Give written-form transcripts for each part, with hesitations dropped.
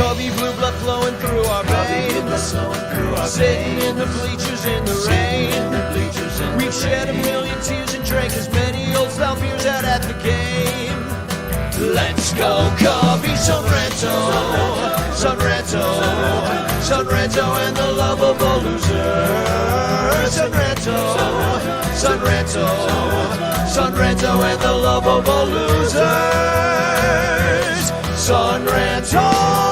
Cubby blue blood flowing through our veins. Sitting in the bleachers in the rain. We've shed a million tears and drank as many old style beers out at the game. Let's go Cubby, Ranto, Ranto and the lovable losers. Ranto and the lovable losers. Ranto.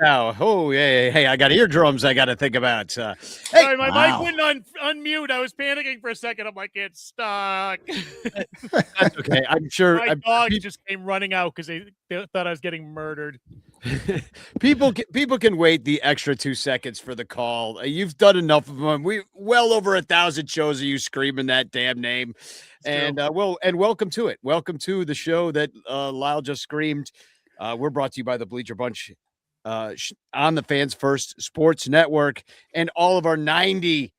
Now, hey, I got eardrums I got to think about. Hey, sorry, my mic wouldn't unmute. I was panicking for a second. I'm like, it's stuck. That's okay. I'm sure. My dog just came running out because they thought I was getting murdered. People can wait the extra 2 seconds for the call. You've done enough of them. We well over 1,000 shows of you screaming that damn name. And welcome to it. Welcome to the show that Lyle just screamed. We're brought to you by the Bleacher Bunch. On the Fans First Sports Network and all of our 90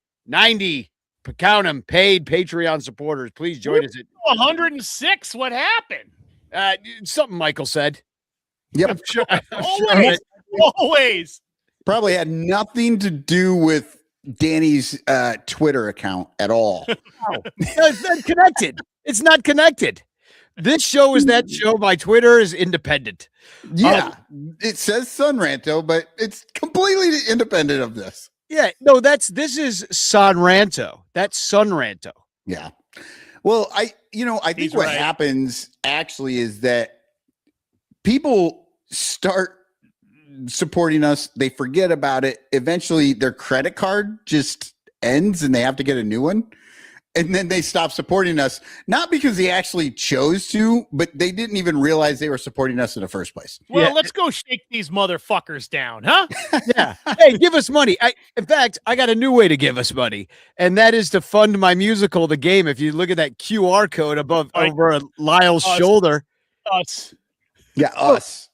count them, paid Patreon supporters. Please join us at 106. What happened? Something Michael said. Yep. Always. Probably had nothing to do with Danny's Twitter account at all. It's not connected. It's not connected. This show is that show. My Twitter is independent. Yeah, it says Ranto, but it's completely independent of this. Yeah, no, this is Ranto. That's Ranto. Yeah. Well, I think what happens actually is that people start supporting us. They forget about it. Eventually, their credit card just ends and they have to get a new one. And then they stop supporting us, not because they actually chose to, but they didn't even realize they were supporting us in the first place. Well, let's go shake these motherfuckers down, huh? Yeah. Hey, give us money. In fact, I got a new way to give us money, and that is to fund my musical, The Game. If you look at that QR code over Lyle's shoulder. Us. Yeah, us.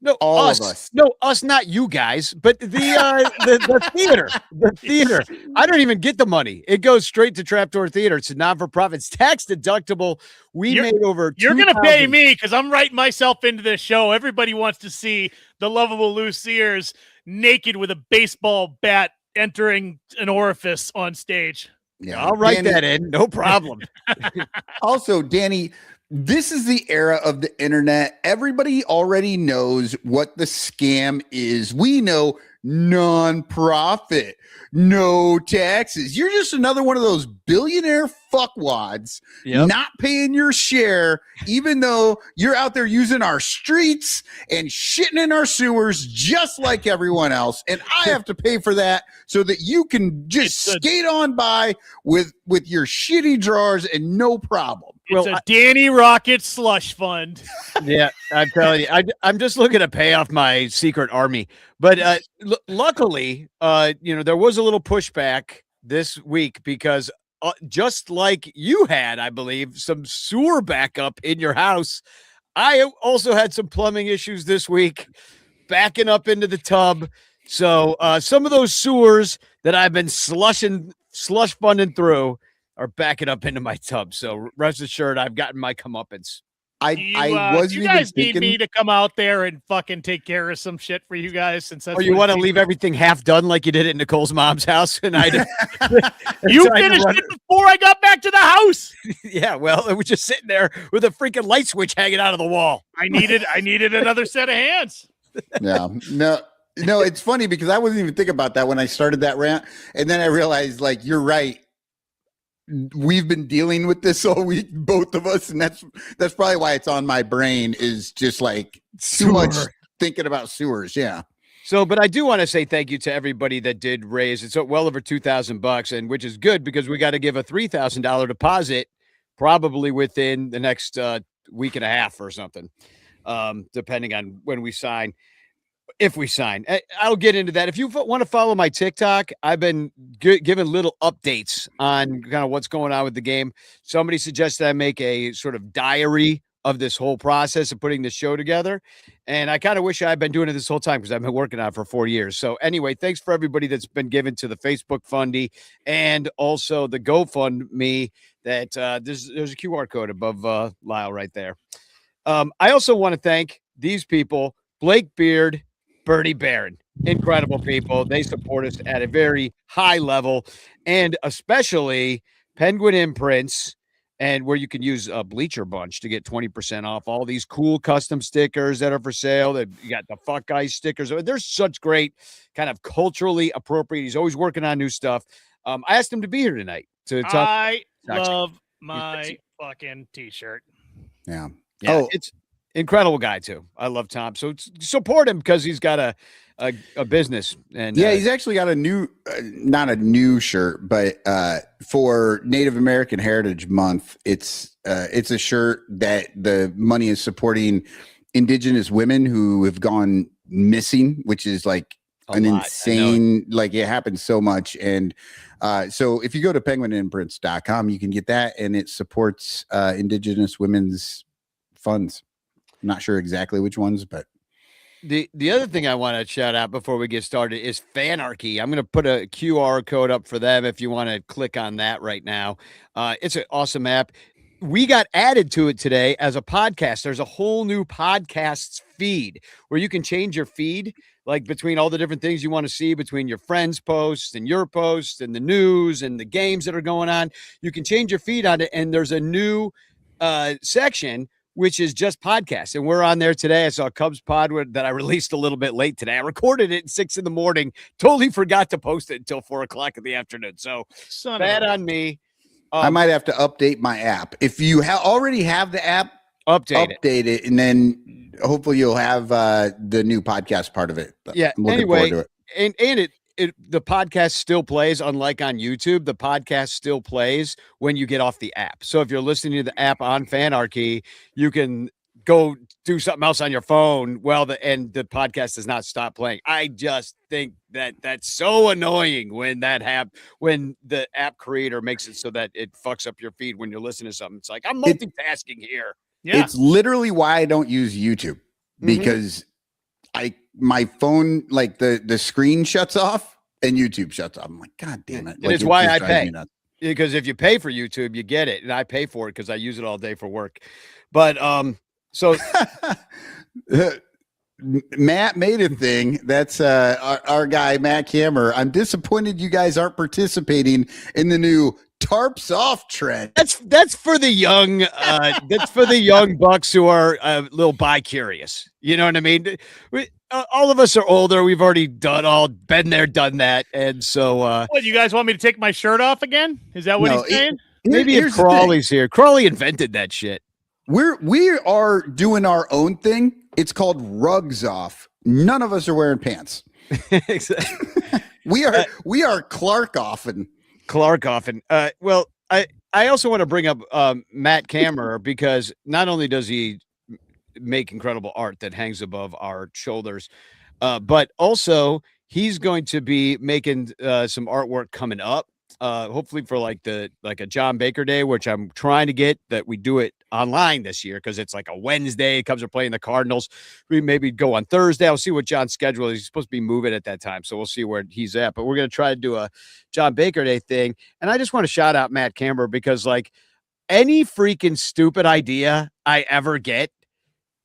No, all of us. No, us, not you guys, but the theater. The theater. I don't even get the money. It goes straight to Trapdoor Theater. It's a non-for-profit. It's tax deductible. You're going to pay me because I'm writing myself into this show. Everybody wants to see the lovable Loose Ears naked with a baseball bat entering an orifice on stage. Yeah, I'll write that in. No problem. Also, Danny, this is the era of the internet. Everybody already knows what the scam is. We know non-profit, no taxes. You're just another one of those billionaire fuckwads not paying your share, even though you're out there using our streets and shitting in our sewers just like everyone else. And I have to pay for that so that you can just skate on by with your shitty drawers and no problem. It's a Danny Rocket slush fund. Yeah, I'm telling you, I'm just looking to pay off my secret army. But luckily, there was a little pushback this week because just like you had, I believe, some sewer backup in your house, I also had some plumbing issues this week, backing up into the tub. So some of those sewers that I've been slush funding through are backing up into my tub. So rest assured, I've gotten my comeuppance. I wasn't you guys even thinking... need me to come out there and fucking take care of some shit for you guys. Since that's you want to leave everything half done like you did at Nicole's mom's house, and I did. You finished it before I got back to the house. Yeah, well, it was just sitting there with a freaking light switch hanging out of the wall. I needed another set of hands. Yeah, no, it's funny because I wasn't even thinking about that when I started that rant, and then I realized, like, you're right. We've been dealing with this all week, both of us, and that's probably why it's on my brain, is just like too much thinking about sewers. Yeah. So, but I do want to say thank you to everybody that did raise. It's well over $2,000, and which is good because we got to give a $3,000 deposit probably within the next week and a half or something, depending on when we sign. If we sign, I'll get into that. If you want to follow my TikTok, I've been giving little updates on kind of what's going on with the game. Somebody suggested I make a sort of diary of this whole process of putting the show together. And I kind of wish I'd been doing it this whole time because I've been working on it for 4 years. So anyway, thanks for everybody that's been given to the Facebook Fundy and also the GoFundMe that there's a QR code above Lyle right there. I also want to thank these people, Blake Beard, Bernie Barron, incredible people. They support us at a very high level, and especially Penguin Imprints, and where you can use a Bleacher Bunch to get 20% off all these cool custom stickers that are for sale. That you got the Fuck Guys stickers. They're such great, kind of culturally appropriate. He's always working on new stuff. I asked him to be here tonight to talk. I love my fucking t-shirt. Yeah. Yeah, it's incredible guy too. I love Tom. So support him because he's got a business. And yeah, he's actually got a new, not a new shirt, but for Native American Heritage Month, it's a shirt that the money is supporting Indigenous women who have gone missing, which is like insane. Like it happens so much. And so if you go to penguinimprints.com, you can get that, and it supports Indigenous women's funds. I'm not sure exactly which ones, but the other thing I want to shout out before we get started is Fanarchy. I'm going to put a QR code up for them if you want to click on that right now. It's an awesome app. We got added to it today as a podcast. There's a whole new podcasts feed where you can change your feed, like between all the different things you want to see, between your friends' posts and your posts and the news and the games that are going on. You can change your feed on it, and there's a new section which is just podcasts. And we're on there today. I saw Cubs pod that I released a little bit late today. I recorded it at 6 a.m. Totally forgot to post it until 4 o'clock in the afternoon. So bad on me. I might have to update my app. If you already have the app, update it. And then hopefully you'll have the new podcast part of it. Yeah. Anyway, and the podcast still plays, unlike on YouTube. The podcast still plays when you get off the app. So if you're listening to the app on Fanarchy, you can go do something else on your phone. Well, the podcast does not stop playing. I just think that's so annoying when when the app creator makes it so that it fucks up your feed when you're listening to something. It's like, I'm multitasking here. Yeah. It's literally why I don't use YouTube, because my phone, like the screen shuts off and YouTube shuts off. I'm like, God damn it. It's why I pay. Because if you pay for YouTube, you get it. And I pay for it because I use it all day for work. But so Matt made a thing. That's our guy, Matt Kammer. I'm disappointed you guys aren't participating in the new tarps off trend. That's for the young that's for the young bucks who are a little bi-curious. You know what I mean? All of us are older. We've already been there, done that. And so what, you guys want me to take my shirt off again? Is that what he's saying? Maybe if Crawley's here. Crawley invented that shit. We are doing our own thing. It's called rugs off. None of us are wearing pants. Exactly. we are Clark offing. Well, I also want to bring up Matt Kammer, because not only does he make incredible art that hangs above our shoulders, but also he's going to be making some artwork coming up, hopefully for like a John Baker Day, which I'm trying to get that we do it online this year because it's like a Wednesday. Cubs are playing the Cardinals. We maybe go on Thursday. I'll see what John's schedule is. He's supposed to be moving at that time, so we'll see where he's at. But we're going to try to do a John Baker Day thing. And I just want to shout out Matt Kammer, because like any freaking stupid idea I ever get,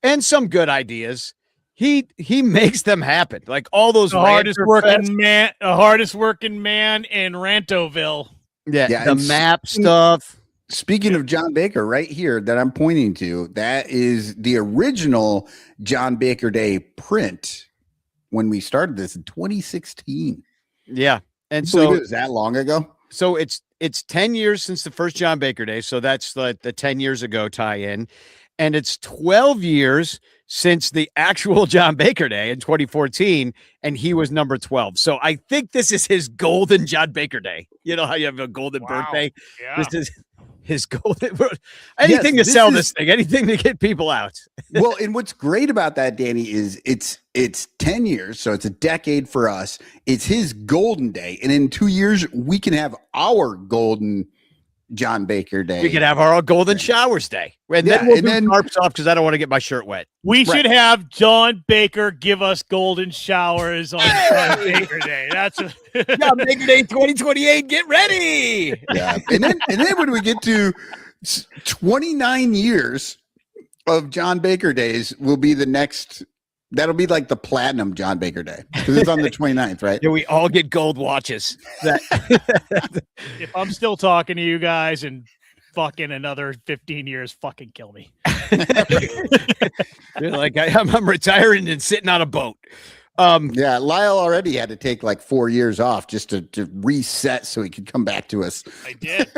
and some good ideas, he makes them happen. Like all those hardest working man in Rantoville. Yeah, the map stuff. Speaking of John Baker, right here that I'm pointing to, that is the original John Baker Day print when we started this in 2016. Yeah. And so it was that long ago. So it's 10 years since the first John Baker Day. So that's like the 10 years ago tie-in. And it's 12 years since the actual John Baker Day in 2014, and he was number 12. So I think this is his golden John Baker Day. You know how you have a golden birthday? Yeah. This is his goal. Anything to sell this thing, anything to get people out. Well, and what's great about that, Danny, is it's 10 years, so it's a decade for us. It's his golden day, and in 2 years we can have our golden John Baker Day. We could have our golden showers day. And then we'll do tarps off because I don't want to get my shirt wet. We should have John Baker give us golden showers on John Baker Day. That's John Baker Day 2028. Get ready. Yeah. And then when we get to 29 years of John Baker days will be the next. That'll be like the platinum John Baker Day because it's on the 29th, right? Yeah, we all get gold watches. If I'm still talking to you guys in fucking another 15 years, fucking kill me. You're like, I'm retiring and sitting on a boat. Yeah, Lyle already had to take like 4 years off just to reset so he could come back to us. I did.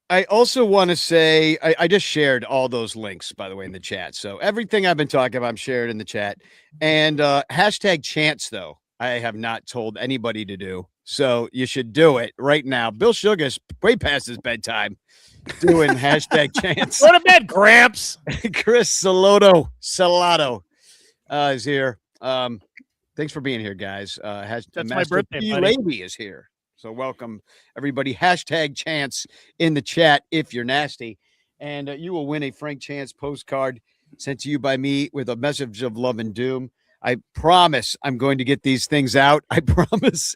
I also want to say I just shared all those links, by the way, in the chat. So everything I've been talking about, I'm shared in the chat. And hashtag chants, though, I have not told anybody to do. So you should do it right now. Bill Sugar's way past his bedtime doing hashtag chants. Go to bed, Gramps. Chris Salado is here. Thanks for being here, guys. That's Master my birthday, P. buddy. Lady is here. So welcome, everybody. Hashtag chants in the chat if you're nasty. And you will win a Frank Chance postcard sent to you by me with a message of love and doom. I promise I'm going to get these things out. I promise.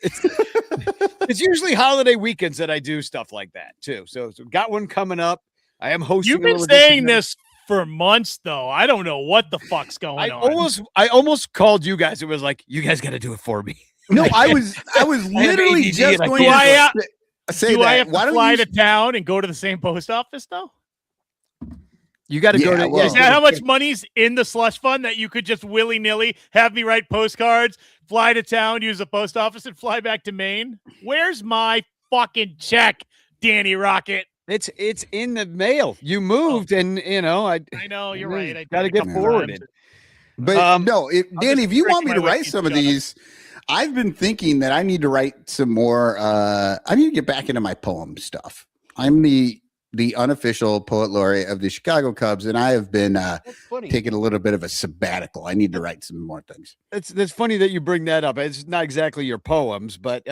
It's usually holiday weekends that I do stuff like that, too. So got one coming up. I am hosting. You've been saying this for months, though. I don't know what the fuck's going on. I almost called you guys. It was like, you guys got to do it for me. No, I was literally just going to say do that. I have to fly to town and go to the same post office, though? You got to go to. Well, is that how much money's in the slush fund that you could just willy-nilly have me write postcards, fly to town, use the post office, and fly back to Maine? Where's my fucking check, Danny Rocket? It's in the mail. You moved, and I know you're right. I got to get forwarded. But Danny, if you want me to write some of these. I've been thinking that I need to write some more. I need to get back into my poem stuff. I'm the unofficial poet laureate of the Chicago Cubs, and I have been taking a little bit of a sabbatical. I need to write some more things. It's funny that you bring that up. It's not exactly your poems, but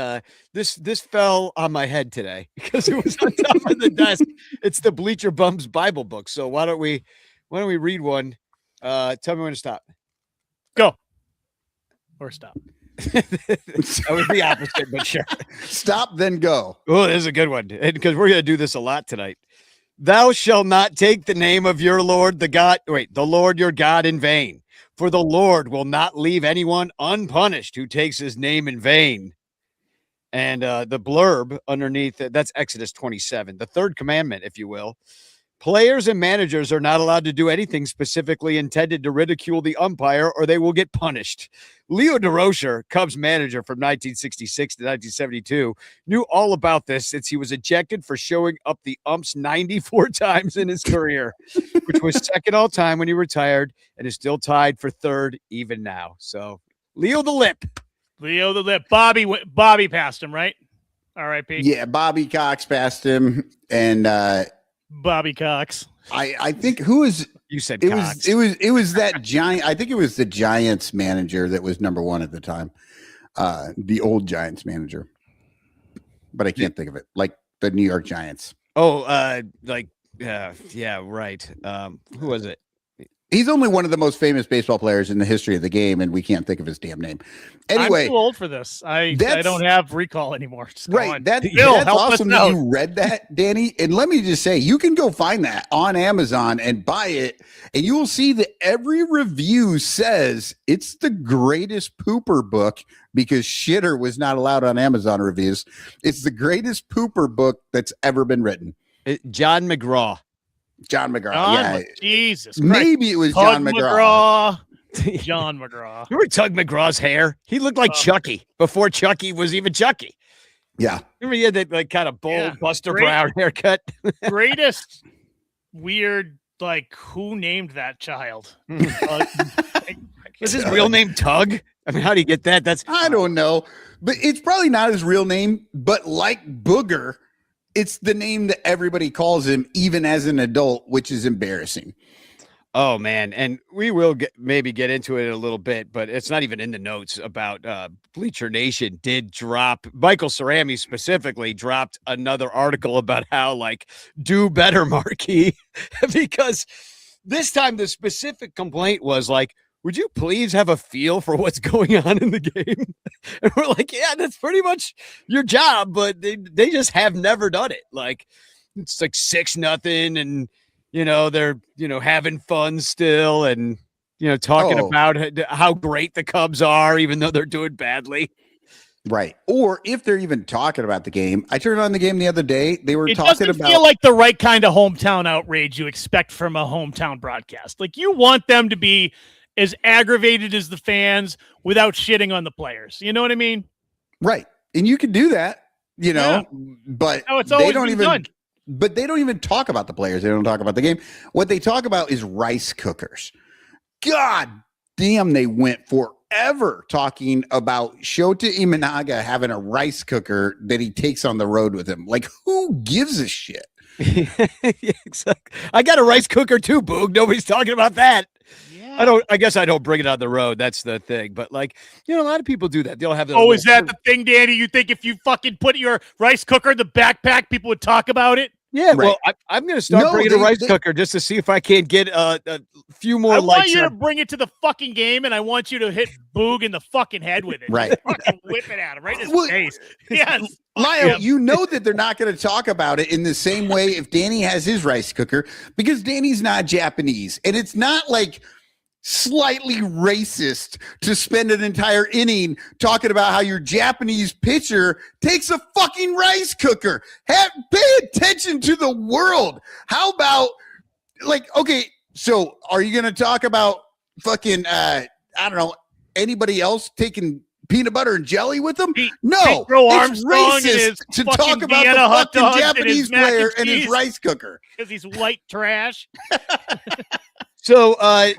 this fell on my head today because it was on top of the desk. It's the Bleacher Bums Bible book. So why don't we read one? Tell me when to stop. Go. Or stop. That was the opposite, but sure. Stop, then go. Oh, this is a good one. Because we're going to do this a lot tonight. Thou shalt not take the name of your Lord, the Lord your God in vain. For the Lord will not leave anyone unpunished who takes his name in vain. And the blurb underneath, that's Exodus 27, the third commandment, if you will. Players and managers are not allowed to do anything specifically intended to ridicule the umpire or they will get punished. Leo DeRocher, Cubs manager from 1966 to 1972, knew all about this since he was ejected for showing up the umps 94 times in his career, which was second all time when he retired and is still tied for third even now. So Leo the Lip. Bobby passed him, right? R.I.P. Yeah, Bobby Cox passed him, and Bobby Cox. I think who is you said it Cox. was that giant. I think it was the Giants manager that was number one at the time, the old Giants manager. But I can't think of it. Like the New York Giants. Oh, yeah, right. Who was it? He's only one of the most famous baseball players in the history of the game, and we can't think of his damn name. Anyway, I'm too old for this. I don't have recall anymore. Right. That's help awesome us that out. you read that, Danny. And let me just say, you can go find that on Amazon and buy it, and you will see that every review says it's the greatest pooper book because shitter was not allowed on Amazon reviews. It's the greatest pooper book that's ever been written. John McGraw. John McGraw. Jesus Christ. Maybe it was Tug John McGraw. John McGraw. Remember Tug McGraw's hair? He looked like Chucky before Chucky was even Chucky. Yeah. Remember he had that like kind of bold Buster Brown haircut? Greatest weird, like, who named that child? Was his real name Tug? I mean, how do you get that? I don't know. But it's probably not his real name, but like Booger, it's the name that everybody calls him, even as an adult, which is embarrassing. Oh man, and we will maybe get into it in a little bit, but it's not even in the notes about Bleacher Nation did drop. Michael Cerami specifically dropped another article about how like do better, Marquee, because this time the specific complaint was like, would you please have a feel for what's going on in the game? And we're like, yeah, that's pretty much your job, but they just have never done it. Like it's like 6-0 and they're, having fun still and, talking about how great the Cubs are, even though they're doing badly. Right. Or if they're even talking about the game. I turned on the game the other day. They were talking about. Feel like the right kind of hometown outrage you expect from a hometown broadcast. Like you want them to be as aggravated as the fans without shitting on the players. You know what I mean? Right. And you can do that, but it's always they don't been even done. But they don't even talk about the players. They don't talk about the game. What they talk about is rice cookers. God damn, they went forever talking about Shota Imanaga having a rice cooker that he takes on the road with him. Like, who gives a shit? Yeah, exactly. I got a rice cooker too, Boog. Nobody's talking about that. Yeah. I guess I don't bring it on the road. That's the thing. But like, a lot of people do that. They'll have their is that the thing, Danny? You think if you fucking put your rice cooker in the backpack, people would talk about it? Yeah, right. Well, I'm going to start bringing a rice cooker just to see if I can't get a few more likes. I want you to bring it to the fucking game, and I want you to hit Boog in the fucking head with it. Right. Fucking whip it at him right in his face. Yes. Lyle, you know that they're not going to talk about it in the same way if Danny has his rice cooker, because Danny's not Japanese. And it's not like slightly racist to spend an entire inning talking about how your Japanese pitcher takes a fucking rice cooker. Pay attention to the world. How about okay, so are you going to talk about fucking, I don't know, anybody else taking peanut butter and jelly with them? No, it's racist to talk about the fucking Japanese player and his rice cooker. Because he's white trash. So I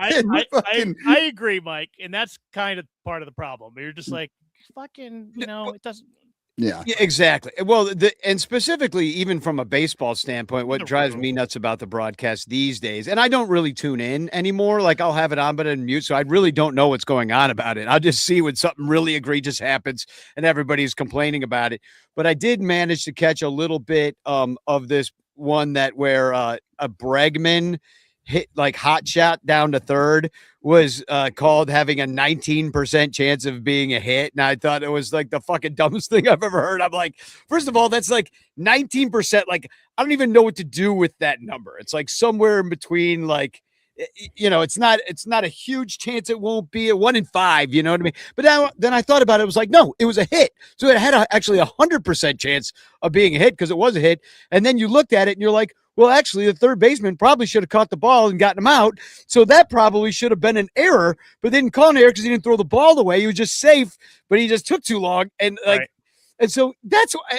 agree, Mike, and that's kind of part of the problem. You're just like, fucking, it doesn't. Yeah, exactly. Well, and specifically, even from a baseball standpoint, what drives me nuts about the broadcast these days, and I don't really tune in anymore. Like I'll have it on, but in mute, so I really don't know what's going on about it. I'll just see when something really egregious happens and everybody's complaining about it. But I did manage to catch a little bit of this one where a Bregman hit like hot shot down to third was called having a 19% chance of being a hit. And I thought it was like the fucking dumbest thing I've ever heard. I'm like, first of all, that's like 19%. Like, I don't even know what to do with that number. It's like somewhere in between, like, it's not a huge chance it won't be a 1 in 5, you know what I mean? But then I thought about it. It was like, no, it was a hit. So it had actually 100% chance of being a hit because it was a hit. And then you looked at it and you're like, well, actually, the third baseman probably should have caught the ball and gotten him out. So that probably should have been an error, but they didn't call an error because he didn't throw the ball away. He was just safe, but he just took too long. And and so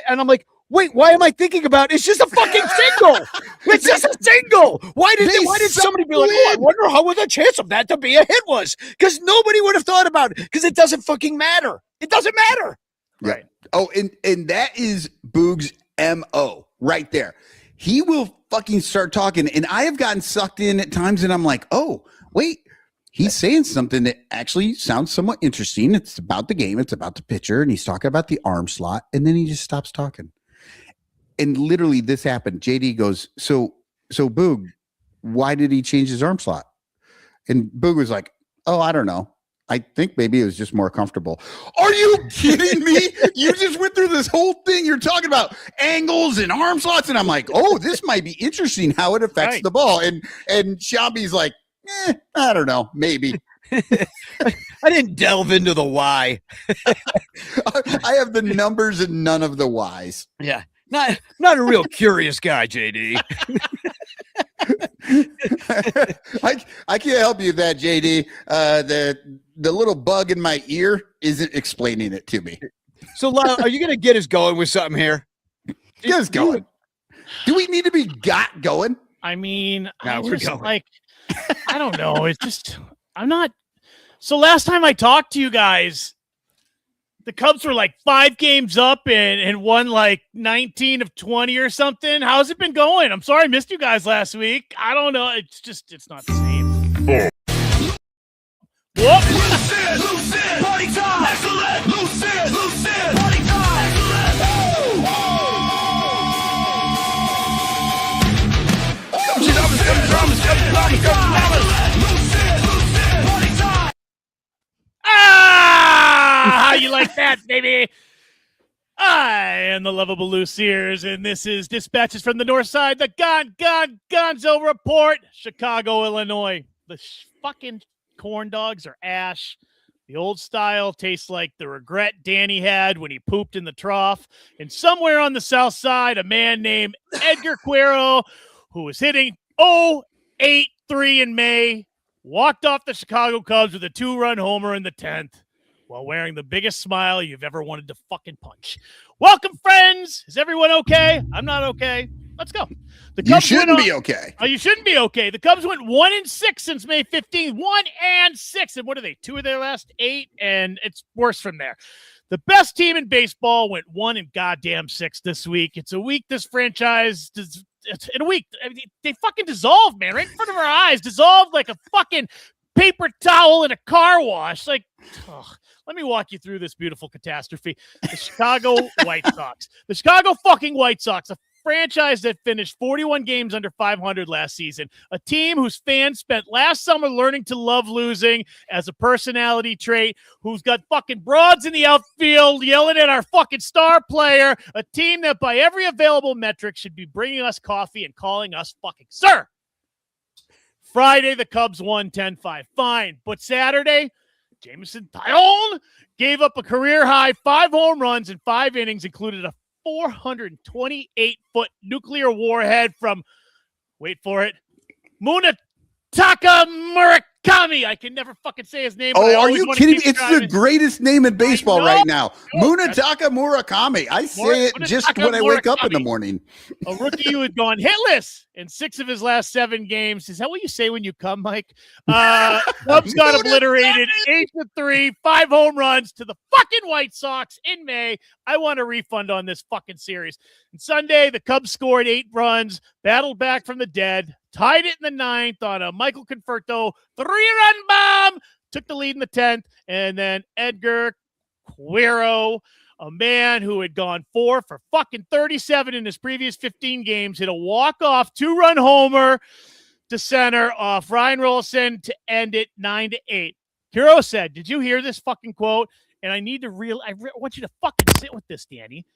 and I'm like, wait, why am I thinking about it's just a fucking single? It's just a single. Why did somebody be like, oh, I wonder how the chance of that to be a hit was? Because nobody would have thought about it because it doesn't fucking matter. It doesn't matter. Right. Oh, and that is Boog's MO right there. He will fucking start talking, and I have gotten sucked in at times, and I'm like, oh, wait, he's saying something that actually sounds somewhat interesting. It's about the game. It's about the pitcher, and he's talking about the arm slot, and then he just stops talking. And literally this happened. JD goes, so Boog, why did he change his arm slot? And Boog was like, oh, I don't know. I think maybe it was just more comfortable. Are you kidding me? You just went through this whole thing. You're talking about angles and arm slots. And I'm like, oh, this might be interesting how it affects the ball. And Shabby's like, I don't know, maybe. I didn't delve into the why. I have the numbers and none of the whys. Yeah. Not a real curious guy, JD. I can't help you with that, JD. The little bug in my ear isn't explaining it to me. So, Lyle, are you going to get us going with something here? Get us going. Do we need to be got going? I mean, we're going. Like, I don't know. It's just, I'm not. So last time I talked to you guys, the Cubs were like 5 games up and won like 19 of 20 or something. How's it been going? I'm sorry I missed you guys last week. I don't know. It's not the same. Whoop. Lucid, party time. Excellent. Lucid, party time. Excellent. How you like that, baby? I am the lovable Luciers, and this is Dispatches from the North Side, the Gonzo Report, Chicago, Illinois. The fucking corn dogs are ash. The old style tastes like the regret Danny had when he pooped in the trough. And somewhere on the South Side, a man named Edgar Quero, who was hitting 0-8-3 in May, walked off the Chicago Cubs with a 2-run homer in the 10th while wearing the biggest smile you've ever wanted to fucking punch. Welcome, friends. Is everyone okay? I'm not okay. Let's go. The You Cubs shouldn't be okay. Oh, you shouldn't be okay. The Cubs went 1-6 since May 15th. 1-6. And what are they? 2 of their last 8, and it's worse from there. The best team in baseball went 1-6 this week. It's a week this franchise does. In a week, I mean, they fucking dissolved, man, right in front of our eyes. Dissolved like a fucking paper towel in a car wash. Like, let me walk you through this beautiful catastrophe. The Chicago White Sox. The Chicago fucking White Sox, a franchise that finished 41 games under 500 last season. A team whose fans spent last summer learning to love losing as a personality trait, who's got fucking broads in the outfield yelling at our fucking star player. A team that by every available metric should be bringing us coffee and calling us fucking sir. Friday, the Cubs won 10-5. Fine. But Saturday, Jameson Taillon gave up a career-high 5 home runs in 5 innings, included a 428-foot nuclear warhead from, wait for it, Munetaka Murakami. I can never fucking say his name. Oh, are you kidding me? It's the greatest name in baseball right now. Munetaka Murakami. I say it just when I wake up in the morning. A rookie who had gone hitless in 6 of his last 7 games. Is that what you say when you come, Mike? Cubs got obliterated 8-3, 5 home runs to the fucking White Sox in May. I want a refund on this fucking series. And Sunday, the Cubs scored 8 runs, battled back from the dead, tied it in the 9th on a Michael Conforto 3-run bomb, took the lead in the 10th, and then Edgar Quero, a man who had gone 4 for fucking 37 in his previous 15 games, hit a walk-off 2-run homer to center off Ryan Rolson to end it 9-8. Quero said, did you hear this fucking quote? And I need to I want you to fucking sit with this, Danny.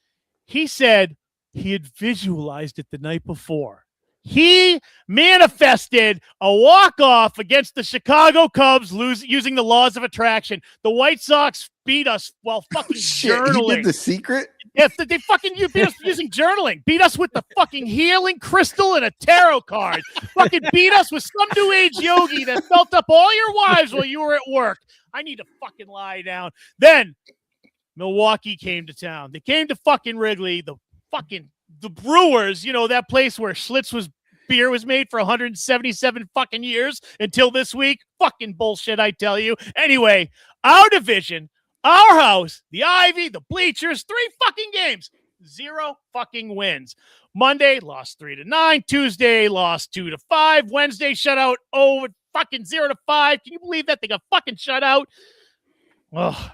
He said he had visualized it the night before. He manifested a walk-off against the Chicago Cubs using the laws of attraction. The White Sox beat us while fucking journaling. He did The Secret? Yeah, they fucking beat us using journaling. Beat us with the fucking healing crystal and a tarot card. Fucking beat us with some new age yogi that felt up all your wives while you were at work. I need to fucking lie down. Then Milwaukee came to town. They came to fucking Wrigley. The Brewers, you know, that place where Schlitz beer was made for 177 fucking years until this week. Fucking bullshit, I tell you. Anyway, our division, our house, the Ivy, the Bleachers, 3 fucking games, 0 fucking wins. Monday, lost 3-9. Tuesday, lost 2-5. Wednesday, shutout 0-5. Can you believe that? They got fucking shut out. Ugh.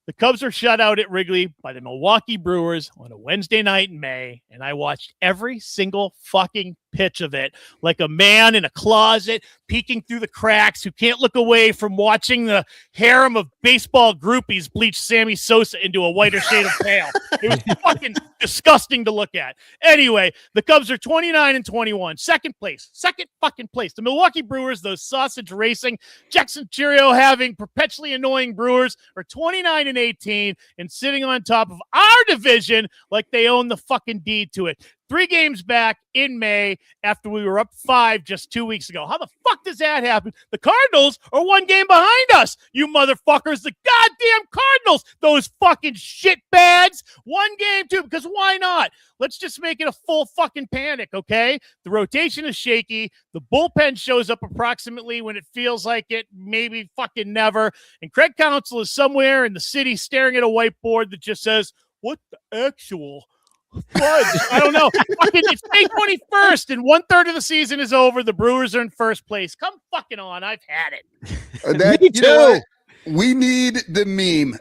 The Cubs were shut out at Wrigley by the Milwaukee Brewers on a Wednesday night in May, and I watched every single fucking pitch of it like a man in a closet peeking through the cracks who can't look away from watching the harem of baseball groupies bleach Sammy Sosa into a whiter shade of pale. It was fucking disgusting to look at. Anyway, the Cubs are 29-21, second fucking place. The Milwaukee Brewers, those sausage racing, Jackson Cheerio having perpetually annoying Brewers, are 29-18 and sitting on top of our division like they own the fucking deed to it. 3 games back in May after we were up 5 just 2 weeks ago. How the fuck does that happen? The Cardinals are 1 game behind us, you motherfuckers. The goddamn Cardinals, those fucking shitbags. 1 game, too, because why not? Let's just make it a full fucking panic, okay? The rotation is shaky. The bullpen shows up approximately when it feels like it, maybe fucking never. And Craig Counsell is somewhere in the city staring at a whiteboard that just says, what the actual fudge? I don't know. Fucking, it's May 21st, and 1/3 of the season is over. The Brewers are in first place. Come fucking on. I've had it. Me too. We need the meme.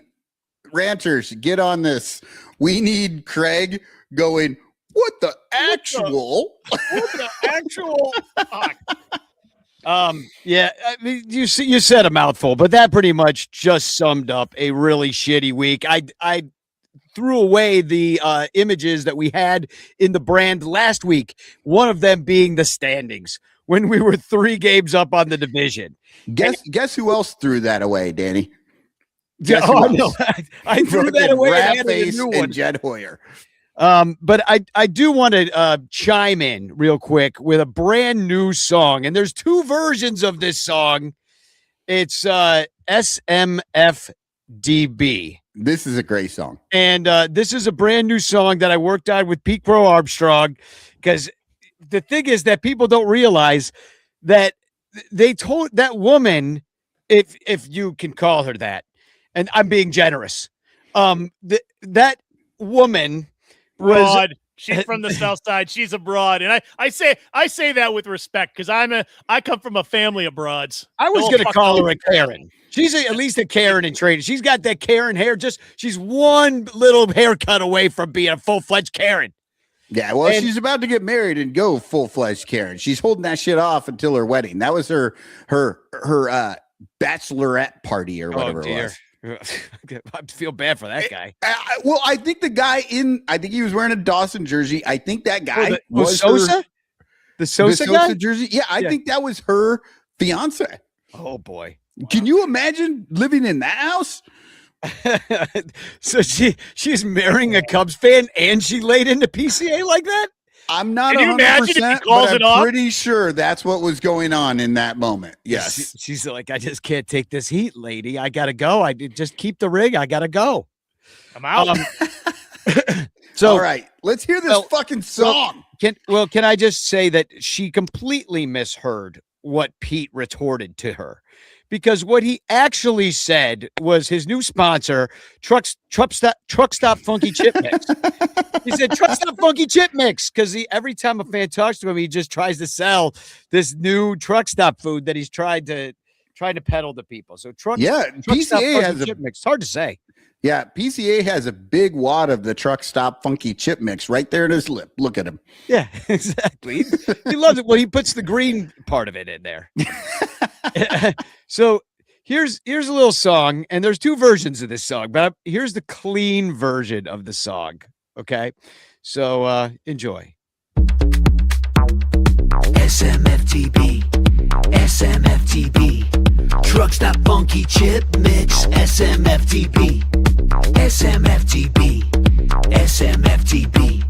Ranters, get on this. We need Craig going, what the actual? What the actual fuck? Yeah, I mean, you said a mouthful, but that pretty much just summed up a really shitty week. I threw away the images that we had in the brand last week, one of them being the standings when we were 3 games up on the division. Guess who else threw that away, Danny? No, I threw that away and added a new one. Jed Hoyer. But I do want to chime in real quick with a brand new song, and there's 2 versions of this song. It's SMFDB. This is a great song. And this is a brand new song that I worked on with Pete Crow Armstrong, because the thing is that people don't realize that they told that woman, if you can call her that, and I'm being generous, that woman broad. She's from the South Side. She's a broad, and I say that with respect because I come from a family of broads. I was going to call her a Karen. She's at least a Karen in training. She's got that Karen hair. She's one little haircut away from being a full-fledged Karen. Yeah, well, she's about to get married and go full-fledged Karen. She's holding that shit off until her wedding. That was her bachelorette party or whatever it was. I feel bad for that guy. Well, I think the guy I think he was wearing a Dawson jersey. I think that guy was Sosa? The Sosa guy? Jersey. Yeah, I think that was her fiance. Oh boy. Wow. Can you imagine living in that house? So she's marrying a Cubs fan and she laid into PCA like that? I'm not 100%, but I'm pretty sure that's what was going on in that moment. Yes. She's like, I just can't take this heat, lady. I got to go. I just keep the rig. I got to go. I'm out. So, all right, let's hear this fucking song. Can I just say that she completely misheard what Pete retorted to her? Because what he actually said was his new sponsor, Truck Stop Funky Chip Mix. He said Truck Stop Funky Chip Mix because every time a fan talks to him, he just tries to sell this new truck stop food that he's trying to peddle to people. So PCA has Chip Mix. It's hard to say. Yeah, PCA has a big wad of the Truck Stop Funky Chip Mix right there in his lip. Look at him. Yeah, exactly. He loves it. Well, he puts the green part of it in there. So here's a little song, and there's 2 versions of this song, but here's the clean version of the song. Okay, so enjoy. SMFTB, SMFTB, Truck Stop Funky Chip Mix, SMFTB, SMFTB, SMFTB,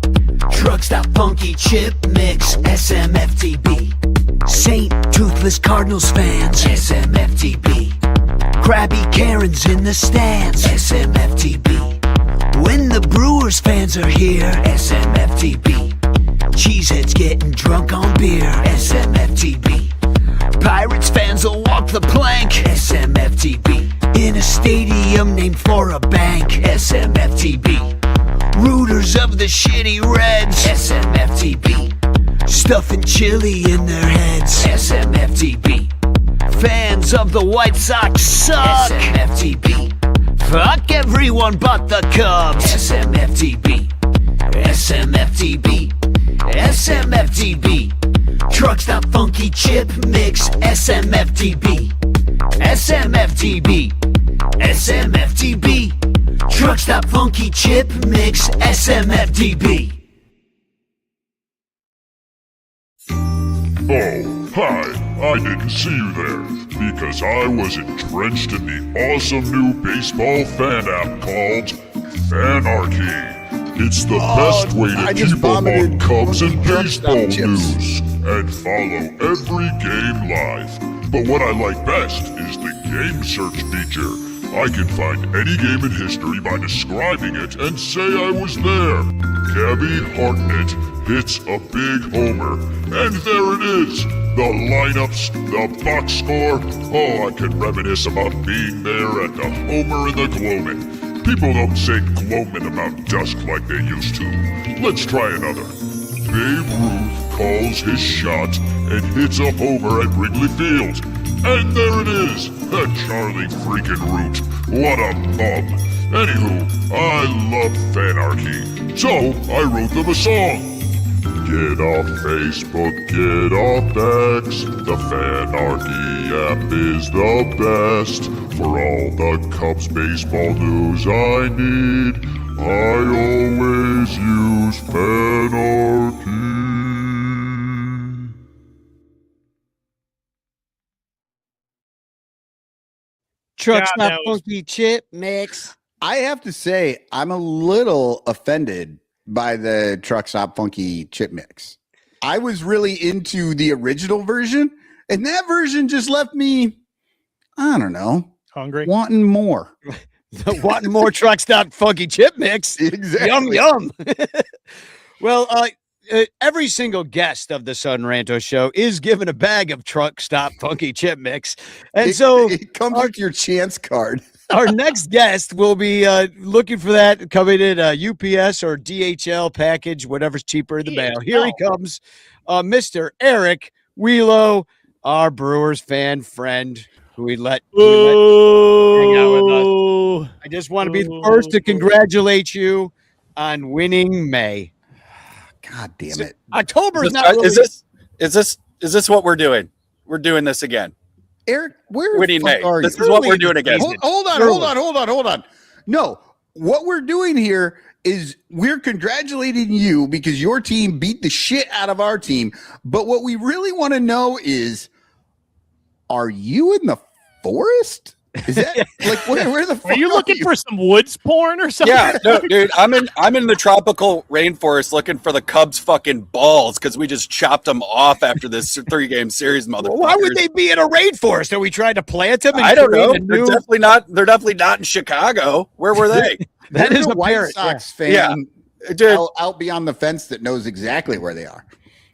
Truck Stop Funky Chip Mix, SMFTB, Saint Toothless Cardinals fans, SMFTB, Crabby Karens in the stands, SMFTB, when the Brewers fans are here, SMFTB, Cheeseheads getting drunk on beer, SMFTB, Pirates fans will walk the plank, SMFTB, in a stadium named for a bank, SMFTB, rooters of the shitty Reds, SMFTB, stuffing chili in their heads, SMFTB, fans of the White Sox suck, SMFTB, fuck everyone but the Cubs, SMFTB, SMFTB, SMFTB, Truck Stop Funky Chip Mix, SMFTB, SMFTB, SMFTB, Truck Stop Funky Chip Mix, SMFTB. Oh, hi. I didn't see you there because I was entrenched in the awesome new baseball fan app called Fanarchy. It's the best way to I keep just up on vomited Cubs and truck stop baseball chips. news and follow every game live. But what I like best is the game search feature. I can find any game in history by describing it and say I was there. Gabby Hartnett hits a big homer, and there it is. The lineups, the box score. Oh, I can reminisce about being there at the homer and the Gloman. People don't say Gloman about dusk like they used to. Let's try another. Babe Ruth calls his shot and hits a homer at Wrigley Field. And there it is, that Charlie freaking Root. What a bum. Anywho, I love fanarchy, so I wrote them a song. Get off Facebook, get off X. The Fanarchy app is the best. For all the Cubs baseball news I need, I always use Fanarchy. Truck's God, not that was- funky chip mix. I have to say, I'm a little offended by the Truck Stop Funky Chip Mix. I was really into the original version, and that version just left me, I don't know, Hungry? wanting more. Wanting more Truck Stop Funky Chip Mix. Exactly. Yum. Well, every single guest of the Sun Ranto show is given a bag of Truck Stop Funky Chip Mix. And so it comes with your chance card. our next guest will be looking for that coming in UPS or DHL package, whatever's cheaper in the mail. Here he comes, Mr. Eric Wheelo, our Brewers fan friend who we let hang out with us. I just want to be the first to congratulate you on winning May. God damn it. October is Is not really, this what we're doing? We're doing this again. Eric, where Winning the fuck May. are This you? is what we're doing again. Hold on. No, what we're doing here is we're congratulating you because your team beat the shit out of our team. But what we really want to know is, are you in the forest? Is that like where the fuck Are you looking for some woods porn or something? Yeah, no, dude, I'm in the tropical rainforest looking for the Cubs fucking balls because we just chopped them off after this 3-game series, motherfuckers. why would they be in a rainforest? Are we trying to plant them? And I don't create know. a They're new- definitely not in Chicago. Where were they? That There's is a White apparent. Sox fan Yeah. Dude, out beyond the fence that knows exactly where they are.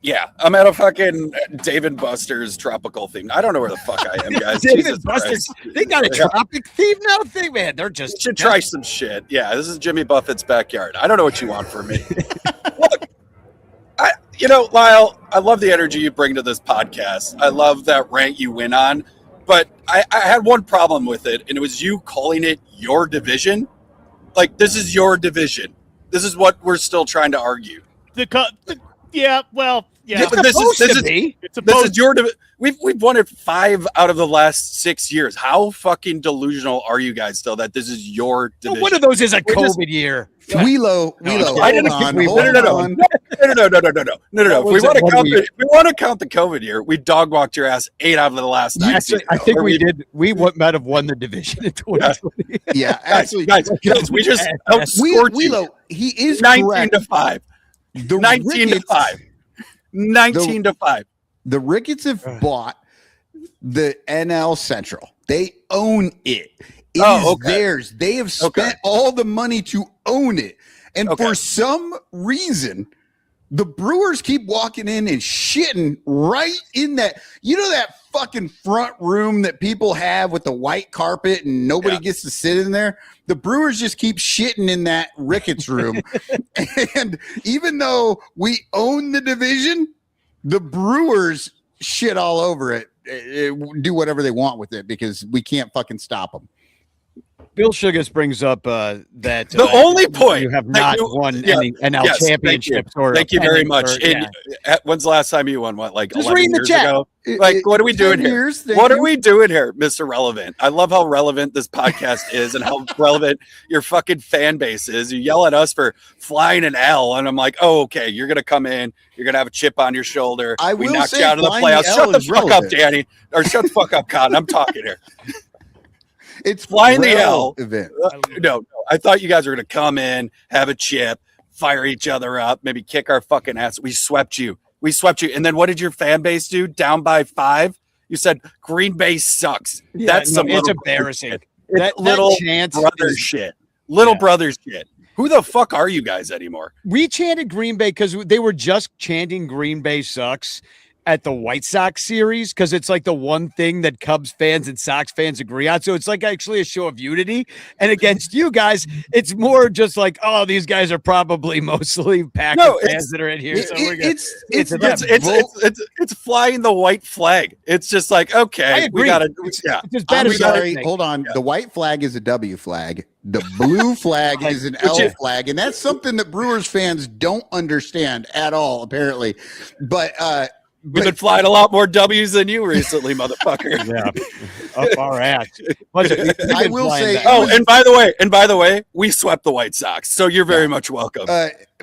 yeah, I'm at a fucking Dave and Buster's tropical theme. I don't know where the fuck I am, guys. David Jesus Buster's, Christ. they got a Yeah. tropic theme now thing, man. They're just You should try some shit. Yeah, this is Jimmy Buffett's backyard. I don't know what you want from me. Look, Lyle, I love the energy you bring to this podcast. I love that rant you went on, but I had one problem with it, and it was you calling it your division. Like, this is your division. This is what we're still trying to argue. Yeah, well, yeah. But this is It's this supposed is your division. We've won it 5 out of the last 6 years. How fucking delusional are you guys still that this is your division? One of those is a We're just- COVID year. Wheelo, I hold didn't- on, we- hold no. on. No. If we was want it, to 1 count, week? if we want to count the COVID year, we dog walked your ass 8 out of the last 9. Actually, I think we did. We might have won the division in 2020. Yeah, actually, guys, we just outscored you Wheelo, he is 19 correct. to 5. The 19 to Ricketts- 5. 19 to 5. The Ricketts have bought the NL Central. They own it. It is Okay. theirs. They have spent all the money to own it. And Okay. for some reason, the Brewers keep walking in and shitting right in that, that fucking front room that people have with the white carpet and nobody gets to sit in there. The Brewers just keep shitting in that Ricketts room. And even though we own the division, the Brewers shit all over it, do whatever they want with it because we can't fucking stop them. Bill Sugas brings up that The only point you have that not you- won yeah, any NL yes, championships or Thank you very pennant much. or- yeah. When's the last time you won? What, like Just 11 reading the years chat. ago? Like, what are we doing 10 here? years, thank What you. are we doing here, Mr. Relevant? I love how relevant this podcast is and how relevant your fucking fan base is. You yell at us for flying an L, and I'm like, oh, okay, you're going to come in. You're going to have a chip on your shoulder. I We will knocked say you out of the flying the playoffs. L Shut the is fuck up, relevant. Danny. Or shut the fuck up, Con. I'm talking here. It's Flying the L. event. No. I thought you guys were going to come in, have a chip, fire each other up, maybe kick our fucking ass. We swept you. And then what did your fan base do? Down by 5? You said Green Bay sucks. That's some it's little embarrassing. It's little brother shit. Little brother shit. Who the fuck are you guys anymore? We chanted Green Bay because they were just chanting Green Bay sucks at the White Sox series because it's like the one thing that Cubs fans and Sox fans agree on. So it's like actually a show of unity. And against you guys, it's more just like, oh, these guys are probably mostly Packers fans that are in here. So it's flying the white flag. It's just like, okay, we gotta. I'm sorry. Hold on. The white flag is a W flag. The blue flag is an L flag, and that's something that Brewers fans don't understand at all, apparently. But we've been flying a lot more W's than you recently, motherfucker. Up our ass. I will say. Oh, and by the way, we swept the White Sox, so you're very much welcome.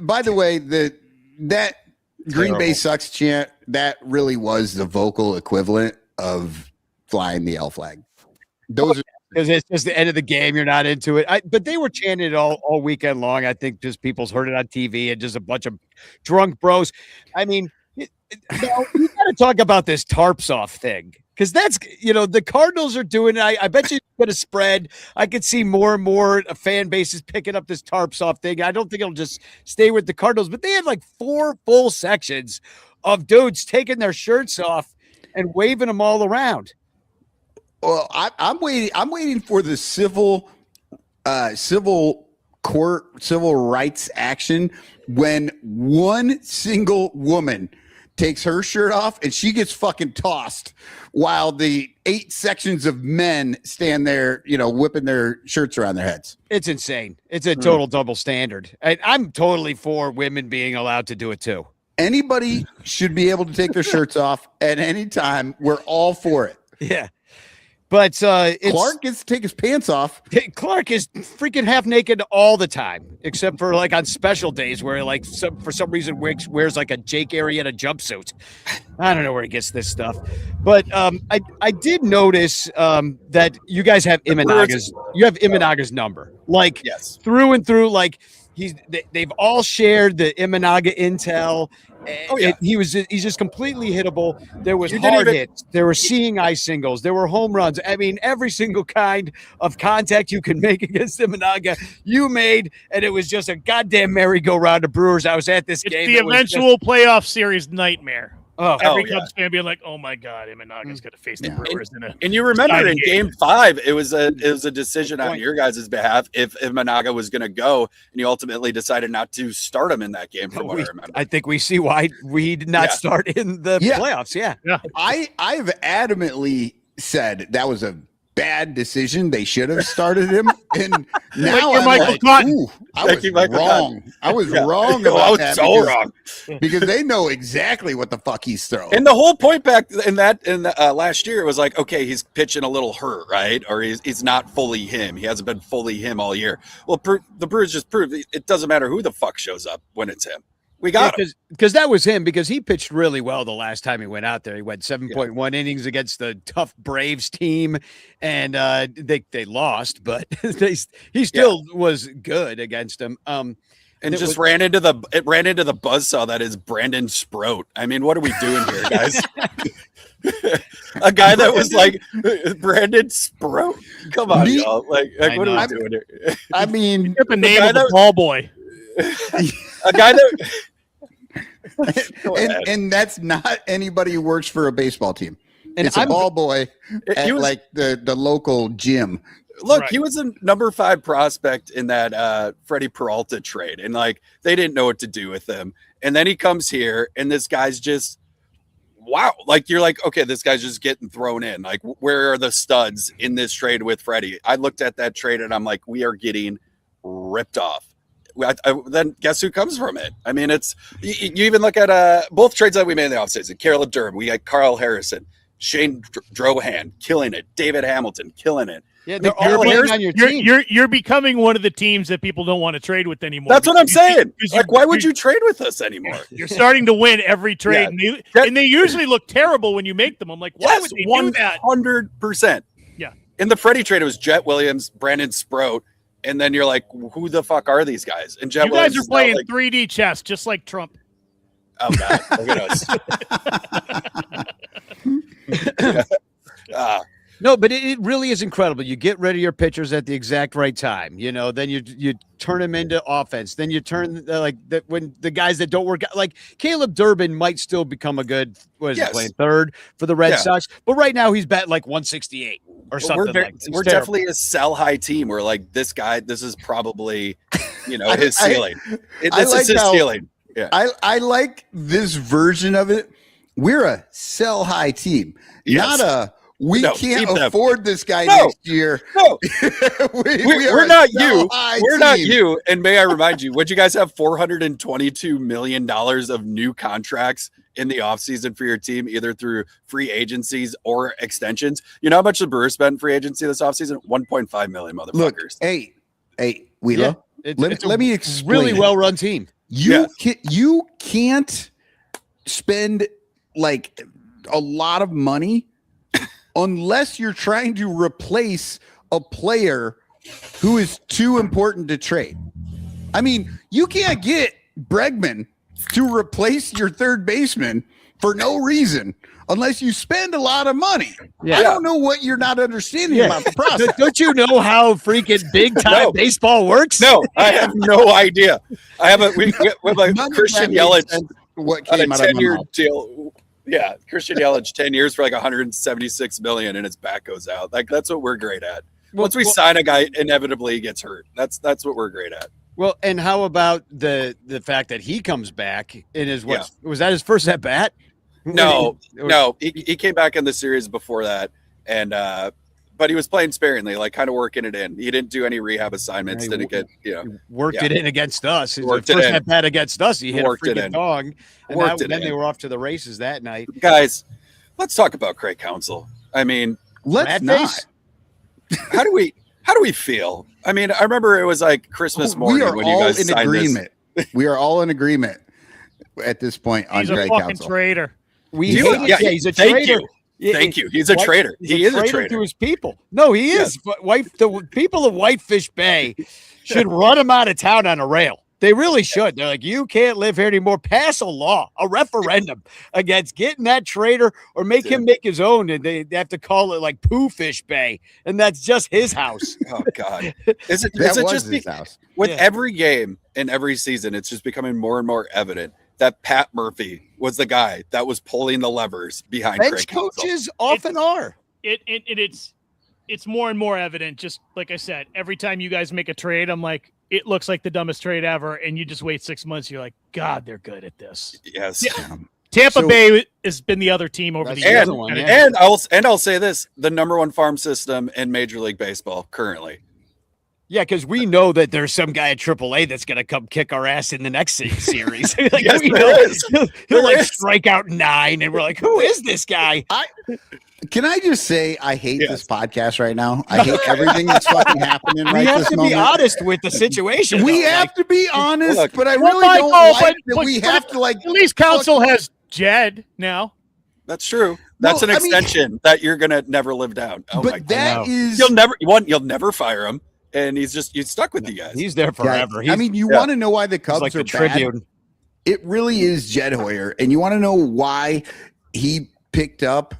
By the way, that Green Bay sucks chant, that really was the vocal equivalent of flying the L flag. Those are. Because it's just the end of the game. You're not into it. But they were chanting it all weekend long. I think just people's heard it on TV and just a bunch of drunk bros. I mean, you got to talk about this tarps off thing. Because that's, the Cardinals are doing it. I bet you it's going to spread. I could see more and more fan bases picking up this tarps off thing. I don't think it'll just stay with the Cardinals. But they had like 4 full sections of dudes taking their shirts off and waving them all around. Well, I'm waiting for the civil rights action when one single woman takes her shirt off and she gets fucking tossed while the 8 sections of men stand there, whipping their shirts around their heads. It's insane. It's a total double standard. I'm totally for women being allowed to do it too. Anybody should be able to take their shirts off at any time. We're all for it. Yeah. But Clark gets to take his pants off. Clark is freaking half naked all the time, except for like on special days where for some reason wears like a Jake Arrieta jumpsuit. I don't know where he gets this stuff, but I did notice that you guys have Imanaga's number, like through and through. Like they've all shared the Imanaga intel. He's just completely hittable. There was hard hits. There were seeing eye singles. There were home runs. I mean, every single kind of contact you can make against Imanaga, you made, and it was just a goddamn merry-go-round of Brewers. I was at this game. It's the eventual playoff series nightmare. Every Cubs fan being like, "Oh my God, Imanaga's going to face the Brewers in a." And you remember in Game 5, it was a decision on your guys' behalf if Imanaga was going to go, and you ultimately decided not to start him in that game. From what I remember, I think we see why we did not start in the playoffs. Yeah. I've adamantly said that was a bad decision. They should have started him, and now I'm like, ooh, I was wrong. I was wrong about that. So wrong because they know exactly what the fuck he's throwing. And the whole point back in last year, it was like, okay, he's pitching a little hurt, right? Or he's not fully him. He hasn't been fully him all year. Well, the Brewers just proved it doesn't matter who the fuck shows up when it's him. We got him. Because that was him, because he pitched really well the last time he went out there. He went 7.1 innings against the tough Braves team, and they lost, but he still was good against them. And just ran into the buzzsaw that is Brandon Sproat. I mean, what are we doing here, guys? A guy that was like Brandon Sproat. Come on, y'all. Like what are we doing here? I mean, the name of the ball boy. A guy that and that's not anybody who works for a baseball team. And it's a ball boy at like the local gym. Look, he was a number 5 prospect in that Freddie Peralta trade, and like they didn't know what to do with him. And then he comes here, and this guy's just wow. Like you're like, okay, this guy's just getting thrown in. Like, where are the studs in this trade with Freddie? I looked at that trade, and I'm like, we are getting ripped off. Then guess who comes from it? I mean, it's you even look at both trades that we made in the offseason. Carolyn Durham, we got Carl Harrison, Shane Drohan killing it, David Hamilton killing it. Yeah, they're all on your team. You're becoming one of the teams that people don't want to trade with anymore. That's what I'm saying. Like, why would you trade with us anymore? You're starting to win every trade, and they usually look terrible when you make them. I'm like, why would they do that? 100%. Yeah. In the Freddie trade, it was Jet Williams, Brandon Sproat, and then you're like, who the fuck are these guys? And Jet You guys Williams are is now, playing like, 3D chess, just like Trump. oh god, look at us. No, but it really is incredible. You get rid of your pitchers at the exact right time. Then you turn them into offense. Then you turn when the guys that don't work out, like Caleb Durbin might still become a good he playing third for the Red Sox, but right now he's batting like 168 or something. We're definitely a sell high team. We're like, this guy, this is probably his ceiling. This is his ceiling. Yeah, I like this version of it. We're a sell high team, not a. We can't afford this guy next year. No, we're not you. We're team. not you. And may I remind you, would you guys have $422 million of new contracts in the offseason for your team, either through free agencies or extensions? You know how much the Brewers spent in free agency this offseason? $1.5 million, motherfuckers. Look, hey, Wheelo, let me explain. Really well-run team. You can't spend like a lot of money unless you're trying to replace a player who is too important to trade. I mean, you can't get Bregman to replace your third baseman for no reason unless you spend a lot of money. I don't know what you're not understanding about the process. Don't you know how freaking big-time baseball works? No, I have no idea. I have we have like Christian Yelich what on a came out of my 10-year mouth. deal. Yeah, Christian Yelich, 10 years for like $176 million, and his back goes out. Like, that's what we're great at. Once we sign a guy, inevitably he gets hurt. That's what we're great at. Well, and how about the fact that he comes back in his was that his first at bat? No, he came back in the series before that, and but he was playing sparingly, like kind of working it in. He didn't do any rehab assignments. Didn't get worked it in against us. His Worked first it in. at bat against us, he hit Worked a it freaking in. dong, and Worked it then in. they were off to the races that night. Guys, let's talk about Craig Counsell. I mean, Let's Rat not. face? how do we feel? I mean, I remember it was like Christmas morning We are when you all guys in signed agreement. We are all in agreement at this point on He's a Craig fucking Counsell. traitor. We You- hate it. yeah, Yeah, he's a thank traitor. Thank you. He's a traitor. He is a traitor to his people. No, he is. But the people of Whitefish Bay should run him out of town on a rail. They really should. They're like, you can't live here anymore. Pass a law, a referendum against getting that traitor, or make him make his own. And they have to call it like Pooh Fish Bay, and that's just his house. Oh God! Is it That was just his house. with every game and every season? It's just becoming more and more evident that Pat Murphy was the guy that was pulling the levers behind Bench Craig Counsell. coaches often are. It's more and more evident. Just like I said, every time you guys make a trade, I'm like, it looks like the dumbest trade ever, and you just wait 6 months. You're like, God, they're good at this. Yes. Tampa So- Bay has been the other team over the That's years. the other one, yeah. And I'll say this: the #1 farm system in Major League Baseball currently. Yeah, because we know that there's some guy at AAA that's going to come kick our ass in the next series. Like, Yes, we there know is. he'll There like is. strike out 9, and we're like, who is this guy? Can I just say I hate this podcast right now? I hate everything that's fucking happening We right have this to moment. be honest with the situation. We though. have to be honest, Look, but I Well, really don't Michael, like that but we have to like. At least Council has Jed now. That's true. That's No, an I mean- extension that you're gonna never live down. Oh my But God. that is You'll never fire him, and he's stuck with you guys. He's there forever. I mean, you yeah. want to know why the he's Cubs like are the bad? Tribune. It really is Jed Hoyer, and you want to know why he picked up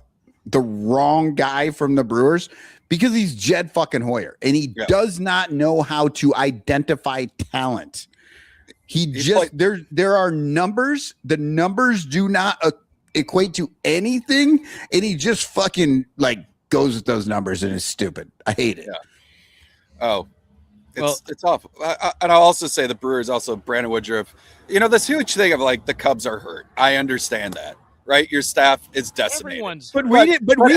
the wrong guy from the Brewers? Because he's Jed fucking Hoyer, and he does not know how to identify talent. He's there are numbers. The numbers do not equate to anything, and he just fucking like goes with those numbers, and it's stupid. I hate it. Yeah. Oh, it's awful. And I'll also say the Brewers, also Brandon Woodruff. You know, this huge thing of like the Cubs are hurt. I understand that, right? Your staff is decimated. Everyone's But we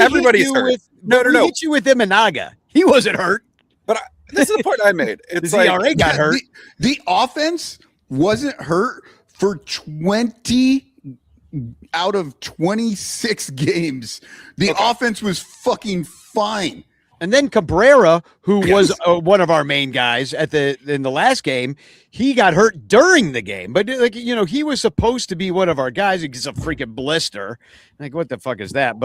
everybody's hurt. We hit you with Imanaga. He wasn't hurt. But this is the point I made. It's The like ZRA got hurt. The offense wasn't hurt for 20 out of 26 games. The offense was fucking fine. And then Cabrera, who was one of our main guys in the last game, he got hurt during the game. But like, you know, he was supposed to be one of our guys. He gets a freaking blister. Like, what the fuck is that?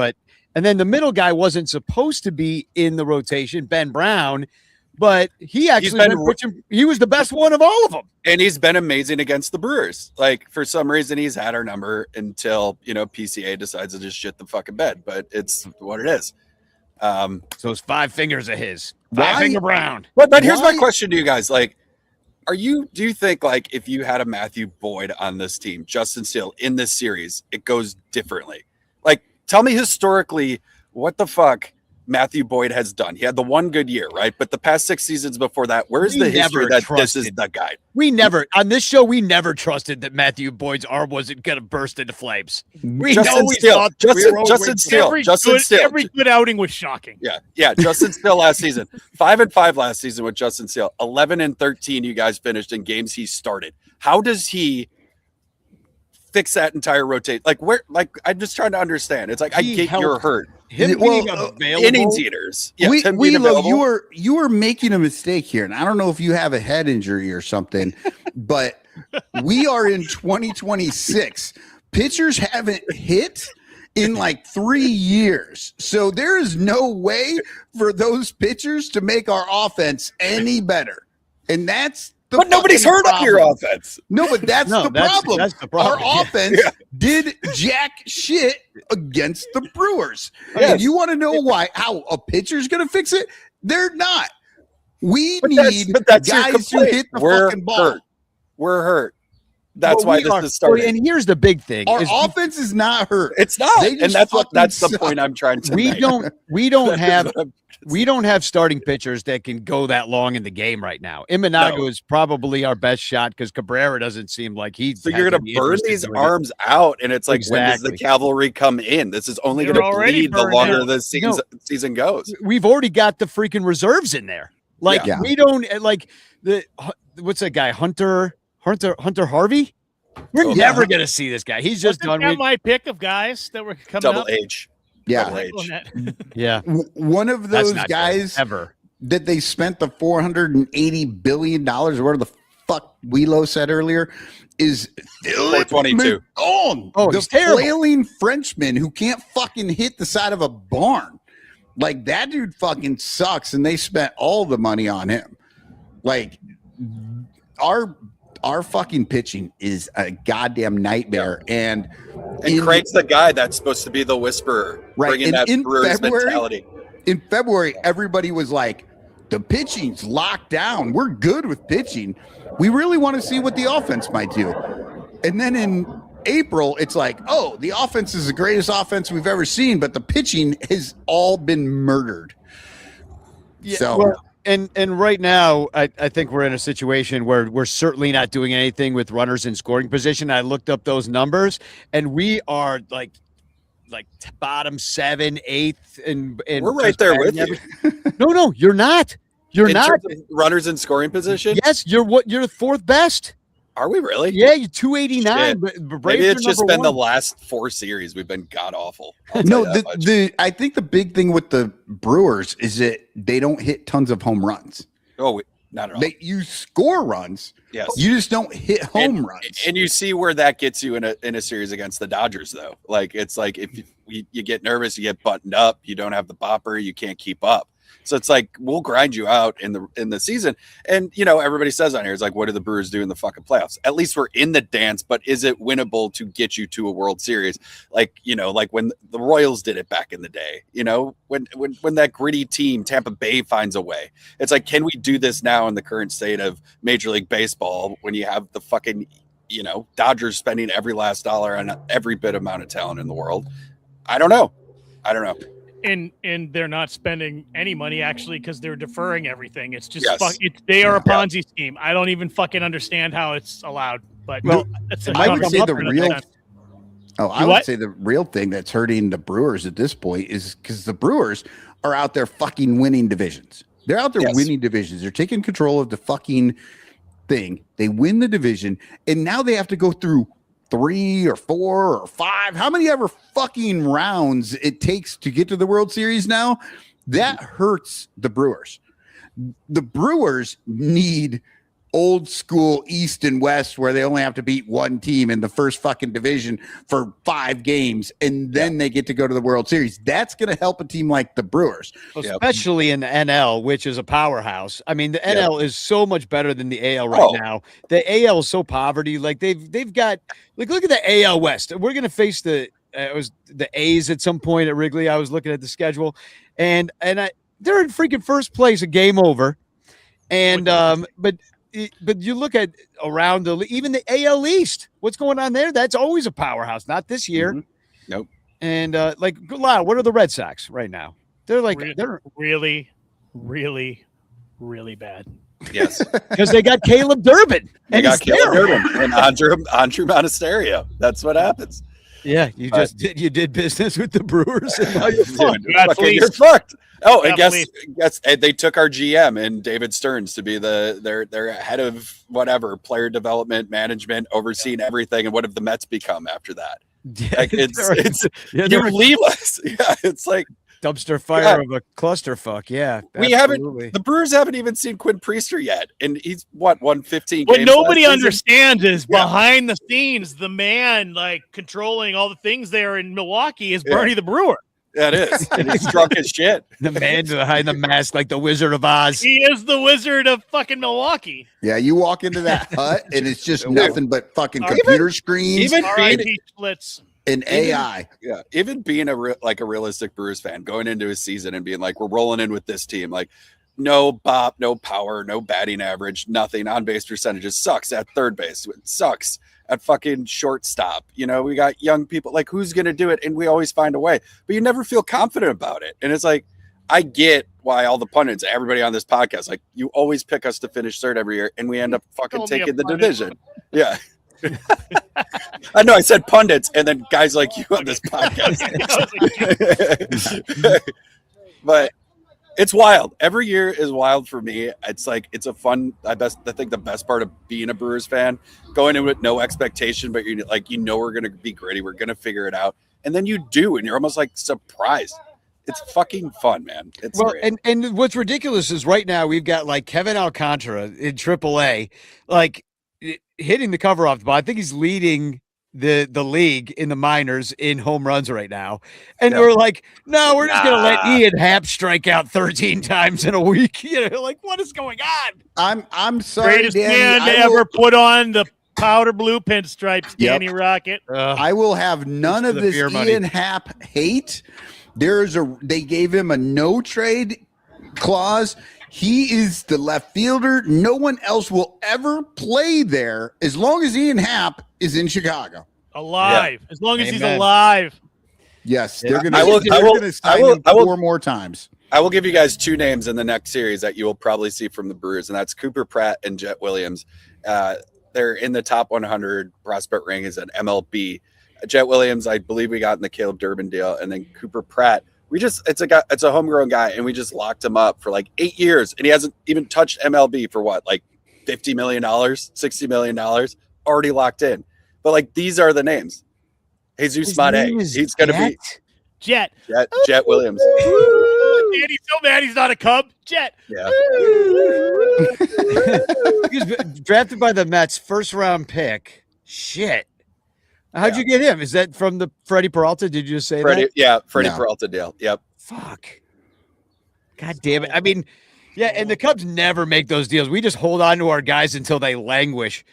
And then the middle guy wasn't supposed to be in the rotation, Ben Brown, but he actually he was the best one of all of them. And he's been amazing against the Brewers. Like, for some reason, he's had our number until, PCA decides to just shit the fucking bed, but it's what it is. So it's 5 fingers of his. Why- 5 finger Brown. But here's my Why- question to you guys. Like, do you think, like, if you had a Matthew Boyd on this team, Justin Steele in this series, it goes differently? Like, tell me historically what the fuck Matthew Boyd has done. He had the one good year, right? But the past 6 seasons before that, where's We the history never that this trusted- is the guy? We never on this show. We never trusted that Matthew Boyd's arm wasn't going to burst into flames. We Justin know Steele. Justin Steele. Every good outing was shocking. Yeah. Justin Steele last season, 5-5 last season with Justin Steele. 11-13, you guys finished in games he started. How does he fix that entire rotate? Like, where? Like, I'm just trying to understand. It's like, I get you're hurt. Him being available. Innings eaters. Yes, him being Wheelo, available. you are making a mistake here, and I don't know if you have a head injury or something, but we are in 2026. Pitchers haven't hit in like 3 years, so there is no way for those pitchers to make our offense any better, and that's. But nobody's fucking hurt on your problem. offense. No, but that's the problem. That's the problem. Our offense did jack shit against the Brewers. Yes. And you want to know how a pitcher's going to fix it? They're not. We But need that's your guys who complaint. hit the We're fucking ball. hurt. We're hurt. That's Well, why we are- this is starting. And here's the big thing: Our is offense is not hurt. It's not, They just and that's fucking the suck. point I'm trying to we make. don't have we don't have starting pitchers that can go that long in the game right now. Imanago No. is probably our best shot because Cabrera doesn't seem like he's. So you're going to burn these arms out, and it's like, when does the Exactly. cavalry come in? This is only They're going to already bleed the burned longer out. the season goes. We've already got the freaking reserves in there. Like Yeah. we don't like the what's that guy Hunter Harvey. We're Oh, never going to see this guy. He's just Wasn't done. that my pick of guys that were coming Double up? H. Yeah. Double H. Yeah, One of that's those not guys good, ever. that they spent the $480 billion, or whatever the fuck Wheelo said earlier, is Philip 422. McGowan, Oh, the he's terrible. flailing Frenchman who can't fucking hit the side of a barn. Like, that dude fucking sucks, and they spent all the money on him. Like, our fucking pitching is a goddamn nightmare, and Craig's the guy that's supposed to be the whisperer, Right, bringing and that in Brewers February- mentality. in February, everybody was like, the pitching's locked down. We're good with pitching. We really want to see what the offense might do. And then in April, it's like, oh, the offense is the greatest offense we've ever seen, but the pitching has all been murdered. So Well, and right now, I think we're in a situation where we're certainly not doing anything with runners in scoring position. I looked up those numbers, and we are like bottom 7, 8th, and We're right there with you. No, you're not. You're In not. terms of runners in scoring position? Yes, you're the 4th best. Are we really? Yeah, you're 289. Shit. But Maybe Braves it's are just number been the one. last 4 series we've been god awful. no, I think the big thing with the Brewers is that they don't hit tons of home runs. Not at all. You score runs. Yes. You just don't hit home runs. And you see where that gets you in a series against the Dodgers, though. Like, it's like if you get nervous, you get buttoned up, you don't have the bopper, you can't keep up. So it's like, we'll grind you out in the season. And, everybody says on here, it's like, what do the Brewers do in the fucking playoffs? At least we're in the dance, but is it winnable to get you to a World Series? Like when the Royals did it back in the day, when that gritty team, Tampa Bay, finds a way. It's like, can we do this now in the current state of Major League Baseball when you have the fucking, Dodgers spending every last dollar on every bit amount of talent in the world? I don't know. And they're not spending any money actually because they're deferring everything. It's just Yes. they are a Ponzi scheme. I don't even fucking understand how it's allowed. But that's I would say the another real. time. Oh, I would say the real thing that's hurting the Brewers at this point is because the Brewers are out there fucking winning divisions. They're out there winning divisions. They're taking control of the fucking thing. They win the division, and now they have to go through 3 or 4 or 5, how many ever fucking rounds it takes to get to the World Series now. That hurts the Brewers. The Brewers need old school East and West where they only have to beat one team in the first fucking division for 5 games, and then they get to go to the World Series. That's going to help a team like the Brewers. Especially in the NL, which is a powerhouse. I mean, the NL is so much better than the AL right now. The AL is so poverty. Like they've got like look at the AL West. We're going to face the A's at some point at Wrigley. I was looking at the schedule, and they're in freaking first place, a game over, and but you look at around even the AL East. What's going on there? That's always a powerhouse. Not this year. Mm-hmm. Nope. And like, Lyle, what are the Red Sox right now? They're like they're really, really, really bad. Yes, because they got Caleb Durbin. They got Caleb Durbin and Andrew Monasterio. That's what happens. Yeah, you just did business with the Brewers. And now you're fucked. You're fucked. Oh, and guess they took our GM and David Stearns to be their head of whatever player development management, overseeing everything. And what have the Mets become after that? Yeah, like you leave us. Yeah, it's like dumpster fire of a clusterfuck. Yeah, we haven't. The Brewers haven't even seen Quinn Priester yet, and he's won 15 What games. nobody understands is behind the scenes, the man like controlling all the things there in Milwaukee is Bernie the Brewer. That is, and he's drunk as shit. The man behind the mask, like the Wizard of Oz. He is the Wizard of fucking Milwaukee. Yeah, you walk into that hut and it's just nothing but fucking computer screens, even and AI. Yeah, even being a realistic Brewers fan, going into a season and being like, we're rolling in with this team, like no bop, no power, no batting average, nothing. On base percentages sucks at third base. It sucks at fucking shortstop. You know, we got young people, like who's going to do it? And we always find a way, but you never feel confident about it. And it's like, I get why all the pundits, everybody on this podcast, like you always pick us to finish third every year and we end up fucking taking the division. Yeah. I know I said pundits and then guys like you on this podcast. But it's wild. Every year is wild for me. It's like it's a fun. I think the best part of being a Brewers fan, going in with no expectation, but you're like we're gonna be gritty. We're gonna figure it out, and then you do, and you're almost like surprised. It's fucking fun, man. It's great. And what's ridiculous is right now we've got like Kevin Alcantara in AAA, like hitting the cover off the ball. I think he's leading the league in the minors in home runs right now. And we're like, no, we're just going to let Ian Happ strike out 13 times in a week. You know, like what is going on? I'm sorry, greatest Danny, man to ever put on the powder blue pinstripes, Danny Rocket. I will have none of this Ian Happ hate. They gave him a no trade clause. He is the left fielder. No one else will ever play there as long as Ian Happ is in Chicago. Alive. As long as he's alive. Yes, they're going to sign him 4 more times. I will give you guys 2 names in the next series that you will probably see from the Brewers, and that's Cooper Pratt and Jet Williams. They're in the top 100 prospect rankings at MLB. Jet Williams, I believe we got in the Caleb Durbin deal, and then Cooper Pratt. It's a homegrown guy, and we just locked him up for like 8 years, and he hasn't even touched MLB for what, like $50 million, $60 million, already locked in. But like these are the names. Jesus Mate. He's going to be Jet Williams. Danny's so mad he's not a Cub. Jet. Yeah. He was drafted by the Mets, first round pick. Shit. How'd you get him? Is that from the Freddie Peralta? Did you just say that? Yeah, Freddie Peralta deal. Yep. Fuck. God damn it. I mean, yeah, and the Cubs never make those deals. We just hold on to our guys until they languish.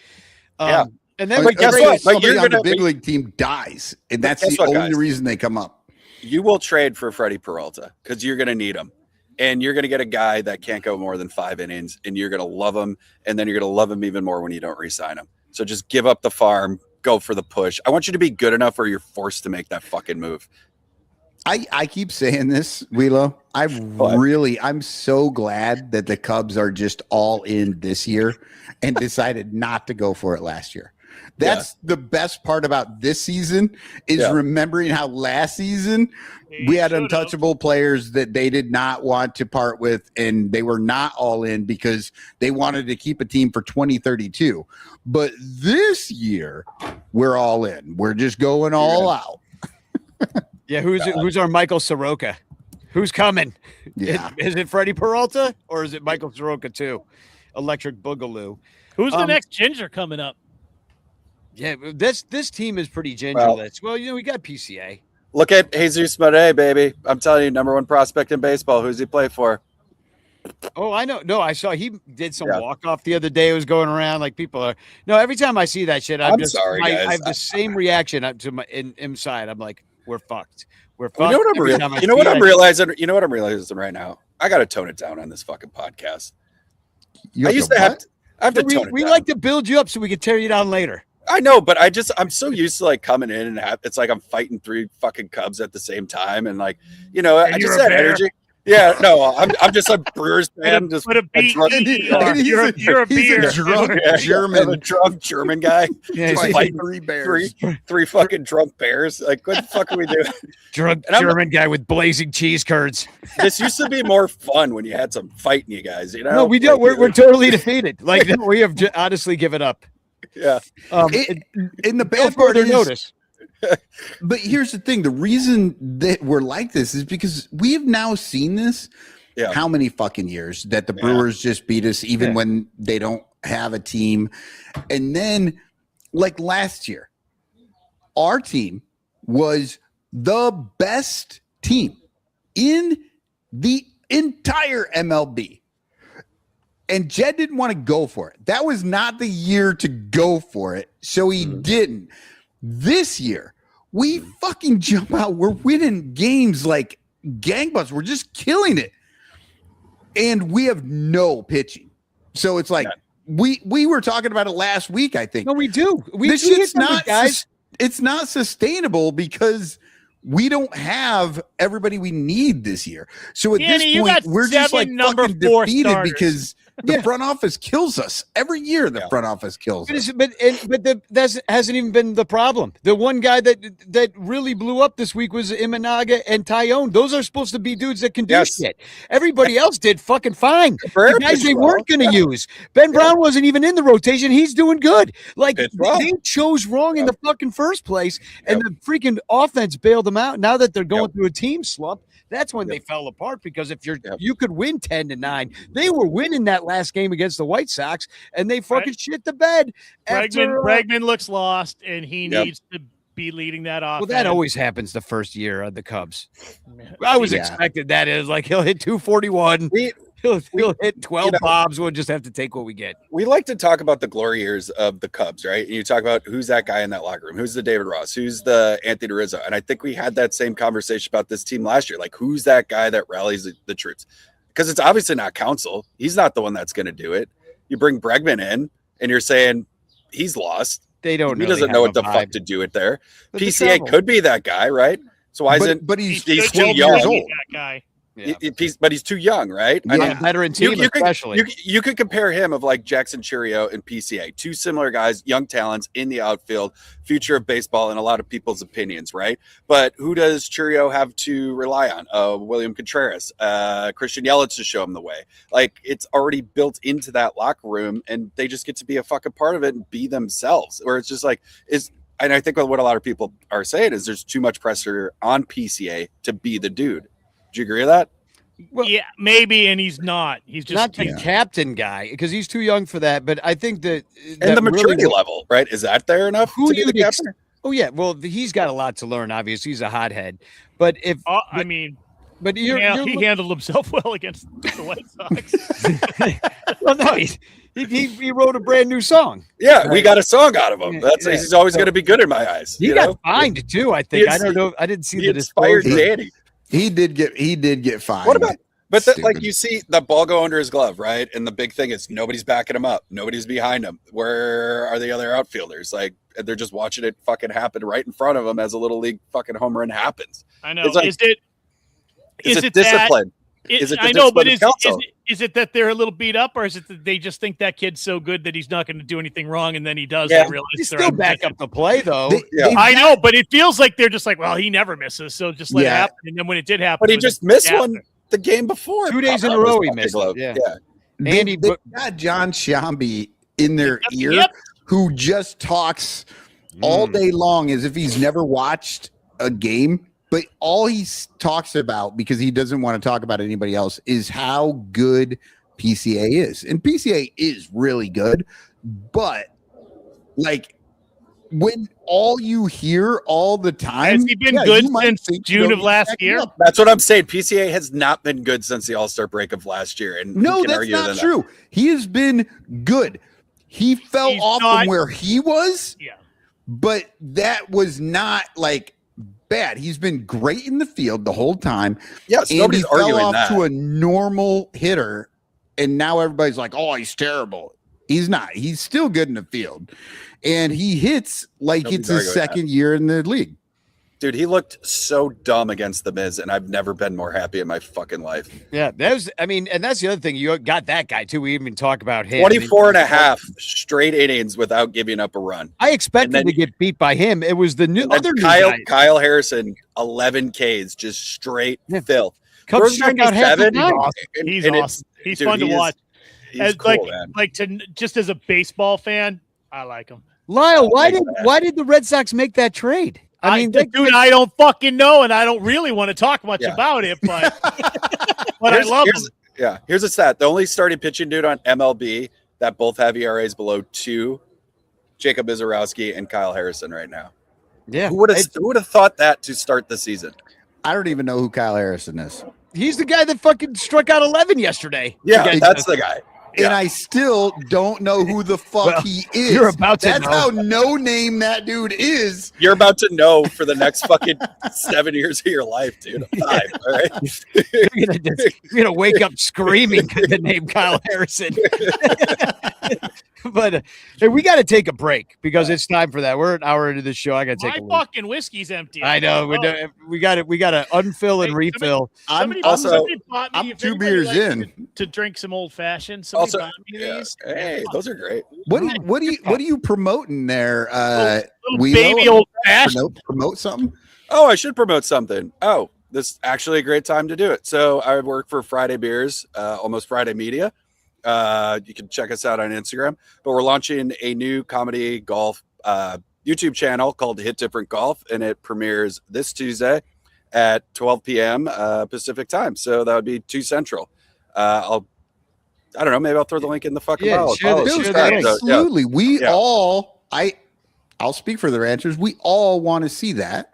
And then guess what? Somebody on the big league team dies, and that's the only reason they come up. You will trade for Freddie Peralta because you're going to need him. And you're going to get a guy that can't go more than 5 innings, and you're going to love him, and then you're going to love him even more when you don't re-sign him. So just give up the farm. Go for the push. I want you to be good enough or you're forced to make that fucking move. I keep saying this, Wheelo. I'm so glad that the Cubs are just all in this year and decided not to go for it last year. That's the best part about this season is remembering how last season we had untouchable players that they did not want to part with, and they were not all in because they wanted to keep a team for 2032. But this year, we're all in. We're just going all out. Yeah, who's our Michael Soroka? Who's coming? Yeah. Is it Freddie Peralta or is it Michael Soroka too? Electric Boogaloo. Who's the next ginger coming up? Yeah, this team is pretty gingerless. Well, we got PCA. Look at Jesus Mare, baby. I'm telling you, number one prospect in baseball. Who's he play for? Oh, I know. No, I saw he did some walk off the other day. It was going around like people are. No, every time I see that shit, I'm just sorry, guys. I have the same reaction to my inside. I'm like, we're fucked. We're fucked. You know what I'm realizing? You know what I'm realizing right now? I got to tone it down on this fucking podcast. I have to tone it down. We like to build you up so we can tear you down later. I know, but I'm so used to like coming in and it's like I'm fighting 3 fucking Cubs at the same time, and like I just had energy. Yeah, no, I'm just a Brewers fan. Just put a beat. You're a beer. A drunk German guy. Yeah, just fighting 3 bears, three fucking drunk bears. Like, what the fuck are we doing? Drunk German guy with blazing cheese curds. This used to be more fun when you had some fighting, you guys. You know? No, we don't. We're totally defeated. Like we have honestly given up. Yeah. In the bad part is notice. But here's the thing: the reason that we're like this is because we have now seen this how many fucking years that the Brewers just beat us, even when they don't have a team. And then, like last year, our team was the best team in the entire MLB. And Jed didn't want to go for it. That was not the year to go for it, so he didn't. This year, we fucking jump out. We're winning games like gangbusters. We're just killing it. And we have no pitching. So it's like we were talking about it last week, I think. No, we do. This shit's not, guys. It's not sustainable because we don't have everybody we need this year. So at this point, we're just like fucking defeated because the front office kills us every year. The front office kills us. But that hasn't even been the problem. The one guy that really blew up this week was Imanaga and Tyone. Those are supposed to be dudes that can do shit. Everybody else did fucking fine. The guys they weren't going to use. Ben Brown wasn't even in the rotation. He's doing good. Like they chose wrong in the fucking first place, and the freaking offense bailed them out. Now that they're going through a team slump, that's when they fell apart, because if you could win 10-9, they were winning that last game against the White Sox, and they fucking shit the bed. Bregman looks lost, and he needs to be leading that offense. Well, that always happens the first year of the Cubs. I was expecting that. Is like he'll hit 241. He'll hit 12 bombs. We'll just have to take what we get. We like to talk about the glory years of the Cubs, right? And you talk about who's that guy in that locker room, who's the David Ross, who's the Anthony Rizzo. And I think we had that same conversation about this team last year. Like, who's that guy that rallies the troops? Because it's obviously not Counsell. He's not the one that's going to do it. You bring Bregman in, and you're saying he's lost. They don't. He doesn't know what the fuck to do it there. PCA could be that guy, right? So why isn't? But he's too young. That guy. Yeah. But he's too young, right? I mean, veteran team, especially. You could compare him of like Jackson Churio and PCA, 2 similar guys, young talents in the outfield, future of baseball in a lot of people's opinions, right? But who does Churio have to rely on? William Contreras, Christian Yelich to show him the way. Like, it's already built into that locker room, and they just get to be a fucking part of it and be themselves. Where it's just like and I think what a lot of people are saying is there's too much pressure on PCA to be the dude. Do you agree with that? Well, yeah, maybe, and he's not. He's just not the captain guy, because he's too young for that. But I think that the maturity level, right? Is that there enough to be the captain? Oh yeah, well, he's got a lot to learn. Obviously, he's a hothead. But he handled himself well against the White Sox. Well, no, he wrote a brand new song. Yeah, we got a song out of him. He's always going to be good in my eyes. He got fined too, I think. I don't know. I didn't see the inspired Danny. He did get fined. What about? But like, you see the ball go under his glove, right? And the big thing is nobody's backing him up. Nobody's behind him. Where are the other outfielders? Like, they're just watching it fucking happen right in front of them as a little league fucking home run happens. I know. It's like, is it discipline? Is it that they're a little beat up, or is it that they just think that kid's so good that he's not going to do anything wrong, and then he does? Yeah, he's still back up the play, though. I know, but it feels like they're just like, well, he never misses, so just let it happen. And then when it did happen, but he just missed one the game before. 2 days in a row he missed. Yeah. They got John Shambi in their ear, who just talks all day long as if he's never watched a game. But all he talks about, because he doesn't want to talk about anybody else, is how good PCA is. And PCA is really good. but like when all you hear all the time, Has he been yeah, good you might since think you June don't of need to last back him year? up. That's what I'm saying. PCA has not been good since the All-Star break of last year. And who No, can that's argue not that? true. He has been good. He fell He's off not- from where he was, Yeah. but that was not like bad. He's been great in the field the whole time. Yes, And nobody's he fell arguing off that. to a normal hitter, and now everybody's like, "Oh, he's terrible." He's not. He's still good in the field, and he hits like Nobody's it's his arguing second year in the league. Dude, he looked so dumb against the Miz, and I've never been more happy in my fucking life. Yeah, that was. I mean, and that's the other thing. You got that guy too. We even talk about him. I mean, 24 and a half straight innings without giving up a run. I expected And then- to get beat by him. It was the new And then other new Kyle, guy. Kyle Harrison, 11 Ks, just straight Yeah. filth. Cubs Rose strike out half the 97, time. He's and it's- awesome. He's dude, fun to he is- watch. He's As, cool, man. Just as a baseball fan, I like him. Lyle, why Thanks, did man. why did the Red Sox make that trade? I mean, dude, I don't fucking know, and I don't really want to talk much Yeah. about it, but I love him. Yeah, here's a stat. The only starting pitching dude on MLB that both have ERAs below 2, Jacob Izarowski and Kyle Harrison right now. yeah, Who would have thought that to start the season? I don't even know who Kyle Harrison is, he's the guy that fucking struck out 11 yesterday. Yeah, against that's us. the guy. and I still don't know who the fuck Well, he is. you're about to That's know. how no name that dude is. You're about to know for the next fucking 7 years of your life, dude. 5, all right? You're gonna wake up screaming the name Kyle Harrison. But hey, we got to take a break because it's time for that. We're an hour into the show. I got to My take a leak. fucking whiskey's empty. I know. We got to unfill and Hey, refill. Somebody bought me, I'm if 2 anybody beers likes in. to drink some old fashioned. Somebody Also, bought me yeah. these. Hey, those are great. What are you promoting there? Little Wheelo? baby old fashioned. Promote something. Oh, I should promote something. Oh, this is actually a great time to do it. So I work for Friday Beers, Almost Friday Media. You can check us out on Instagram, but we're launching a new comedy golf YouTube channel called Hit Different Golf, and it premieres this Tuesday at 12 p.m. Pacific time. So that would be 2 Central. I don't know. Maybe I'll throw the link in the fucking Yeah, bio. share the- Follow, share the subscribe. link. So, yeah. Absolutely. We Yeah. I'll speak for the ranchers. We all want to see that.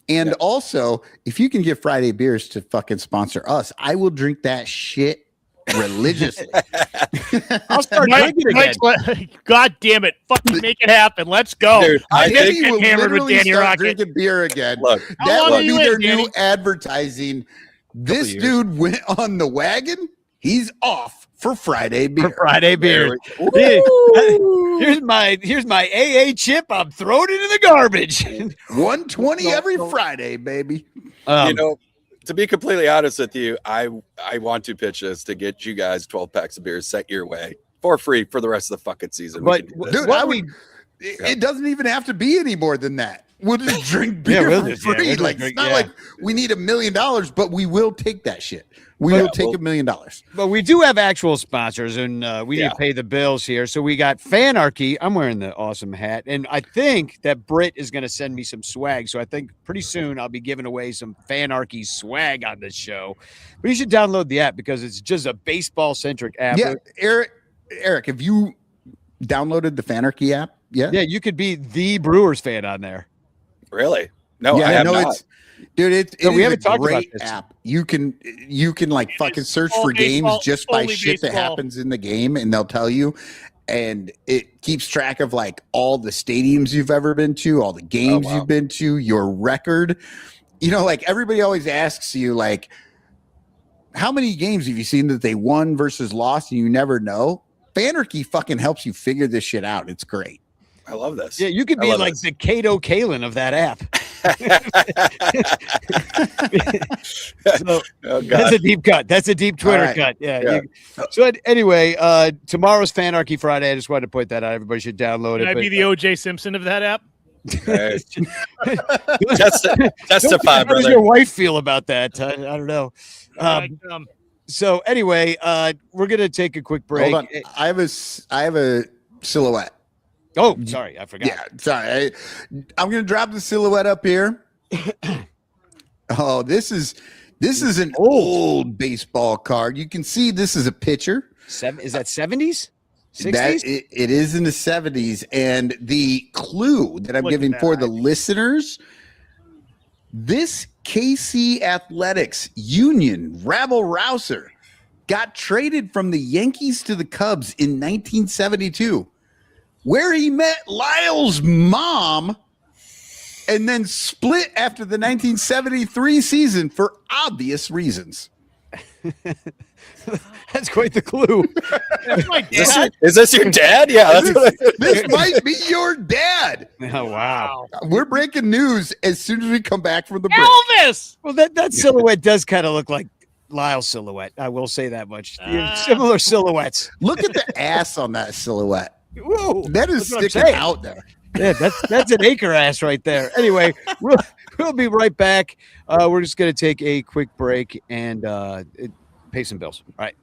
And Yeah. also, if you can get Friday Beers to fucking sponsor us, I will drink that shit religiously. I'll start drinking again. God damn it. Fucking make it happen. Let's go. Dude, I Get think- hammered with literally Danny start Rocket. drinking beer again. Look, How That long will are be you their in, new Danny? advertising. This years. dude went on the wagon. He's off for Friday beer. For Friday beer. Woo! Here's my AA chip. I'm throwing it in the garbage. 120 every Friday, baby. You know, to be completely honest with you, I want to pitch this to get you guys 12 packs of beer sent your way for free for the rest of the fucking season. We But can do this. Dude, what I we- would. It doesn't even have to be any more than that. We'll just drink Yeah, beer we'll for just- yeah, free. we'll just Like drink- it's not yeah. like we need $1 million, but we will take that shit. We Yeah, will take well- $1 million. But we do have actual sponsors, and we need Yeah. to pay the bills here. So we got Fanarchy. I'm wearing the awesome hat, and I think that Britt is going to send me some swag. So I think pretty soon I'll be giving away some Fanarchy swag on this show. But you should download the app because it's just a baseball-centric app. Yeah, Eric, have you downloaded the Fanarchy app? Yeah. Yeah, you could be the Brewers fan on there. Really? No, I yeah, have no, not. it's dude. It No, we is haven't a talked about great this. app. You can like fucking is search all for baseball, games just by only shit that baseball. happens in the game, and they'll tell you. And it keeps track of like all the stadiums you've ever been to, all the games wow. you've been to, your record. You know, like everybody always asks you, like, how many games have you seen that they won versus lost, and you never know. Fanarchy fucking helps you figure this shit out. It's great. I love this. Yeah, you could I be love like this. the Cato Kalin of that app. So, Oh, that's God. a deep cut. That's a deep Twitter All right. cut. Yeah. Yeah. So anyway, tomorrow's Fanarchy Friday. I just wanted to point that out. Everybody should download Can it. I be the O.J. Simpson of that app? Hey, Don't- testify, How does brother. your wife feel about that? I don't know. Like, So anyway, we're gonna take a quick break. Hold on. I have a silhouette. Oh, sorry, I forgot. Yeah, sorry. I'm gonna drop the silhouette up here. Oh, this is an old baseball card. You can see this is a pitcher. Is that 70s? That 60s? it is in the 70s, and the clue that I'm Look at giving that for the idea. listeners, this KC Athletics Union rabble rouser got traded from the Yankees to the Cubs in 1972, where he met Lyle's mom and then split after the 1973 season for obvious reasons. That's quite the clue. That's my Is dad. this your dad? Yeah. That's what This might be your dad. Oh, wow. We're breaking news as soon as we come back from the break. Elvis. Well, that silhouette does kind of look like Lyle's silhouette. I will say that much. Similar silhouettes. Look at the ass on that silhouette. Whoa. That is That's what I'm sticking saying. out there. Yeah, that's an acre ass right there. Anyway, we'll be right back. We're just going to take a quick break and pay some bills. All right.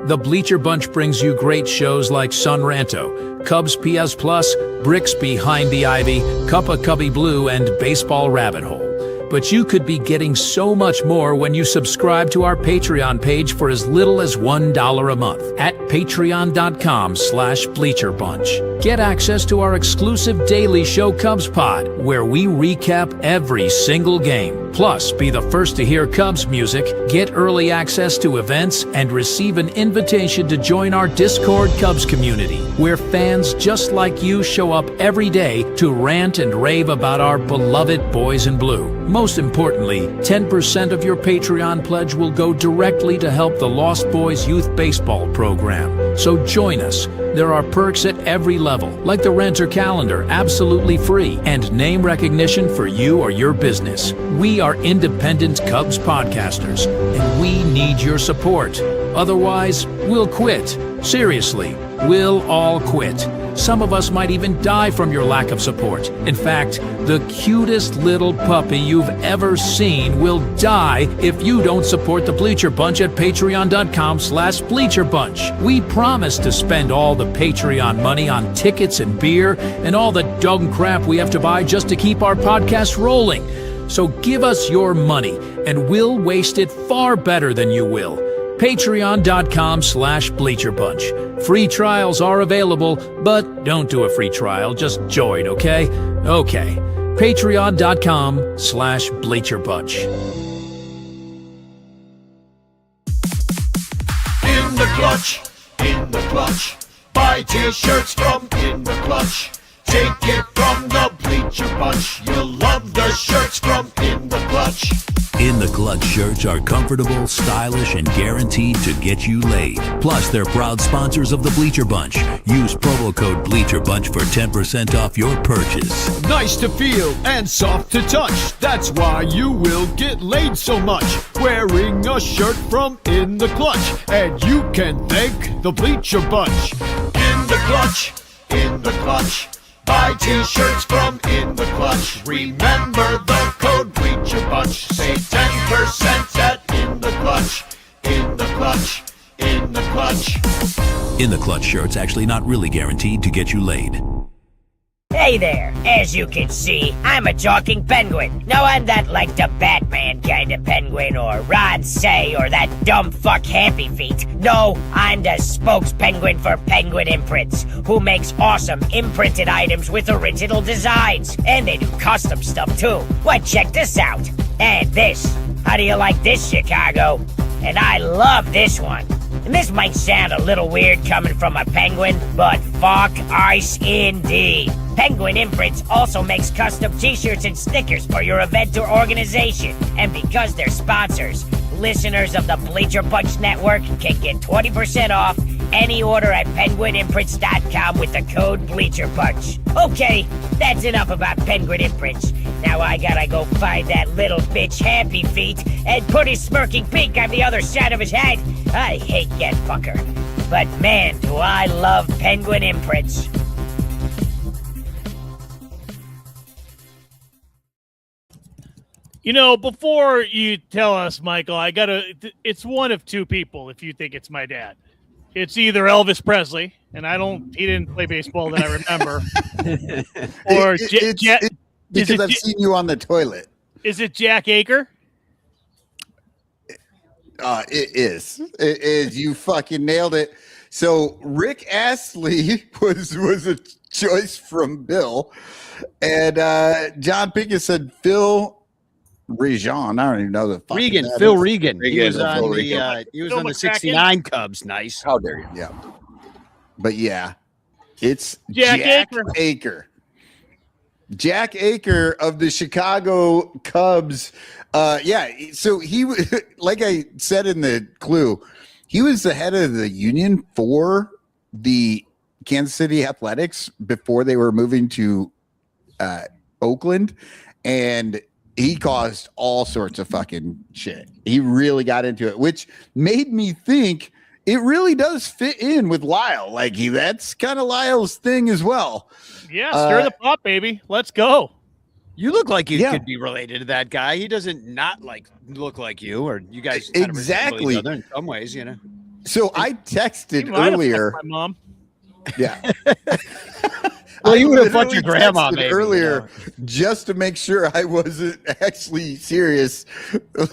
The Bleacher Bunch brings you great shows like Sun Ranto, Cubs PS Plus, Bricks Behind the Ivy, Cuppa Cubby Blue, and Baseball Rabbit Hole. But you could be getting so much more when you subscribe to our Patreon page for as little as $1 a month at patreon.com/bleacherbunch. Get access to our exclusive daily show Cubs Pod, where we recap every single game. Plus, be the first to hear Cubs music, get early access to events, and receive an invitation to join our Discord Cubs community, where fans just like you show up every day to rant and rave about our beloved boys in blue. Most importantly, 10% of your Patreon pledge will go directly to help the Lost Boys Youth Baseball program. So join us. There are perks at every level, like the Renter Calendar, absolutely free, and name recognition for you or your business. We are independent Cubs podcasters, and we need your support. Otherwise, we'll quit. Seriously, we'll all quit. Some of us might even die from your lack of support. In fact, the cutest little puppy you've ever seen will die if you don't support the Bleacher Bunch at patreon.com/bleacherbunch. We promise to spend all the Patreon money on tickets and beer and all the dog crap we have to buy just to keep our podcast rolling. So give us your money, and we'll waste it far better than you will. Patreon.com/bleacherbunch. Free trials are available, but don't do a free trial. Just join, okay? Okay. Patreon.com/bleacherbunch. In the clutch, in the clutch. Buy t-shirts from In the Clutch. Take it from the Bleacher Bunch. You'll love the shirts from In the Clutch. In the Clutch shirts are comfortable, stylish, and guaranteed to get you laid. Plus, they're proud sponsors of the Bleacher Bunch. Use promo code Bleacher Bunch for 10% off your purchase. Nice to feel and soft to touch. That's why you will get laid so much. Wearing a shirt from In the Clutch. And you can thank the Bleacher Bunch. In the Clutch, in the Clutch. Buy t-shirts from In the Clutch. Remember the code Bleacher Bunch. Save 10% at In the Clutch. In the Clutch. In the Clutch. In the Clutch shirts actually not really guaranteed to get you laid. Hey there, as you can see, I'm a talking penguin. No, I'm not like the Batman kind of penguin or Rod Say or that dumb fuck Happy Feet. No, I'm the spokespenguin for Penguin Imprints, who makes awesome imprinted items with original designs. And they do custom stuff too. Why, check this out. And this. How do you like this, Chicago? And I love this one. And this might sound a little weird coming from a penguin, but fuck ice indeed. Penguin Imprints also makes custom t-shirts and stickers for your event or organization. And because they're sponsors, listeners of the Bleacher Bunch Network can get 20% off any order at penguinimprints.com with the code Bleacher Bunch. Okay, that's enough about Penguin Imprints. Now I gotta go find that little bitch Happy Feet and put his smirking beak on the other side of his head. I hate that fucker. But man, do I love Penguin Imprints. You know, before you tell us, Michael, it's one of two people if you think it's my dad. It's either Elvis Presley, and he didn't play baseball that I remember, or because I've seen you on the toilet. Is it Jack Aker? It is. You fucking nailed it. So Rick Astley was a choice from Bill, and John Pickett said Phil Regan. I don't even know the fuck Regan, that Phil is. Regan. He was Phil on Regan. the 69 Cubs. Nice. How dare you? Yeah, but yeah, it's Jack Aker. Jack Aker of the Chicago Cubs. So he like I said in the clue, he was the head of the union for the Kansas City Athletics before they were moving to Oakland, and he caused all sorts of fucking shit. He really got into it, which made me think it really does fit in with Lyle. Like that's kind of Lyle's thing as well. Yeah, stir the pot, baby. Let's go. You look like you could be related to that guy. He doesn't not look like you, or you guys kind of resemble each other in some ways, you know. So I texted You might have earlier. fucked my mom. Yeah. Well, you would have literally fucked your grandma texted maybe, earlier just to make sure I wasn't actually serious.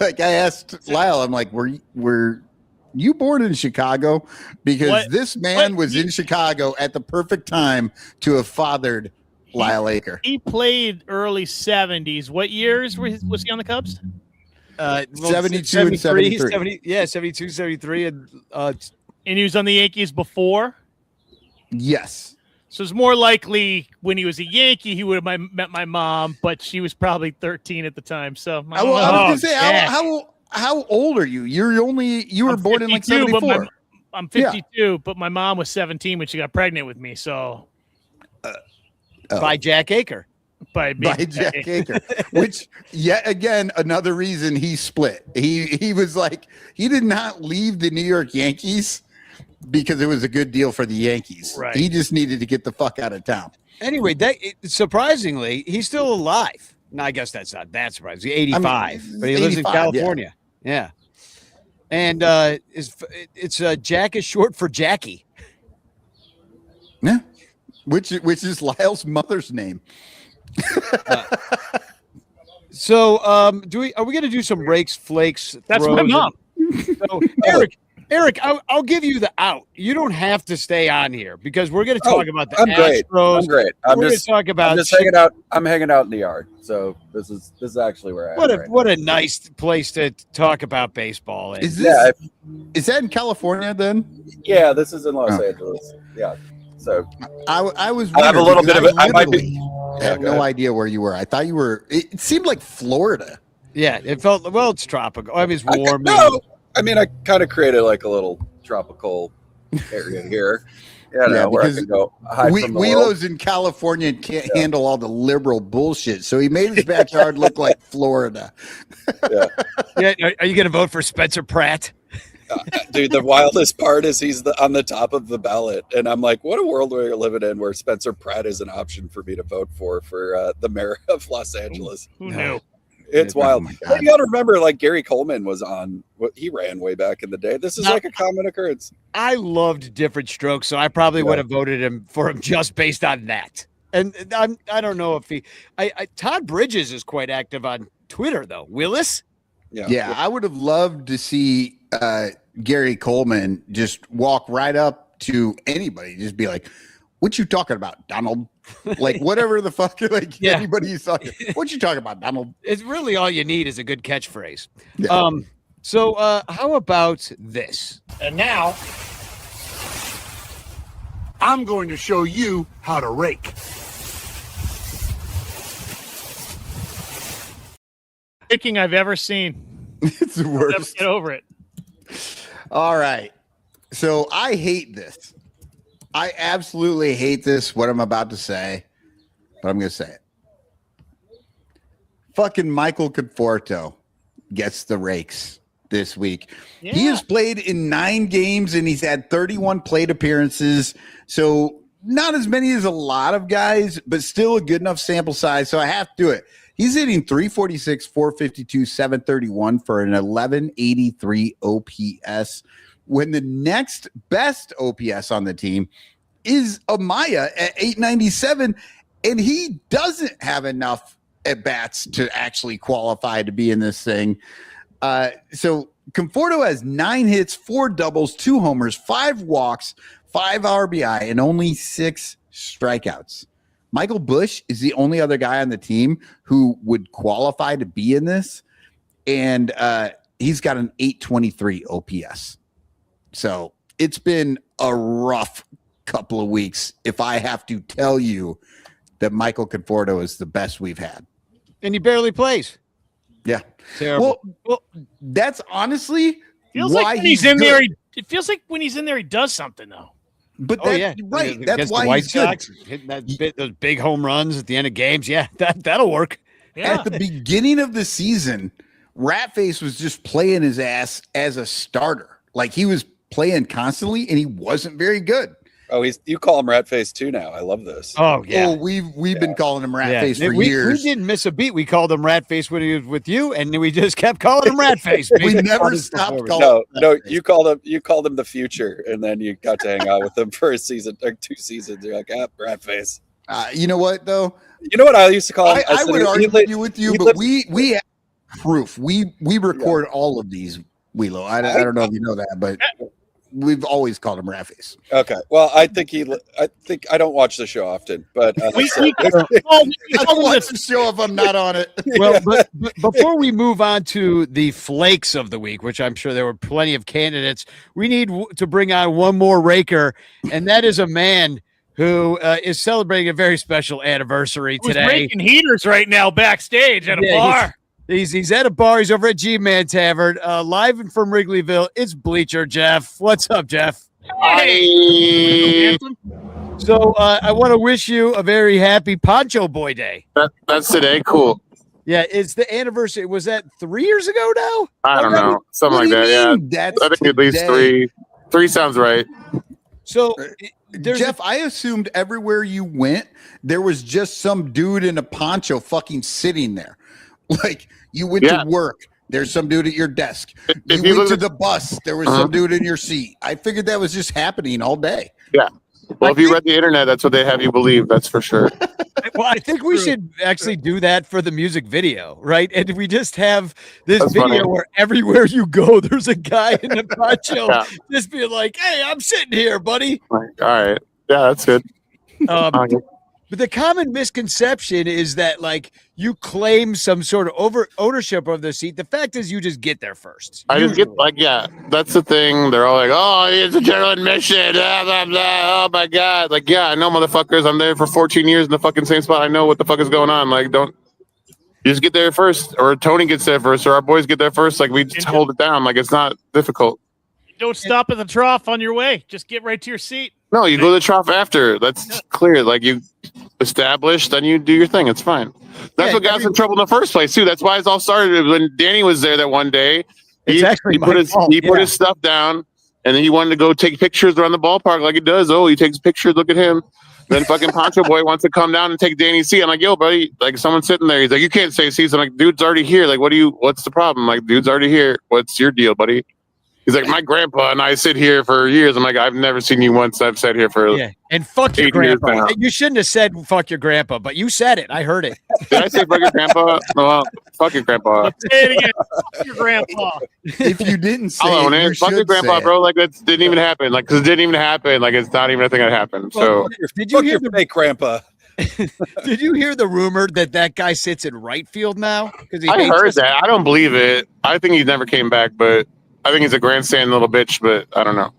Like I asked Lyle, I'm like, were you born in Chicago? Because this man was in Chicago at the perfect time to have fathered Lyle Aker. He played early 70s. What years was he on the Cubs? 72 and 73. 72, 73. And he was on the Yankees before? Yes. So it's more likely when he was a Yankee, he would have met my mom, but she was probably 13 at the time. So I was going to say, how old are you? You were born in like 74. I'm 52, but my mom was 17 when she got pregnant with me. So by Jack Aker. By Jack Aker, which yet again another reason he split. He was like he did not leave the New York Yankees because it was a good deal for the Yankees. Right. He just needed to get the fuck out of town. Anyway, surprisingly, he's still alive. No, I guess that's not that surprising. 85, but he lives in California. Yeah. And it's Jack is short for Jackie. Yeah. Which is Lyle's mother's name. So are we going to do some rakes, flakes? That's my mom. So, Eric, I'll give you the out. You don't have to stay on here because we're going to talk about the Astros. I'm great. We're going to talk about. I'm just hanging out. I'm hanging out in the yard. So this is actually where I am. What a nice place to talk about baseball. Is that in California then? Yeah, this is in Los Angeles. Yeah. So I was. I have a little bit of it. I might be. I have no idea where you were. I thought you were. It seemed like Florida. Yeah, it felt it's tropical. I mean, it's warm. No, I mean, I kind of created like a little tropical area here. Yeah, where I can go hide from the world. Welo's in California and can't handle all the liberal bullshit, so he made his backyard look like Florida. Yeah. Are you going to vote for Spencer Pratt? Dude, the wildest part is he's on the top of the ballot, and I'm like, what a world we're living in where Spencer Pratt is an option for me to vote for the mayor of Los Angeles. Who knew? It's wild. But you got to remember, like Gary Coleman was on. He ran way back in the day. This is like a common occurrence. I loved Different Strokes, so I probably would have voted for him just based on that. And I don't know if Todd Bridges is quite active on Twitter though. Willis. Yeah, I would have loved to see Gary Coleman just walk right up to anybody, just be like, "What you talking about, Donald?" Like whatever the fuck, anybody he's talking. What you talking about, Donald? It's really all you need is a good catchphrase. Yeah. So how about this? And now, I'm going to show you how to rake. Raking I've ever seen. It's the worst. I'll never get over it. All right. So I hate this. I absolutely hate this, what I'm about to say, but I'm going to say it. Fucking Michael Conforto gets the rakes this week. Yeah. He has played in 9 games and he's had 31 plate appearances. So not as many as a lot of guys, but still a good enough sample size. So I have to do it. He's hitting 346, 452, 731 for an 1183 OPS. When the next best OPS on the team is Amaya at 897, and he doesn't have enough at bats to actually qualify to be in this thing. So Conforto has 9 hits, 4 doubles, 2 homers, 5 walks, 5 RBI, and only 6 strikeouts. Michael Busch is the only other guy on the team who would qualify to be in this, and he's got an 823 OPS. So it's been a rough couple of weeks if I have to tell you that Michael Conforto is the best we've had. And he barely plays. Yeah. Terrible. Well, that's honestly Feels why like when he's he's in there, good. it feels like when he's in there, he does something though. But Oh, yeah. right. That's Against why the White he's good. Sox, hitting those big home runs at the end of games. Yeah, that'll work. Yeah. At the beginning of the season, Ratface was just playing his ass as a starter. Like he was playing constantly, and he wasn't very good. Oh, you call him Ratface too now. I love this. Oh yeah. Oh, we've been calling him Ratface for we years. didn't miss a beat. We called him Ratface when he was with you, and we just kept calling him Ratface. We never stopped calling him No, Ratface. you called him the future, and then you got to hang out with him for a season or 2 seasons. You're like, Ratface. You know what though? You know what I used to call him? I said would argue with you, but lives- we have proof. We record all of these, Wheelo. I don't know if you know that, but we've always called him Ratface. Okay. Well, I think I don't watch the show often, but I don't watch the show if I'm not on it. Well, but before we move on to the flakes of the week, which I'm sure there were plenty of candidates, we need to bring on one more raker, and that is a man who is celebrating a very special anniversary Who's today. raking heaters right now backstage at a bar. He's at a bar. He's over at G-Man Tavern, live and from Wrigleyville. It's Bleacher Jeff. What's up, Jeff? Hey. So I want to wish you a very happy Poncho Boy Day. That's today. Cool. Yeah, it's the anniversary. Was that 3 years ago now? I don't know. Something like that. Yeah. That's I think at least today. 3 sounds right. So Jeff, I assumed everywhere you went, there was just some dude in a poncho fucking sitting there. Like you went to work, there's some dude at your desk. You went to the bus, there was some dude in your seat. I figured that was just happening all day. Yeah. Well, if you read the internet, that's what they have you believe. That's for sure. Well, I think we should actually do that for the music video, right? And we just have this video funny. where everywhere you go, there's a guy in a poncho just being like, "Hey, I'm sitting here, buddy." All right. Yeah, that's good. But the common misconception is that like you claim some sort of ownership of the seat. The fact is you just get there first. I just get that's the thing. They're all like, "Oh, it's a general admission." Blah, blah, blah. Oh my god! Like, yeah, I know, motherfuckers. I'm there for 14 years in the fucking same spot. I know what the fuck is going on. Like, you just get there first, or Tony gets there first, or our boys get there first. Like, we just hold it down. Like, it's not difficult. Don't stop at the trough on your way. Just get right to your seat. No, you go to the trough after. That's clear. Like, you establish, then you do your thing. It's fine. That's what got us in trouble in the first place, too. That's why it all started when Danny was there that one day. He put his stuff down, and then he wanted to go take pictures around the ballpark like he does. Oh, he takes pictures. Look at him. Then fucking Poncho Boy wants to come down and take Danny's seat. I'm like, yo, buddy, like someone's sitting there. He's like, you can't say seats. I'm like, dude's already here. Like, what's the problem? Like, dude's already here. What's your deal, buddy? He's like, my grandpa and I sit here for years. I'm like, I've never seen you once. I've sat here for and fuck your 8 years grandpa. now. You shouldn't have said fuck your grandpa, but you said it. I heard it. Did I say fuck your grandpa? Well, fuck your grandpa. Say it again. Fuck your grandpa. If you didn't say I'll own it, you it. Fuck your should grandpa, say bro. Like that didn't even happen. Like, because it didn't even happen. Like, it's not even a thing that happened. So Did you Fuck hear your the fake grandpa. Did you hear the rumor that guy sits in right field now? Because I heard that. I don't believe it. I think he never came back, but I think he's a grandstand little bitch, but I don't know.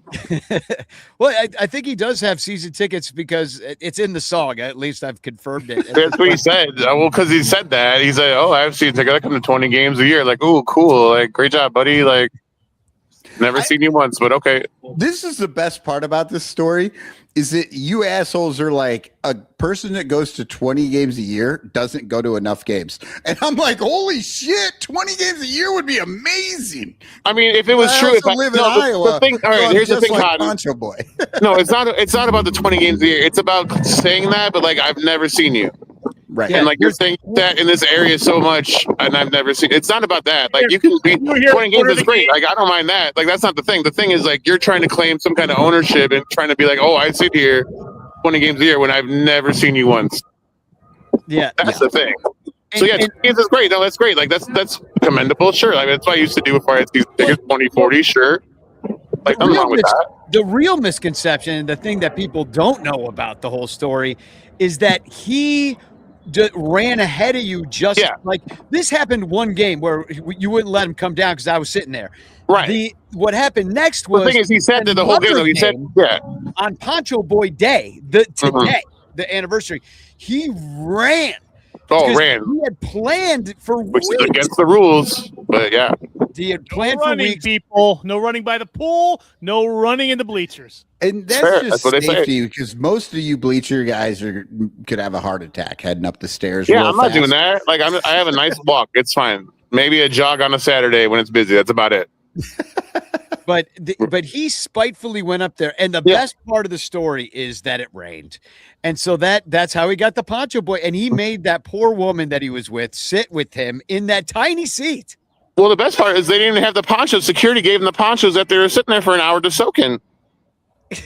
Well, I think he does have season tickets because it's in the song. At least I've confirmed it. That's what he said. Well, because he said that. He said, oh, I have season tickets. I come to 20 games a year. Like, ooh, cool. Like, great job, buddy. Like, never seen you once, but okay. This is the best part about this story is that you assholes are like a person that goes to 20 games a year doesn't go to enough games. And I'm like, holy shit, 20 games a year would be amazing. I mean, if it was I true, also live in Iowa. all right, here's the thing, like Cotton. Poncho Boy. No, it's not about the 20 games a year. It's about saying that, but like, I've never seen you. Right. And like, you're saying that in this area so much, and I've never seen. It's not about that. Like, you can be 20 games is great. Like, I don't mind that. Like, that's not the thing. The thing is, like, you're trying to claim some kind of ownership and trying to be like, oh, I sit here 20 games a year when I've never seen you once. Yeah, that's the thing. So yeah, it's great. No, that's great. Like that's commendable. Sure. Like that's what I used to do before I had these tickets, 2040. Sure. Like nothing wrong with that. The real misconception, and the thing that people don't know about the whole story, is that he ran ahead of you. Just like this happened one game where you wouldn't let him come down because I was sitting there. Right. What happened next was the thing is he said that the whole game. He said on Poncho Boy Day, today, the anniversary, he ran. Ran. He had planned for which weeks. is against the rules, but yeah. He had planned no running, for weeks. People, no running by the pool, no running in the bleachers. And that's just safety because most of you bleacher guys could have a heart attack heading up the stairs. Yeah, I'm not doing that. Like I have a nice walk. It's fine. Maybe a jog on a Saturday when it's busy. That's about it. But he spitefully went up there, and the best part of the story is that it rained, and so that's how he got the Poncho Boy, and he made that poor woman that he was with sit with him in that tiny seat. Well, the best part is they didn't even have the ponchos. Security gave them the ponchos that they were sitting there for an hour to soak in. Well,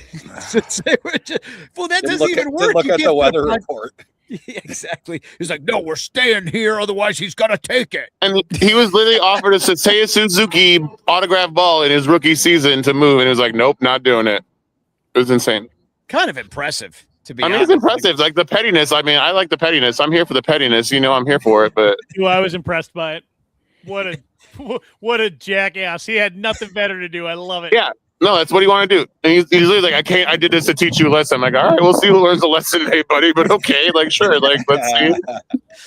that doesn't even work. Look at the weather report. Yeah, exactly. He's like, no, we're staying here. Otherwise, he's going to take it. And he was literally offered a Seiya Suzuki autograph ball in his rookie season to move. And he was like, nope, not doing it. It was insane. Kind of impressive, to be honest. It's impressive. Like the pettiness. I mean, I like the pettiness. I'm here for the pettiness. I'm here for it. But I was impressed by it. What a jackass. He had nothing better to do. I love it. Yeah. No, that's what you want to do. And he's literally like, I did this to teach you a lesson. I'm like, all right, we'll see who learns a lesson today, buddy. But okay, like, sure. Like, let's see.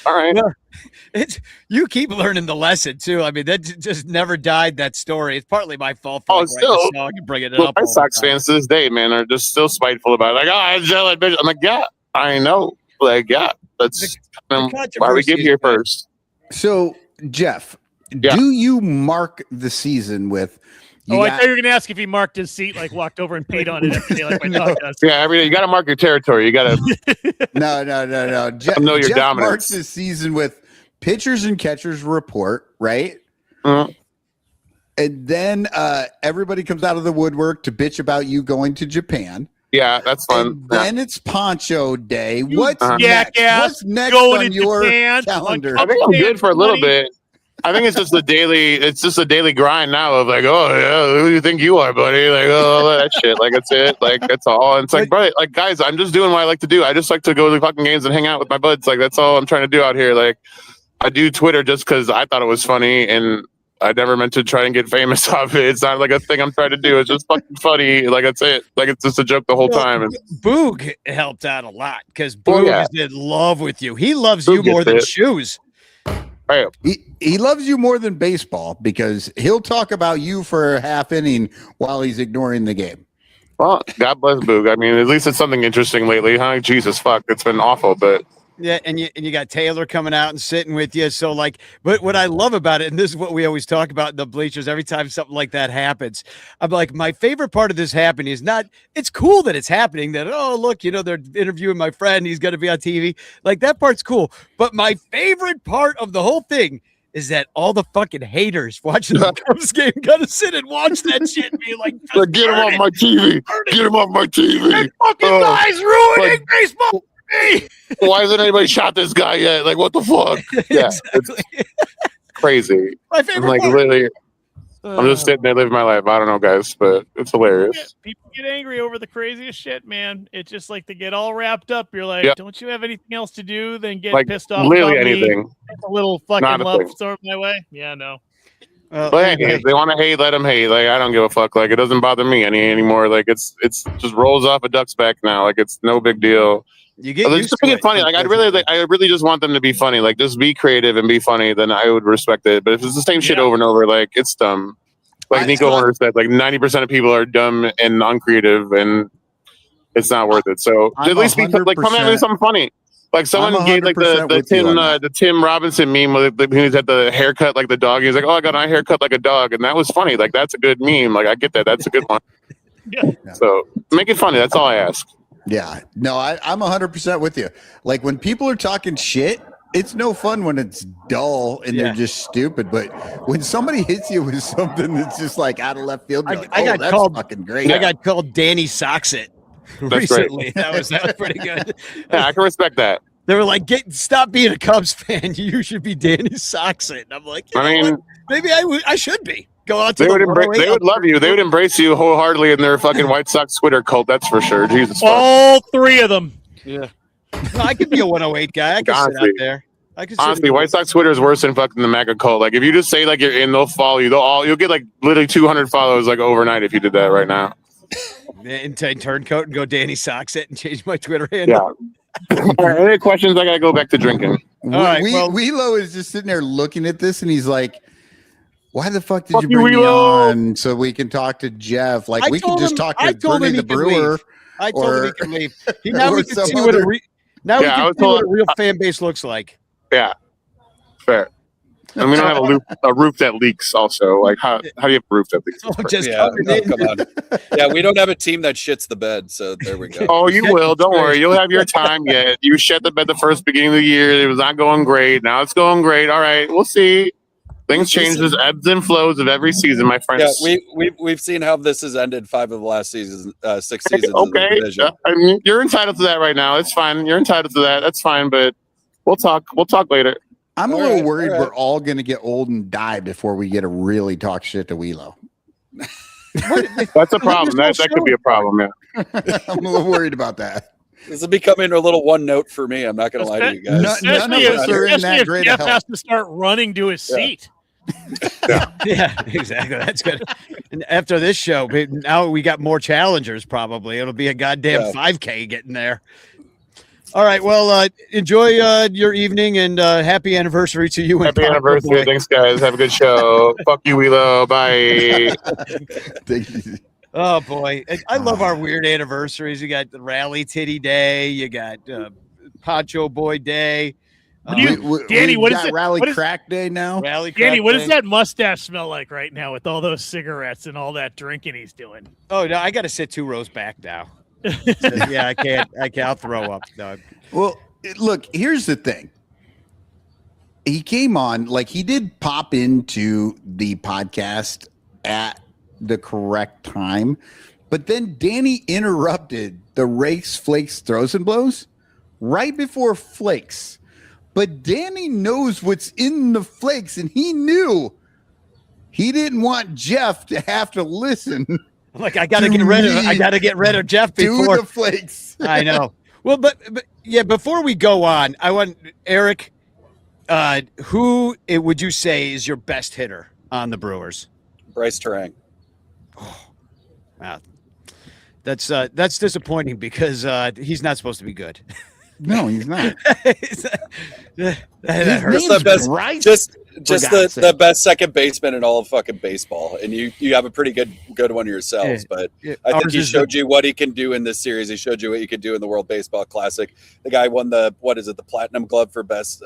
All right. Well, you keep learning the lesson, too. I mean, that just never died, that story. It's partly my fault for still, bringing it up. My Sox fans to this day, man, are just still spiteful about it. Like, I jealous bitch. I'm like, yeah, I know. Like, yeah, that's why we get here first. So, Jeff, do you mark the season with I thought you were going to ask if he marked his seat, like walked over and peed on it every day, like my dog does. Yeah, every day. You got to mark your territory. You got to. No. Know your Jeff dominance. marks this season with pitchers and catchers report, right? Mm-hmm. And then everybody comes out of the woodwork to bitch about you going to Japan. Yeah, that's fun. And then it's Poncho Day. What's next? What's next going on to your Japan, calendar? I think I'm good for a little bit. I think it's just the daily. It's just a daily grind now of like, oh yeah, who do you think you are, buddy? Like, oh, all that shit. Like, that's it. Like, that's all. And it's like, bro, like, guys, I'm just doing what I like to do. I just like to go to the fucking games and hang out with my buds. Like, that's all I'm trying to do out here. Like, I do Twitter just because I thought it was funny, and I never meant to try and get famous off it. It's not like a thing I'm trying to do. It's just fucking funny. Like, that's it. Like, it's just a joke the whole time. And Boog helped out a lot because Boog is in love with you. He loves you more than shoes. Right. He loves you more than baseball because he'll talk about you for a half inning while he's ignoring the game. Well, God bless Boog. I mean, at least it's something interesting lately, huh? Jesus fuck, it's been awful, but yeah, and you got Taylor coming out and sitting with you. So like, but what I love about it, and this is what we always talk about in the bleachers every time something like that happens, I'm like, my favorite part of this happening is not, it's cool that it's happening, that, oh, look, they're interviewing my friend, he's going to be on TV. Like, that part's cool. But my favorite part of the whole thing is that all the fucking haters watching the Cubs game gotta sit and watch that shit and be like, get him off my TV. Get him off my TV. That fucking guy's ruining baseball. Why hasn't anybody shot this guy yet? Like, what the fuck? Yeah, exactly. It's crazy. My favorite I'm like, part. literally, I'm just sitting there living my life. I don't know, guys, but it's hilarious. People get angry over the craziest shit, man. It's just like they get all wrapped up. You're like, don't you have anything else to do than get like, pissed off? Literally about anything. A little fucking Not a love thing. storm my way. Yeah, no. But hey, if they want to hate, let them hate. Like, I don't give a fuck. Like, it doesn't bother me anymore. Like, it's just rolls off a duck's back now. Like, it's no big deal. You get just to make it funny. Like, I really just want them to be funny. Like, just be creative and be funny. Then I would respect it. But if it's the same shit over and over, like, it's dumb. Like Nico Horner said, like 90% of people are dumb and uncreative, and it's not worth it. So at least come at me with something funny. Like someone gave like the Tim Robinson meme when he had the haircut like the dog. He was like, "Oh, I got my haircut like a dog," and that was funny. Like that's a good meme. Like I get that. That's a good one. Yeah. So make it funny. That's all I ask. Yeah. No, I'm 100% with you. Like when people are talking shit, it's no fun when it's dull and they're just stupid. But when somebody hits you with something that's just like out of left field, that's fucking great. I got called Danny Sox It recently. That was pretty good. Yeah, I can respect that. They were like, stop being a Cubs fan. You should be Danny Soxit. And I'm like, maybe I should be. Go out to they would love you. They would embrace you wholeheartedly in their fucking White Sox Twitter cult. That's for sure. Jesus. All three of them. Yeah. No, I could be a 108 guy. I could sit out there. Honestly, White Sox Twitter is worse than fucking the MAGA cult. Like, if you just say like you're in, they'll follow you. You'll get like literally 200 follows like overnight if you did that right now. And turncoat and go Danny Soxit and change my Twitter handle. Yeah. All right, any questions? I gotta go back to drinking. All right, Wheelo is just sitting there looking at this, and he's like, "Why the fuck did you bring me on so we can talk to Jeff? Like, we can just talk to Bernie the Brewer." I told him he can leave. Now we can see what a real fan base looks like. Yeah, fair. And we don't have a roof that leaks. Also, like how do you have a roof that leaks? Come on. Yeah, we don't have a team that shits the bed. So there we go. Oh, you will. Don't worry. You'll have your time yet. You shit the bed the first beginning of the year. It was not going great. Now it's going great. All right, we'll see. Things change. There's ebbs and flows of every season, my friends. Yeah, we've seen how this has ended 5 of the last seasons, 6 seasons. Okay, in the division. I mean, you're entitled to that right now. It's fine. You're entitled to that. That's fine. But we'll talk. We'll talk later. I'm a little worried we're all going to get old and die before we get to really talk shit to Wheelo. That's a problem. That could be a problem. Yeah, I'm a little worried about that. This is becoming a little one note for me. I'm not going to lie to you guys. None of us are in that great Jeff of has health. to start running to his seat. Yeah, exactly. That's good. And after this show, now we got more challengers. Probably it'll be a goddamn 5K getting there. All right. Well, enjoy your evening and happy anniversary to you. Happy anniversary. Thanks, guys. Have a good show. Fuck you, Wheelo. Bye. Oh boy, I love our weird anniversaries. You got the Rally Titty Day. You got Poncho Boy Day. Danny, what is it? Rally Crack Day now? Danny, what does that mustache smell like right now with all those cigarettes and all that drinking he's doing? Oh no, I got to sit 2 rows back now. So, yeah, I can't. I'll throw up. No. Well, look, here's the thing. He came on, like, he did pop into the podcast at the correct time, but then Danny interrupted the Rakes, Flakes, Throws and Blows right before Flakes. But Danny knows what's in the Flakes, and he knew he didn't want Jeff to have to listen. Like, I gotta get rid of Jeff before the Flakes. I know. Well, but yeah, before we go on, I want Eric. Who would you say is your best hitter on the Brewers? Bryce Terang. Oh, wow, that's disappointing because he's not supposed to be good. No, he's not. that hurts. Just the best second baseman in all of fucking baseball, and you have a pretty good one yourselves. But I think he showed you what he can do in this series. He showed you what he could do in the World Baseball Classic. The guy won the Platinum Glove for best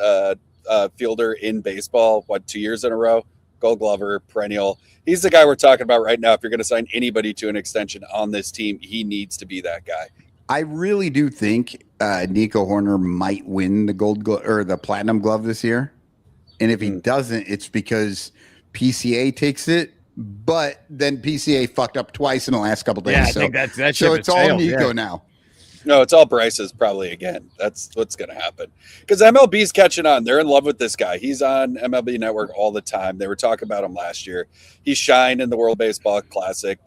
fielder in baseball. 2 years in a row? Gold Glover, perennial. He's the guy we're talking about right now. If you're going to sign anybody to an extension on this team, he needs to be that guy. I really do think Nico Horner might win the Gold Glove or the Platinum Glove this year. And if he doesn't, it's because PCA takes it. But then PCA fucked up twice in the last couple days. Yeah, I think that's so it's all Nico now. No, it's all Bryce's probably again. That's what's going to happen because MLB's catching on. They're in love with this guy. He's on MLB Network all the time. They were talking about him last year. He shined in the World Baseball Classic.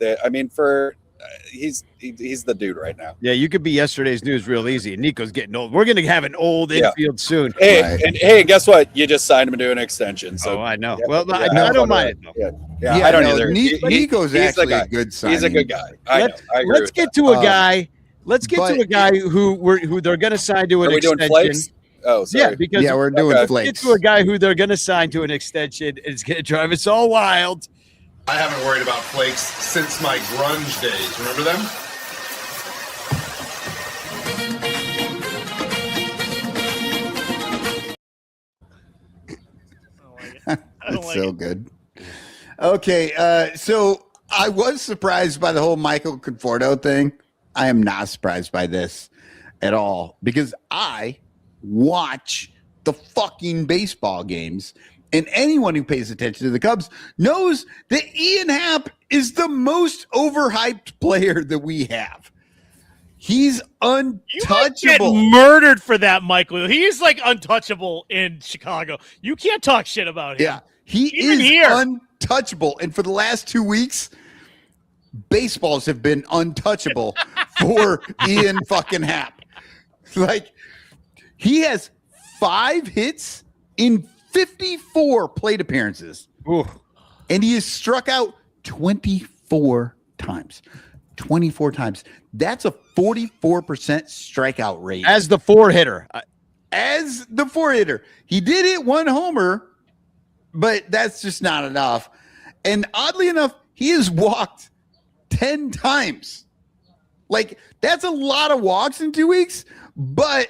He's the dude right now. Yeah, you could be yesterday's news real easy. And Nico's getting old. We're going to have an old infield soon. Hey, guess what? You just signed him to an extension. So I know. I don't mind it though. Yeah, I don't either. Nico's actually a good sign. He's a good guy. Let's get to a guy. Let's get to a guy who they're going to sign to an extension. Doing Flakes? Oh, sorry. Yeah, because we're doing Flakes. Let's get to a guy who they're going to sign to an extension. It's going to drive us all wild. I haven't worried about Flakes since my grunge days. Remember them? That's so good. Okay, so I was surprised by the whole Michael Conforto thing. I am not surprised by this at all because I watch the fucking baseball games. And anyone who pays attention to the Cubs knows that Ian Happ is the most overhyped player that we have. He's You might get untouchable. murdered for that, Michael. He's like untouchable in Chicago. You can't talk shit about him. Yeah, he Even is here. untouchable. And for the last 2 weeks, baseballs have been untouchable for Ian fucking Happ. Like, he has 5 hits in 54 plate appearances. Ooh. And he has struck out 24 times. 24 times. That's a 44% strikeout rate. As the 4-hitter. As the 4-hitter. He did hit 1 homer, but that's just not enough. And oddly enough, he has walked 10 times. Like, that's a lot of walks in 2 weeks, but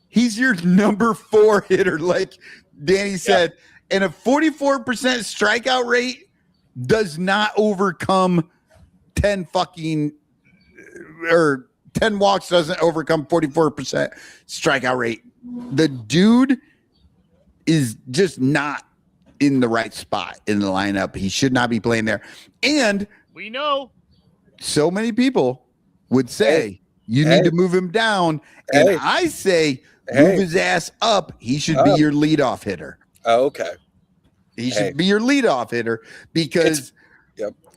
he's your number 4 hitter, like Danny said. And a 44% strikeout rate does not overcome 10 walks doesn't overcome 44% strikeout rate. The dude is just not in the right spot in the lineup. He should not be playing there. And we know so many people would say you need to move him down. And I say move his ass up. He should be your leadoff hitter. Oh, okay. He should be your leadoff hitter because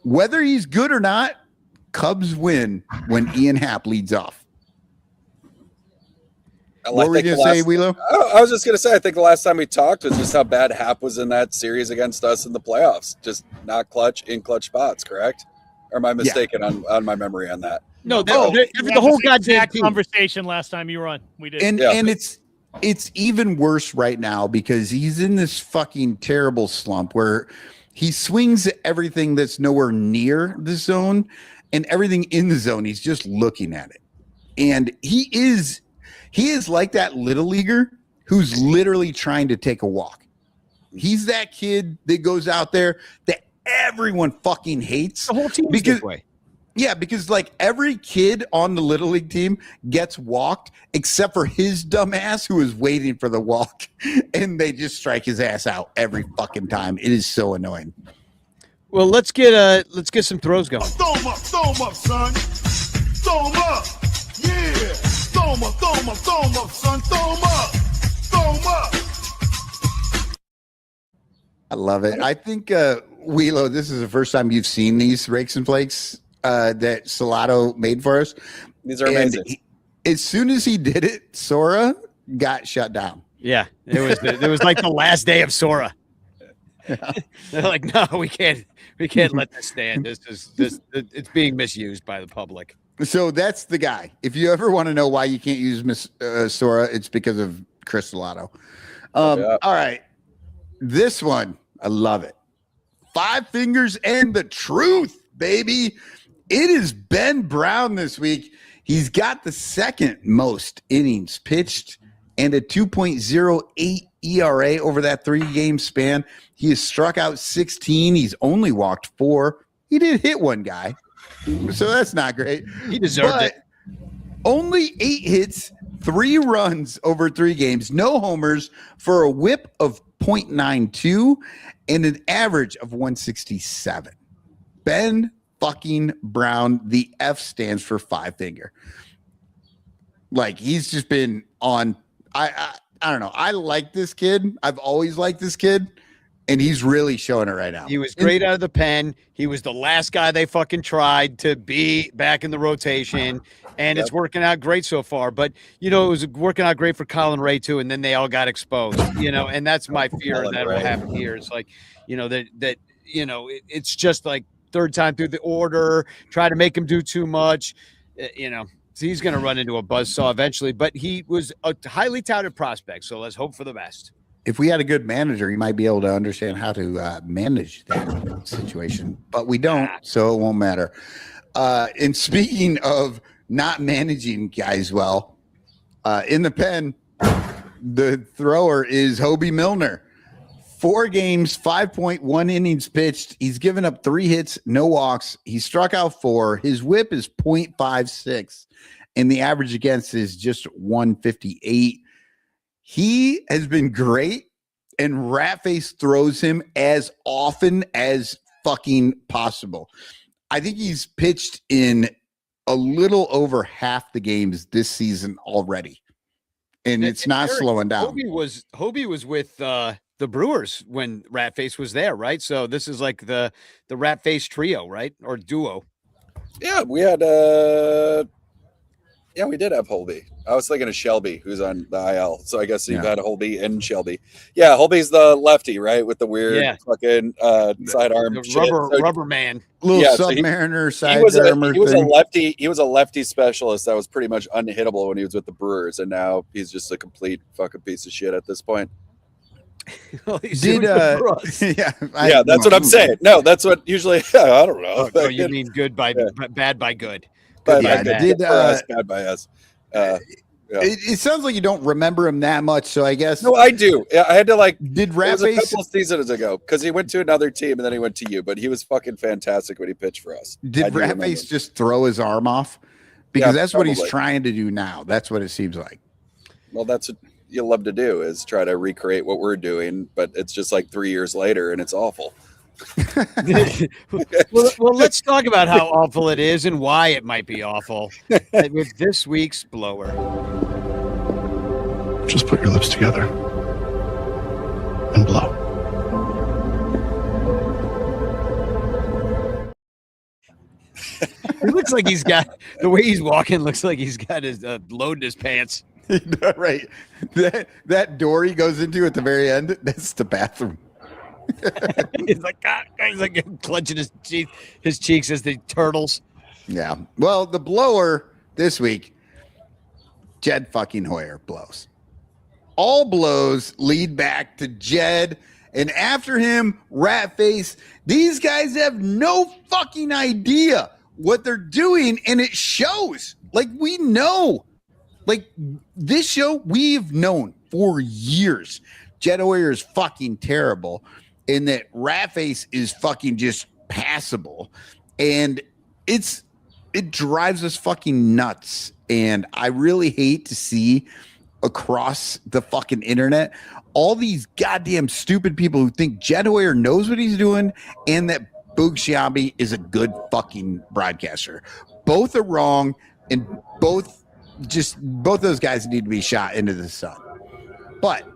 whether he's good or not, Cubs win when Ian Happ leads off. What were you going to say, Wheelo? I was just going to say, I think the last time we talked was just how bad Happ was in that series against us in the playoffs. Just not in clutch spots, correct? Or am I mistaken on my memory on that? No, the whole goddamn conversation last time you were on. We did. And it's even worse right now because he's in this fucking terrible slump where he swings at everything that's nowhere near the zone, and everything in the zone, he's just looking at it. And he is like that little leaguer who's literally trying to take a walk. He's that kid that goes out there that everyone fucking hates. The whole team is this way. Yeah, because like every kid on the Little League team gets walked except for his dumb ass who is waiting for the walk, and they just strike his ass out every fucking time. It is so annoying. Well, let's get some throws going. Throw him up, son. Throw him up. Yeah. Throw him up, son. Throw him up. I love it. I think Wheelo, this is the first time you've seen these rakes and flakes that Salato made for us. These are amazing. As soon as he did it, Sora got shut down. Yeah, it was like the last day of Sora. They're like, no, we can't let this stand. It's being misused by the public. So that's the guy. If you ever want to know why you can't use Miss Sora, it's because of Chris Salato. All right, this one I love it. 5 fingers and the truth, baby. It is Ben Brown this week. He's got the second most innings pitched and a 2.08 ERA over that 3-game span. He has struck out 16. He's only walked 4. He did hit 1 guy, so that's not great. He deserved it. Only 8 hits, 3 runs over 3 games, no homers for a whip of .92 and an average of 167. Ben fucking Brown, the F stands for 5-finger. Like, he's just been on. I don't know. I like this kid. I've always liked this kid, and he's really showing it right now. He was great out of the pen. He was the last guy they fucking tried to be back in the rotation, and it's working out great so far. But, it was working out great for Colin Ray, too, and then they all got exposed, and that's my fear that will happen here. It's like, it's just like third time through the order, try to make him do too much, So he's going to run into a buzzsaw eventually, but he was a highly touted prospect, so let's hope for the best. If we had a good manager, he might be able to understand how to manage that situation, but we don't, so it won't matter. And speaking of not managing guys well, in the pen, the thrower is Hobie Milner. 4 games, 5.1 innings pitched. He's given up 3 hits, no walks. He struck out 4. His whip is .56, and the average against is just 158. He has been great, and Ratface throws him as often as fucking possible. I think he's pitched in a little over half the games this season already, and it's not Eric, slowing down. Hobie was with the Brewers when Ratface was there, right? So this is like the Ratface trio, right, or duo. Yeah, we had we did have Holby. I was thinking of Shelby, who's on the IL. So I guess you've had Holby and Shelby. Yeah, Holby's the lefty, right, with the weird fucking sidearm rubber man, little Submariner he was a lefty. He was a lefty specialist that was pretty much unhittable when he was with the Brewers, and now he's just a complete fucking piece of shit at this point. That's what I'm saying. No, that's what usually. I don't know. Oh, you mean good by bad by good? Bad by us. It sounds like you don't remember him that much, so I guess. No, I do. I had to Did Ratface? It was a couple Ratface? of seasons ago because he went to another team and then he went to you, but he was fucking fantastic when he pitched for us. Did Ratface just throw his arm off? Because that's what he's probably. trying to do now. That's what it seems like. Well, that's what you love to do, is try to recreate what we're doing, but it's just like 3 years later and it's awful. well, let's talk about how awful it is and why it might be awful with this week's blower. Just put your lips together and blow. It looks like he's got the way he's walking. Looks like he's got his load in his pants. Right, that door he goes into at the very end. That's the bathroom. He's like clenching his cheeks as the turtles. Yeah. Well, the blower this week, Jed fucking Hoyer blows. All blows lead back to Jed, and after him, Ratface. These guys have no fucking idea what they're doing, and it shows. Like, we know. Like, this show, we've known for years. Jed Hoyer is fucking terrible, and that Ratface is fucking just passable. And it drives us fucking nuts. And I really hate to see across the fucking internet all these goddamn stupid people who think Jed Hoyer knows what he's doing and that Boog Sciambi is a good fucking broadcaster. Both are wrong, and both those guys need to be shot into the sun. But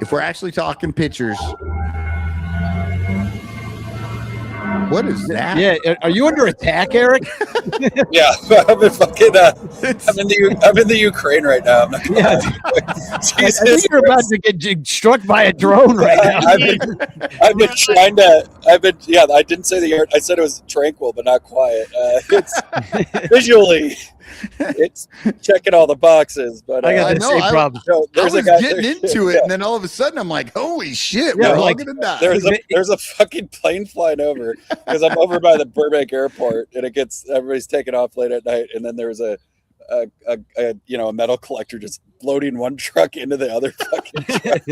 if we're actually talking pitchers, what is that? Yeah, are you under attack, Eric? Yeah, I'm in fucking. I'm in the Ukraine right now. I'm not gonna I think you're about to get struck by a drone right now. I've been trying to. I didn't say the air. I said it was tranquil, but not quiet. It's visually, it's checking all the boxes. But I got the same problem. I was getting into it, and then all of a sudden, I'm like, "Holy shit, we're all gonna die!" There's a fucking plane flying over because I'm over by the Burbank airport, and everybody's taking off late at night, and then there's a metal collector just loading one truck into the other fucking truck.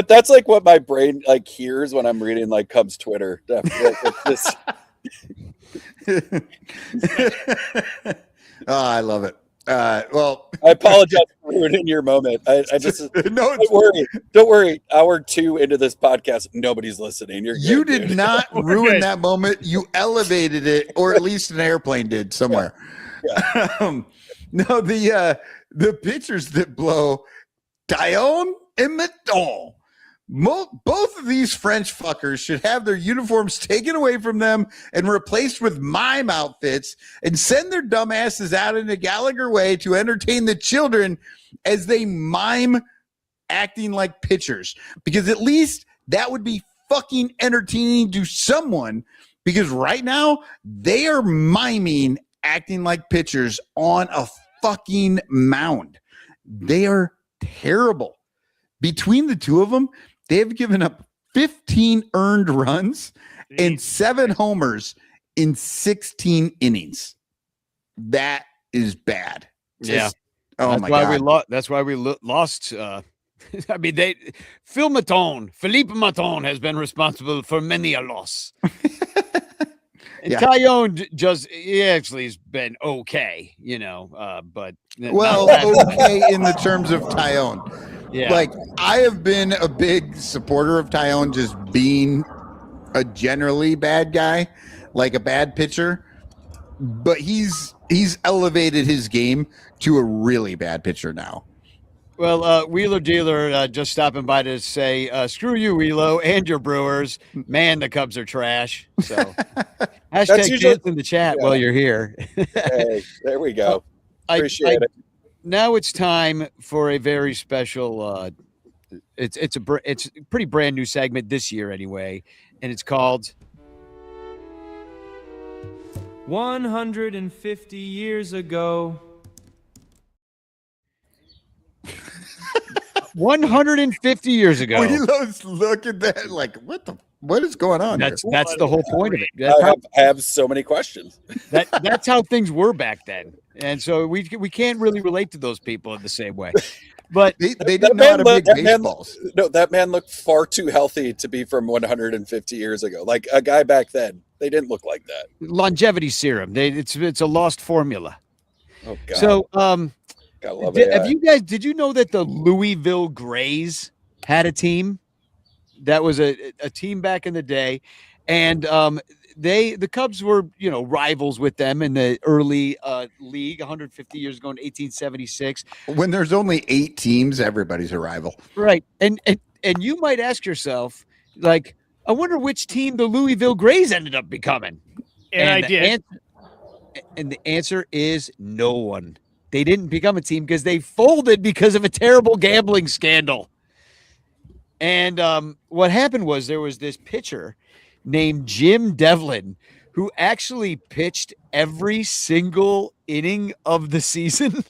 That's like what my brain like hears when I'm reading like Cubs Twitter. Oh, I love it. Well, I apologize for ruining your moment. I just no, don't worry. Hour 2 into this podcast, nobody's listening. You did not ruin that moment. You elevated it, or at least an airplane did somewhere. Yeah. No, the pitchers that blow, Taillon and Maton. Both of these French fuckers should have their uniforms taken away from them and replaced with mime outfits and send their dumb asses out into Gallagher Way to entertain the children as they mime acting like pitchers. Because at least that would be fucking entertaining to someone, because right now they are miming acting like pitchers on a fucking mound. They are terrible. Between the two of them, they have given up 15 earned runs and 7 homers in 16 innings. That is bad. Yeah. Oh my God. That's why we lost. I mean, Philippe Maton has been responsible for many a loss. And Taillon he actually has been okay, but okay in the terms of Taillon. Yeah. Like, I have been a big supporter of Taillon just being a generally bad guy, like a bad pitcher. but he's elevated his game to a really bad pitcher now. Well, Wheeler Dealer just stopping by to say, screw you, Wheelo, and your Brewers. Man, the Cubs are trash. So hashtag usually, chance in the chat while you're here. Hey, there we go. Appreciate it. Now it's time for a very special it's a pretty brand new segment this year anyway, and it's called 150 years ago. 150 years ago. We look at that like, what is going on? That's the whole point of it. I have so many questions. That's how things were back then, and so we can't really relate to those people in the same way. But they didn't know how to make baseballs. That man looked far too healthy to be from 150 years ago. Like a guy back then, they didn't look like that. Longevity serum. It's a lost formula. Oh God. So gotta love did you know that the Louisville Grays had a team? That was a team back in the day, and the Cubs were rivals with them in the early league 150 years ago in 1876. When there's only 8 teams, everybody's a rival, right? And you might ask yourself, like, I wonder which team the Louisville Grays ended up becoming. And I did. And the answer is no one. They didn't become a team because they folded because of a terrible gambling scandal. And what happened was there was this pitcher named Jim Devlin who actually pitched every single inning of the season.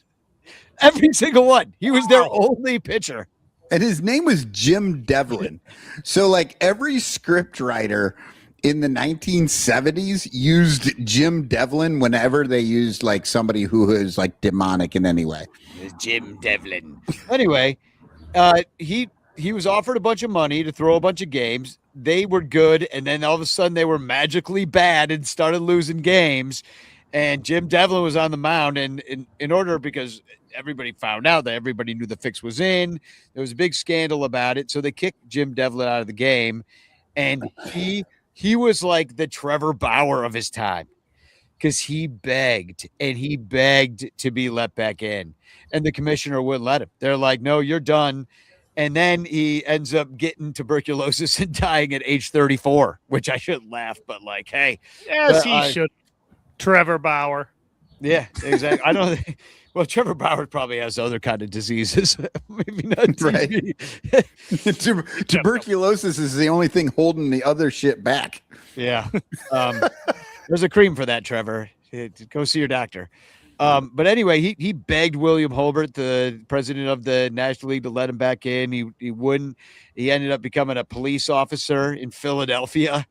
Every single one. He was their only pitcher. And his name was Jim Devlin. So like every script writer in the 1970s used Jim Devlin whenever they used like somebody who was like demonic in any way. Jim Devlin. Anyway, he was offered a bunch of money to throw a bunch of games. They were good, and then all of a sudden they were magically bad and started losing games. And Jim Devlin was on the mound, and in order, because everybody found out that everybody knew the fix was in, there was a big scandal about it. So they kicked Jim Devlin out of the game, and he was like the Trevor Bauer of his time because he begged to be let back in, and the commissioner wouldn't let him. They're like, no, you're done. And then he ends up getting tuberculosis and dying at age 34, which I shouldn't laugh, but like, hey. Yes, he should. Trevor Bauer. Yeah, exactly. I don't think. Well, Trevor Bauer probably has other kind of diseases. Maybe not TB. Right. Tuberculosis is the only thing holding the other shit back. Yeah. There's a cream for that, Trevor. Go see your doctor. But anyway, he begged William Holbert, the president of the National League, to let him back in. He wouldn't. He ended up becoming a police officer in Philadelphia,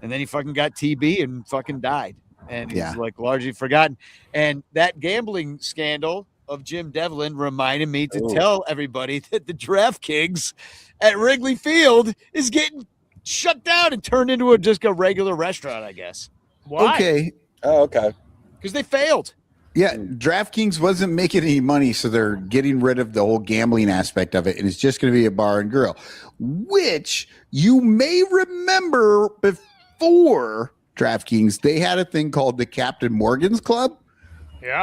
and then he fucking got TB and fucking died. And he's like largely forgotten. And that gambling scandal of Jim Devlin reminded me to tell everybody that the DraftKings at Wrigley Field is getting shut down and turned into just a regular restaurant, I guess. Why? Okay. Oh, okay. Because they failed. Yeah, DraftKings wasn't making any money, so they're getting rid of the whole gambling aspect of it, and it's just going to be a bar and grill, which you may remember before DraftKings, they had a thing called the Captain Morgan's Club,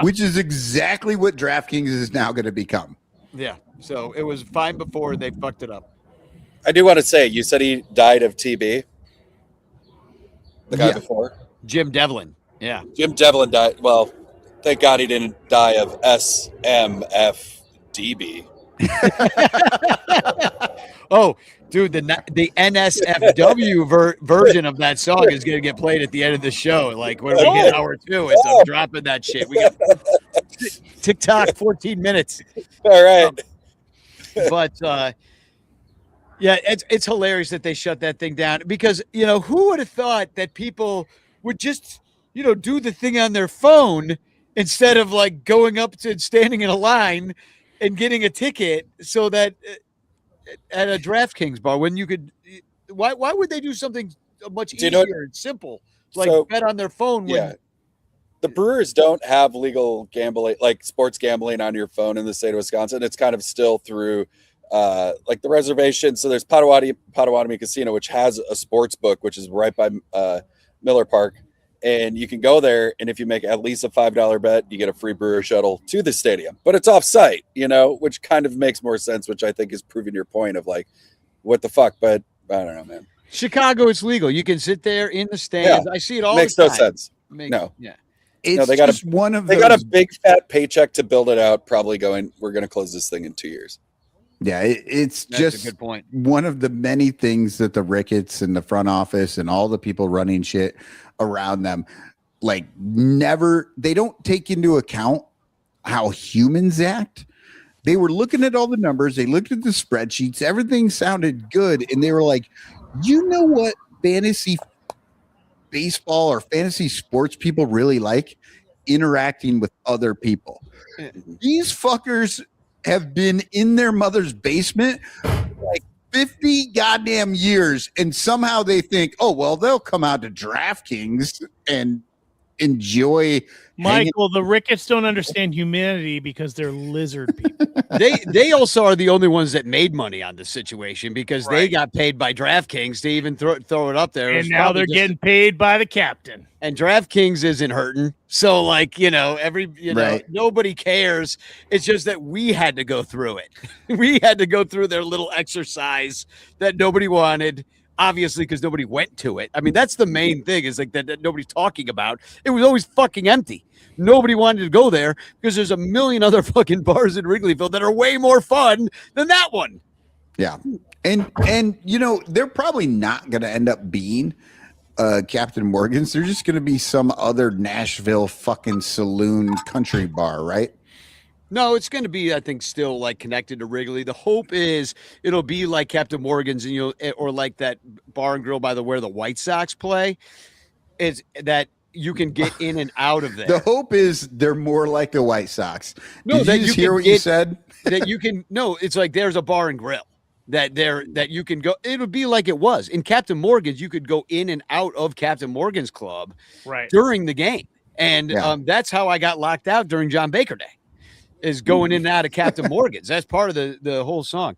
which is exactly what DraftKings is now going to become. Yeah, so it was fine before they fucked it up. I do want to say, you said he died of TB? The guy before? Jim Devlin, yeah. Jim Devlin died. Well, thank God he didn't die of SMFDB. Oh, dude, the NSFW version of that song is going to get played at the end of the show. Like when we hit hour 2, I'm dropping that shit. We got TikTok 14 minutes. All right. Yeah, it's hilarious that they shut that thing down because, who would have thought that people would just, do the thing on their phone instead of like going up to standing in a line and getting a ticket so that at a DraftKings bar when you could, why would they do something much easier and simple, like bet on their phone? The Brewers don't have legal gambling, like sports gambling on your phone in the state of Wisconsin. It's kind of still through like the reservation. So there's Potawatomi Casino, which has a sports book, which is right by Miller Park. And you can go there, and if you make at least a $5 bet, you get a free Brewer shuttle to the stadium. But it's off-site, which kind of makes more sense, which I think is proving your point of like, what the fuck? But I don't know, man. Chicago, it's legal. You can sit there in the stands. Yeah. I see it all Makes the no time. sense. No. It's they got just one of they those. got a big fat paycheck to build it out, probably going, we're going to close this thing in 2 years. Yeah, it's That's just a good point. one of the many things that the Ricketts and the front office and all the people running shit around them, like they don't take into account how humans act. They were looking at all the numbers. They looked at the spreadsheets. Everything sounded good. And they were like, you know what fantasy baseball or fantasy sports people really like? Interacting with other people. These fuckers have been in their mother's basement for like 50 goddamn years, and somehow they think, oh, well, they'll come out to DraftKings and enjoy. Michael, the Ricketts don't understand humanity because they're lizard people. They also are the only ones that made money on this situation because they got paid by DraftKings to even throw it up there. And now they're getting paid by the captain. And DraftKings isn't hurting. So nobody cares. It's just that we had to go through it. We had to go through their little exercise that nobody wanted. Obviously, because nobody went to it. I mean, that's the main thing is like that nobody's talking about. It was always fucking empty. Nobody wanted to go there because there's a million other fucking bars in Wrigleyville that are way more fun than that one. Yeah. And they're probably not going to end up being Captain Morgan's. They're just going to be some other Nashville fucking saloon country bar, right? No, it's going to be, I think, still like connected to Wrigley. The hope is it'll be like Captain Morgan's, and or like that bar and grill by where the White Sox play. Is that you can get in and out of there. The hope is they're more like the White Sox. No, Did you just hear what you said? That you can. No, it's like there's a bar and grill that you can go. It would be like it was in Captain Morgan's. You could go in and out of Captain Morgan's club during the game, and that's how I got locked out during John Baker Day. Is going in and out of Captain Morgan's. That's part of the whole song.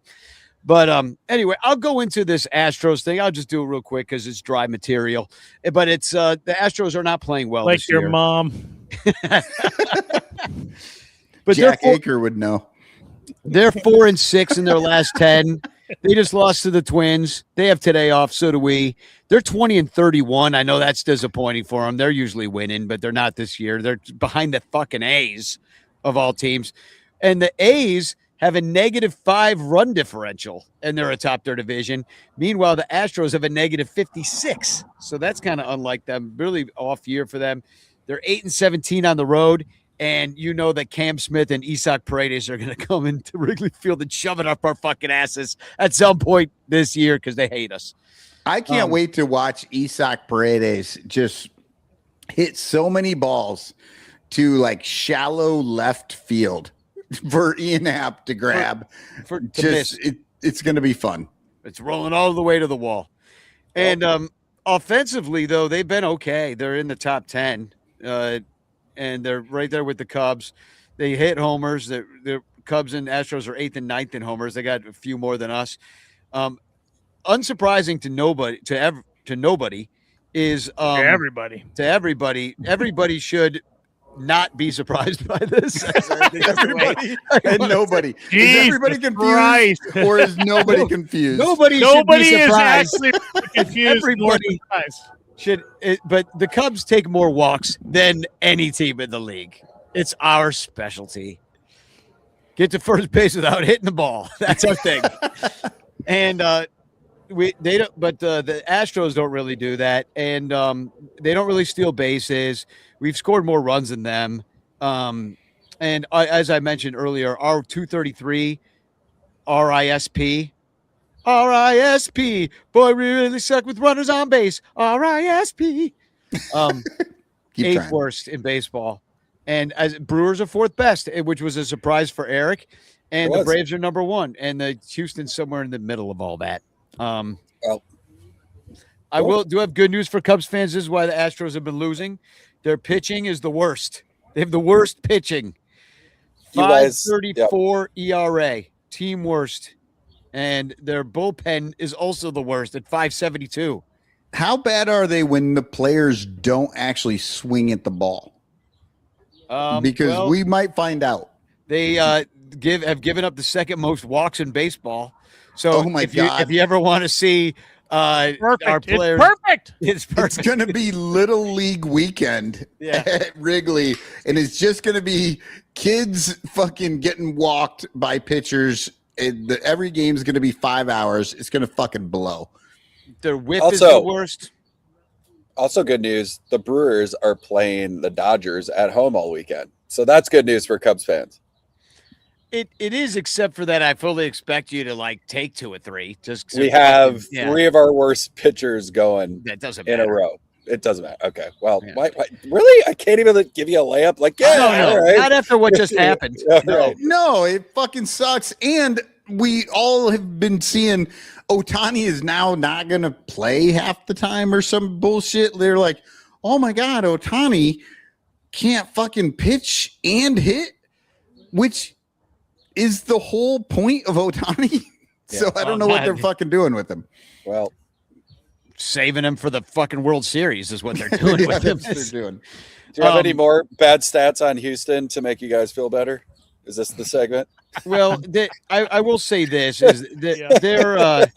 But anyway, I'll go into this Astros thing. I'll just do it real quick because it's dry material. But it's the Astros are not playing well like this year. your mom. But Jack Aker would know. They're 4-6 in their last 10. They just lost to the Twins. They have today off. So do we. They're 20-31. I know that's disappointing for them. They're usually winning, but they're not this year. They're behind the fucking A's of all teams. And the A's have a -5 run differential, and they're atop their division. Meanwhile, the Astros have a -56. So that's kind of unlike them. Really off year for them. They're 8-17 on the road. And you know that Cam Smith and Isaac Paredes are going to come into Wrigley Field and shove it up our fucking asses at some point this year because they hate us. I can't wait to watch Isaac Paredes just hit so many balls to like shallow left field for Ian Happ to grab. It's going to be fun. It's rolling all the way to the wall. And offensively, though, they've been okay. They're in the top 10. And they're right there with the Cubs. They hit homers. The Cubs and Astros are 8th and 9th in homers. They got a few more than us. Unsurprising to nobody is everybody. To everybody. Everybody should not be surprised by this. Everybody and nobody. Jesus is everybody confused Christ. or is nobody confused? Nobody should be is surprised. actually confused. Everybody but the Cubs take more walks than any team in the league. It's our specialty. Get to first base without hitting the ball. That's our thing. And the Astros don't really do that, and they don't really steal bases. We've scored more runs than them. As I mentioned earlier, our 233 RISP. RISP. Boy, we really suck with runners on base. RISP. Eighth worst in baseball. And as Brewers are 4th best, which was a surprise for Eric. And the Braves are number 1. And the Houston's somewhere in the middle of all that. I do have good news for Cubs fans. This is why the Astros have been losing. Their pitching is the worst. They have the worst pitching. 5.34 ERA. Team worst. And their bullpen is also the worst at 5.72. How bad are they when the players don't actually swing at the ball? Because we might find out. They have given up the second most walks in baseball. So Oh my God. if you ever want to see our players, It's perfect. it's It's going to be Little League weekend at Wrigley, and it's just going to be kids fucking getting walked by pitchers. Every game's going to be 5 hours. It's going to fucking blow. Their whip is the worst. Also, good news: the Brewers are playing the Dodgers at home all weekend, so that's good news for Cubs fans. It is, except for that, I fully expect you to like take 2 or 3. We have 3 of our worst pitchers going That doesn't in matter. a row. It doesn't matter. Okay. Well, why really? I can't even give you a layup. Like, yeah, No, all right. not after what just happened. All right. No, it fucking sucks. And we all have been seeing Ohtani is now not going to play half the time or some bullshit. They're like, oh my God, Ohtani can't fucking pitch and hit, which is the whole point of Ohtani. So I don't know what they're fucking doing with him. Well, saving him for the fucking World Series is what they're doing with him. That's what they're doing. do you have any more bad stats on Houston to make you guys feel better? Is this the segment? Well, I will say this is that they're I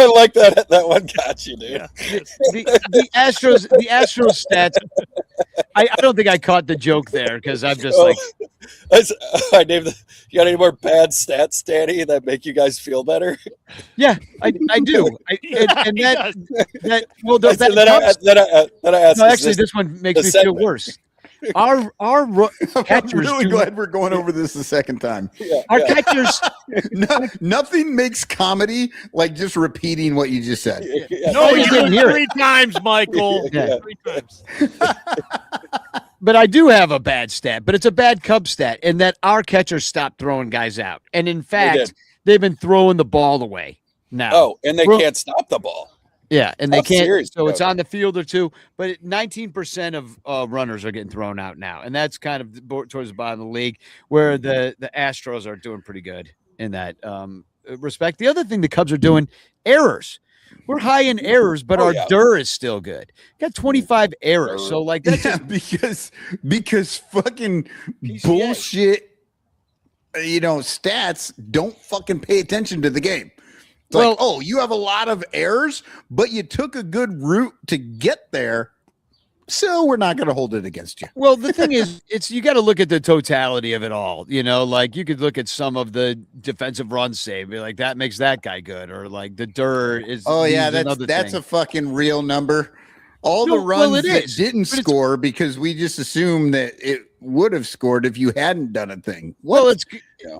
like that one got you, dude. Yeah. The Astros stats. I don't think I caught the joke there because I'm just like I named you got any more bad stats, Danny, that make you guys feel better? Yeah, I do. And that well, then I asked. No, actually, this one makes me feel worse. Our catchers. I'm really glad we're going over this the second time. Our catchers. Nothing makes comedy like just repeating what you just said. No, you did it 3 times, Michael. Yeah. 3 times. But I do have a bad stat, but it's a bad Cub stat, in that our catchers stopped throwing guys out, and in fact, they've been throwing the ball away now. Oh, and they can't stop the ball. Yeah, and they can't. Serious, so it's on the field or two, but 19% of runners are getting thrown out now, and that's kind of towards the bottom of the league, where the Astros are doing pretty good in that respect. The other thing the Cubs are doing, errors. We're high in errors, but our DER is still good. Got 25 errors, so like that's because fucking bullshit. Stats don't fucking pay attention to the game. It's like, oh, you have a lot of errors, but you took a good route to get there, so we're not going to hold it against you. Well, the thing is, you got to look at the totality of it all. Like you could look at some of the defensive runs saved, be like that makes that guy good, or like the DER is. Oh yeah, that's a fucking real number. All the runs that didn't score because we just assumed that it would have scored if you hadn't done a thing. Well,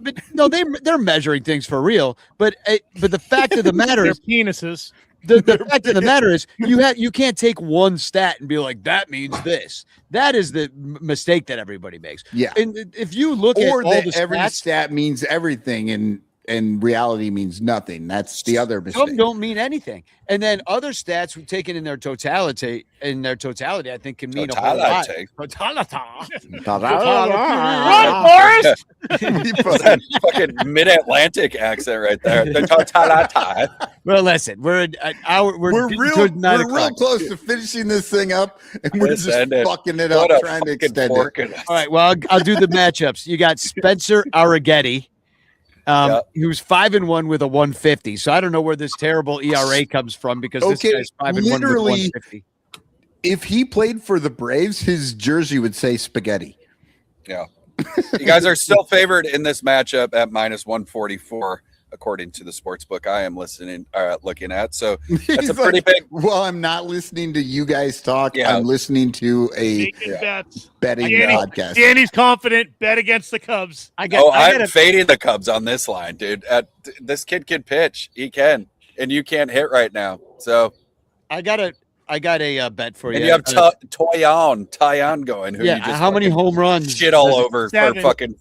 but no, they're measuring things for real. But the fact of the matter is penises. The fact of the matter is you can't take one stat and be like that means this. That is the mistake that everybody makes. Yeah, and if you look at all the every stats, stat means everything and reality means nothing. That's the other mistake. Some don't mean anything, and then other stats taken in their totality, I think can mean a whole lot. Run, Forrest! Fucking mid-Atlantic accent right there. Well, listen, we're real close to finishing this thing up, and we're just fucking it up, trying to extend it. All right, well, I'll do the matchups. You got Spencer Arrighetti. Who's 5-1 with a 150. So I don't know where this terrible ERA comes from because this guy's 5-1 with 150. If he played for the Braves, his jersey would say spaghetti. Yeah. You guys are still favored in this matchup at -144, according to the sports book I am looking at. So that's a pretty big. Well, I'm not listening to you guys talk. I'm listening to a betting podcast. Danny's confident. Bet against the Cubs. I'm fading the Cubs on this line, dude. This kid can pitch. He can, and you can't hit right now. So I got a bet for you. And you have Tyon going. Who you just how many home runs? Shit all over for fucking.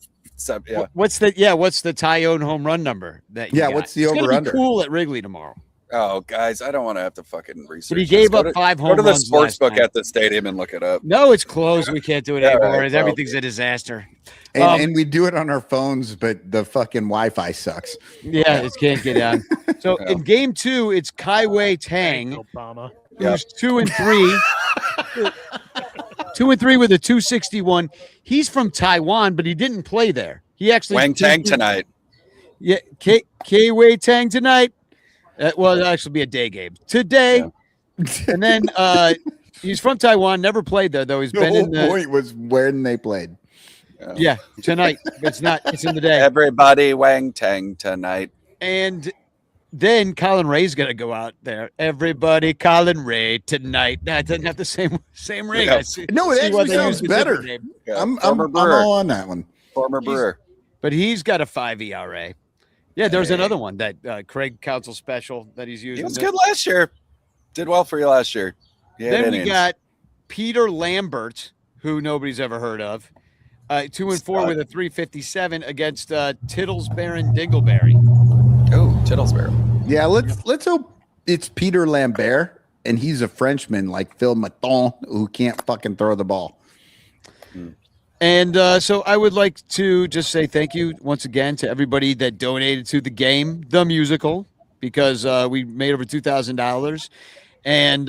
What's the Tyone home run number? What's the over under? Cool at Wrigley tomorrow. Oh, guys, I don't want to have to fucking research. But he gave this. up 5 home Go to the runs sports last book night. at the stadium and look it up. No, it's closed. We can't do it Yeah, anymore. right, well, Everything's a disaster. And we do it on our phones, but the fucking Wi-Fi sucks. Yeah, it can't get on. So in game 2, it's Kaiwei Tang, Obama. who's 2-3. 2-3 with a 261. He's from Taiwan, but he didn't play there. He actually Wang Tang tonight. Yeah, Kaiwei Tang tonight. Well, it'll actually be a day game today. Yeah. And then he's from Taiwan, never played there though. He's The been whole in the point was when they played. Yeah, tonight. It's not. It's in the day. Everybody Wang Tang tonight. And then Colin Ray's gonna go out there. Everybody, Colin Ray tonight. Nah, it doesn't have the same ring. Yeah. No, it actually sounds better. Yeah, I'm Brewer. all on that one. Former Brewer. But he's got a 5 ERA. Yeah, there's another one that Craig Council special that he's using. He was good last year. Did well for you last year. Yeah. Then we got Peter Lambert, who nobody's ever heard of. 2-4 with a 357 against Tittles Baron Dingleberry. Oh, Tittlesbury. Yeah, let's hope it's Peter Lambert and he's a Frenchman like Phil Maton who can't fucking throw the ball. And so I would like to just say thank you once again to everybody that donated to the game, the musical, because we made over $2,000, and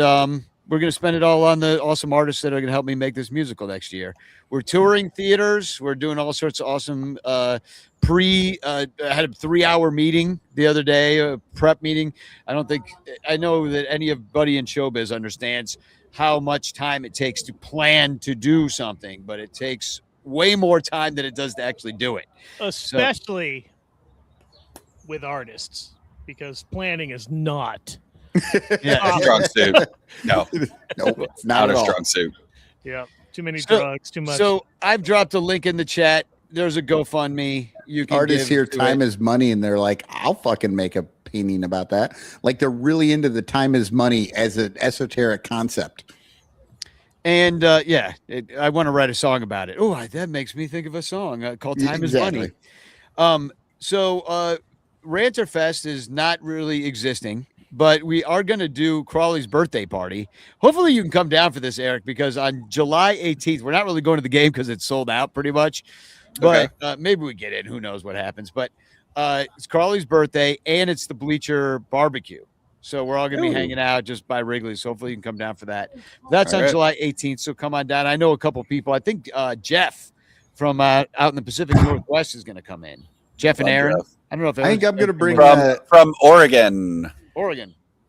we're going to spend it all on the awesome artists that are going to help me make this musical next year. We're touring theaters. We're doing all sorts of awesome I had a 3-hour meeting the other day, a prep meeting. I know that anybody in showbiz understands how much time it takes to plan to do something, but it takes way more time than it does to actually do it. Especially with artists, because planning is not. Yeah, strong suit. No, nope, it's not a at all. strong suit. Yeah, too many drugs, too much. So I've dropped a link in the chat. There's a GoFundMe. You can Artists give here, to time it. is money, and they're like, I'll fucking make a painting about that. Like they're really into the time is money as an esoteric concept. And I want to write a song about it. Oh, that makes me think of a song called "Time Is Money." So Ranterfest is not really existing, but we are going to do Crawley's birthday party. Hopefully, you can come down for this, Eric, because on July 18th, we're not really going to the game because it's sold out pretty much. But maybe we get in. Who knows what happens? But it's Crawley's birthday, and it's the Bleacher barbecue. So we're all going to be hanging out just by Wrigley's. So hopefully you can come down for that. That's on July 18th. So come on down. I know a couple people. I think Jeff from out in the Pacific Northwest is going to come in. Jeff and Aaron. Jeff. I don't know if I think I'm going to bring from Oregon.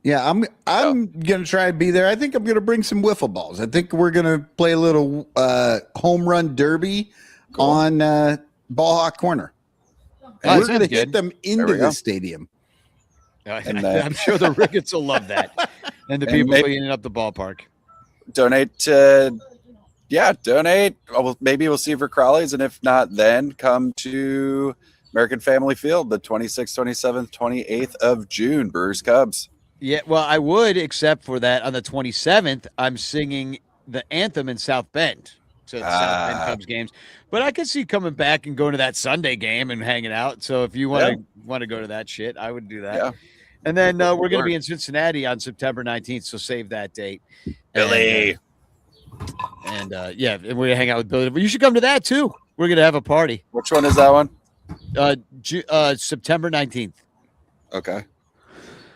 Yeah, I'm going to try to be there. I think I'm going to bring some wiffle balls. I think we're going to play a little home run derby on Ball Hawk Corner. And we're going to hit them into the stadium. And I'm sure the Ricketts will love that. And the people cleaning up the ballpark. Donate. Donate. Well, maybe we'll see for Crawley's. And if not, then come to American Family Field the 26th, 27th, 28th of June. Brewers Cubs. Yeah, well, I would, except for that on the 27th, I'm singing the anthem in South Bend. So it's South Bend Cubs games. But I could see coming back and going to that Sunday game and hanging out. So if you want to go to that shit, I would do that. Yeah. And then we're going to be in Cincinnati on September 19th, so save that date. Billy. And we're going to hang out with Billy. But you should come to that, too. We're going to have a party. Which one is that one? September 19th. Okay.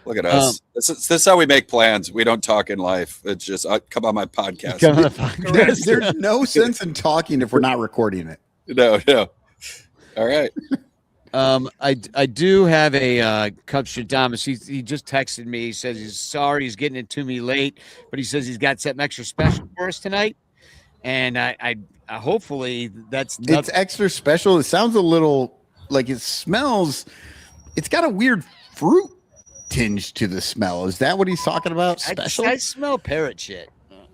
Look at us. This is how we make plans. We don't talk in life. It's just come on my podcast. There's no sense in talking if we're not recording it. No. All right. I do have a Cubs Stradamus. He just texted me. He says he's sorry he's getting it to me late, but he says he's got something extra special for us tonight. And I hopefully it's extra special. It sounds a little like it smells. It's got a weird fruit tinge to the smell. Is that what he's talking about? Special? I smell parrot shit.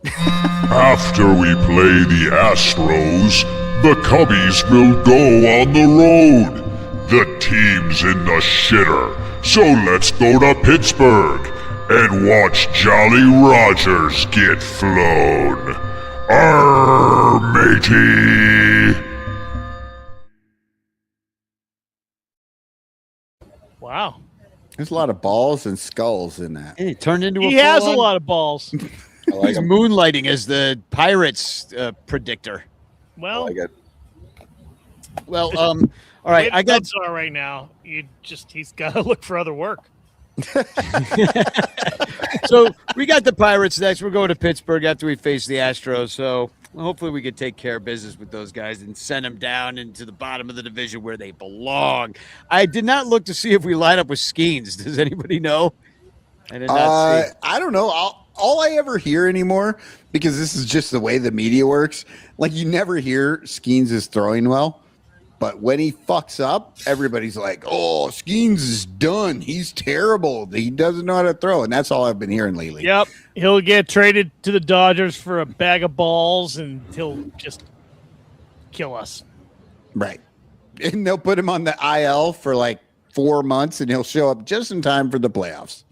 After we play the Astros, the Cubbies will go on the road. The team's in the shitter, so let's go to Pittsburgh and watch Jolly Rogers get flown. Arr, matey! Wow. There's a lot of balls and skulls in that. It turned into He has a lot of balls. He's moonlighting as the Pirates predictor. Well, Well, all right. I got are right now. He's got to look for other work. So we got the Pirates next. We're going to Pittsburgh after we face the Astros. So hopefully we can take care of business with those guys and send them down into the bottom of the division where they belong. I did not look to see if we line up with Skeens. Does anybody know? I did not see. I don't know. All I ever hear anymore, because this is just the way the media works, like you never hear Skeens is throwing well. But when he fucks up, everybody's like, oh, Skeens is done. He's terrible. He doesn't know how to throw. And that's all I've been hearing lately. Yep. He'll get traded to the Dodgers for a bag of balls, and he'll just kill us. Right. And they'll put him on the IL for like 4 months, and he'll show up just in time for the playoffs.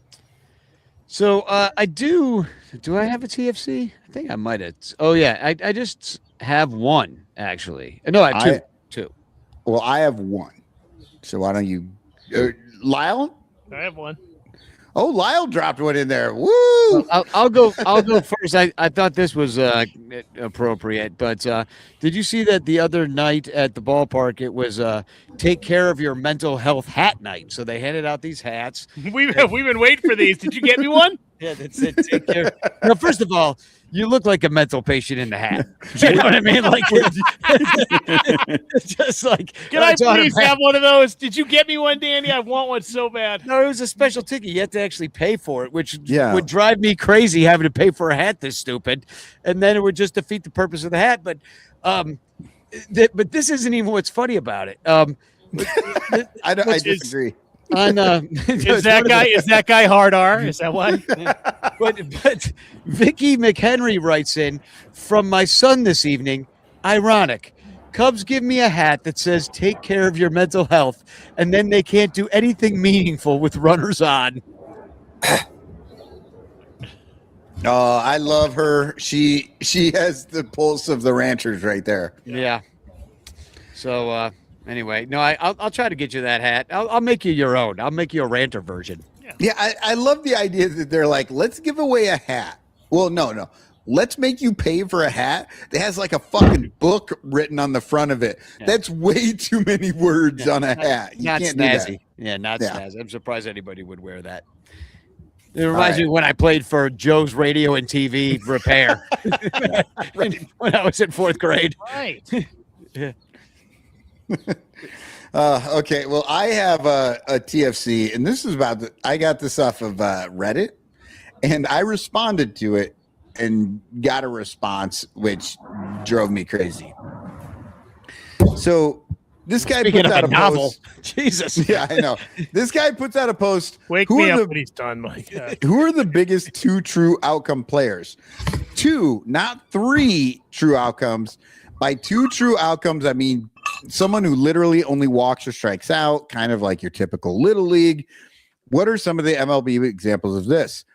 So I do I have a TFC? I think I might have. Oh, yeah. I just have one, actually. No, I have two. Well, I have one. So why don't you Lyle? I have one. Oh, Lyle dropped one in there. Woo! I'll go first. I thought this was appropriate, but did you see that the other night at the ballpark? It was take care of your mental health hat night. So they handed out these hats. We've been waiting for these. Did you get me one? Yeah, that's it. Take care. Now, first of all, you look like a mental patient in the hat. You know what I mean? Like, it's just like. Can I please have one of those? Did you get me one, Danny? I want one so bad. No, it was a special ticket. You had to actually pay for it, which would drive me crazy having to pay for a hat this stupid, and then it would just defeat the purpose of the hat. But but this isn't even what's funny about it. I disagree. On is that guy hard R? Is that why? But Vicky McHenry writes in, from my son this evening, ironic. Cubs give me a hat that says take care of your mental health, and then they can't do anything meaningful with runners on. Oh, I love her. She has the pulse of the ranchers right there. Yeah. So anyway, no, I'll try to get you that hat. I'll make you your own. I'll make you a ranter version. Yeah, I love the idea that they're like, let's give away a hat. Well, no. Let's make you pay for a hat that has like a fucking book written on the front of it. Yeah. That's way too many words on a hat. You not can't snazzy. do that. Yeah, not snazzy. I'm surprised anybody would wear that. It reminds me when I played for Joe's Radio and TV Repair when I was in 4th grade. Right. Yeah. Okay, well, I have a TFC, and this is I got this off of Reddit, and I responded to it and got a response, which drove me crazy. So this guy puts out a novel. Post. Jesus. Yeah, I know. This guy puts out a post. Wake me up when he's done, Mike. Who are the biggest 2 true outcome players? 2, not 3 true outcomes. By 2 true outcomes, I mean someone who literally only walks or strikes out, kind of like your typical little league. What are some of the MLB examples of this?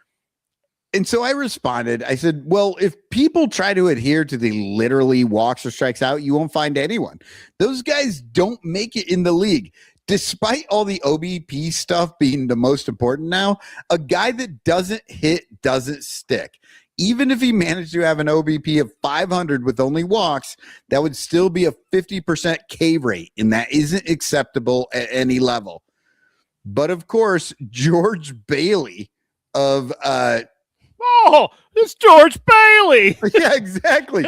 And so I responded. I said, well, if people try to adhere to the literally walks or strikes out, you won't find anyone. Those guys don't make it in the league. Despite all the OBP stuff being the most important now, a guy that doesn't hit doesn't stick. Even if he managed to have an OBP of 500 with only walks, that would still be a 50% K rate, and that isn't acceptable at any level. But of course, George Bailey of oh, it's George Bailey. Yeah, exactly.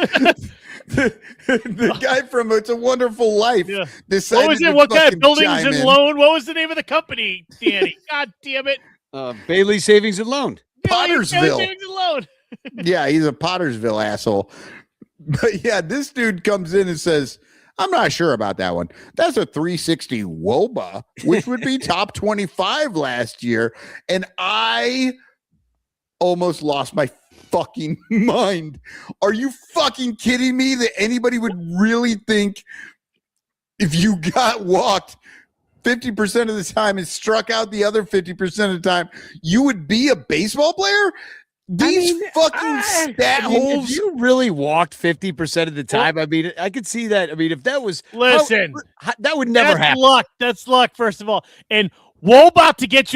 the guy from It's a Wonderful Life. Yeah. Decided what was it? to What kind of buildings chime and in. loan? What was the name of the company, Danny? God damn it. Bailey Savings and Loan. Pottersville. Bailey Savings and Loan. Yeah, he's a Pottersville asshole. But yeah, this dude comes in and says, I'm not sure about that one. That's a 360 WOBA, which would be top 25 last year. And I almost lost my fucking mind. Are you fucking kidding me that anybody would really think if you got walked 50% of the time and struck out the other 50% of the time, you would be a baseball player? These fucking stat holes. If you really walked 50% of the time, I mean, I could see that. I mean, if that was listen, that would never happen. Luck. That's luck, first of all. And Woe about to get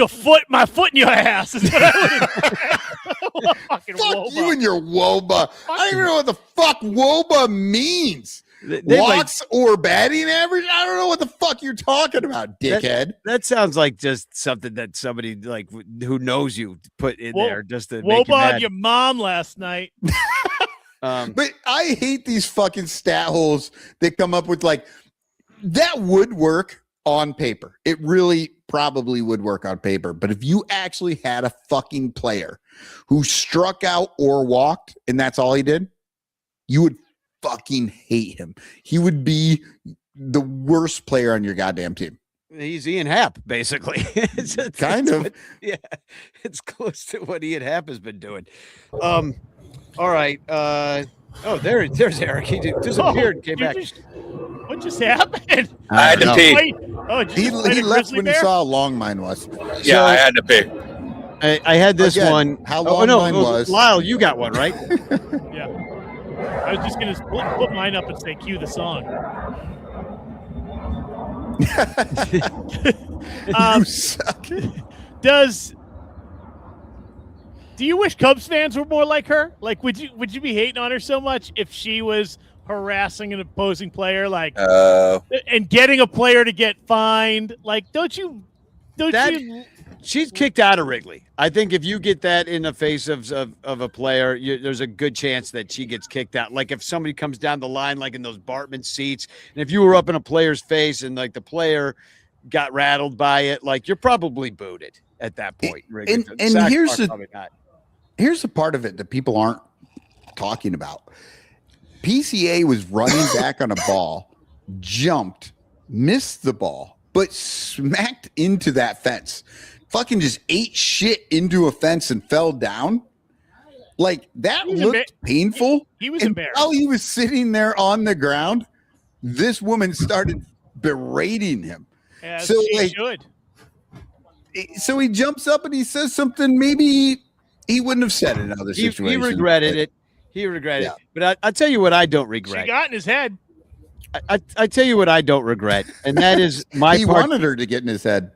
my foot in your ass. Is what I fucking Fuck Woba. you and your woba. I don't even know what the fuck woba means. They Walks or batting average? I don't know what the fuck you're talking about, dickhead. That sounds like just something that somebody like who knows you put in there just to make you Woba on mad. your mom last night. But I hate these fucking stat holes that come up with like that would work on paper. It really probably would work on paper. But if you actually had a fucking player who struck out or walked and that's all he did, you would fucking hate him. He would be the worst player on your goddamn team. He's Ian Happ, basically. Kind of. Yeah, it's close to what Ian Happ has been doing. All right. There's Eric. He disappeared and came back. What just happened? I had to pee. He left when he saw how long mine was. Yeah, I had to pee. I had this Again, one. how long mine was. Lyle, you got one, right? Yeah. I was just going to put mine up and say, cue the song. You suck. Do you wish Cubs fans were more like her? Like, would you be hating on her so much if she was harassing an opposing player, and getting a player to get fined? Like, don't you? She's kicked out of Wrigley. I think if you get that in the face of a player, there's a good chance that she gets kicked out. Like if somebody comes down the line, like in those Bartman seats, and if you were up in a player's face and like the player got rattled by it, like you're probably booted at that point. And here's the part of it that people aren't talking about. PCA was running back on a ball, jumped, missed the ball, but smacked into that fence. Fucking just ate shit into a fence and fell down. Like that looked painful. He was and embarrassed. while he was sitting there on the ground, this woman started berating him. As So, she like, should. So he jumps up and he says something maybe he wouldn't have said in another He situation. regretted it. He regretted it. But I'll tell you what I don't regret. She got in his head. I tell you what I don't regret, and that is He wanted her to get in his head.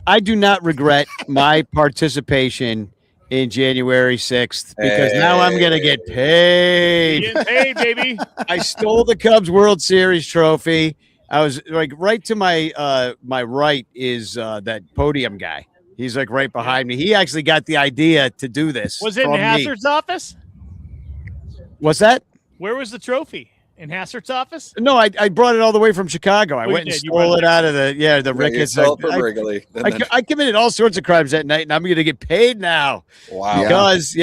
I do not regret my participation in January 6th because now I'm going to get paid. Getting paid, baby. I stole the Cubs World Series trophy. I was like right to my my right is that podium guy. He's like right behind me. He actually got the idea to do this. Was it in from me. Hassert's office? What's that? Where was the trophy? In Hassert's office? No, I brought it all the way from Chicago. I Oh, you went and did. You stole went it out of the you Ricketts. stole it from Wrigley. I committed all sorts of crimes that night, and I'm going to get paid now. Wow. Because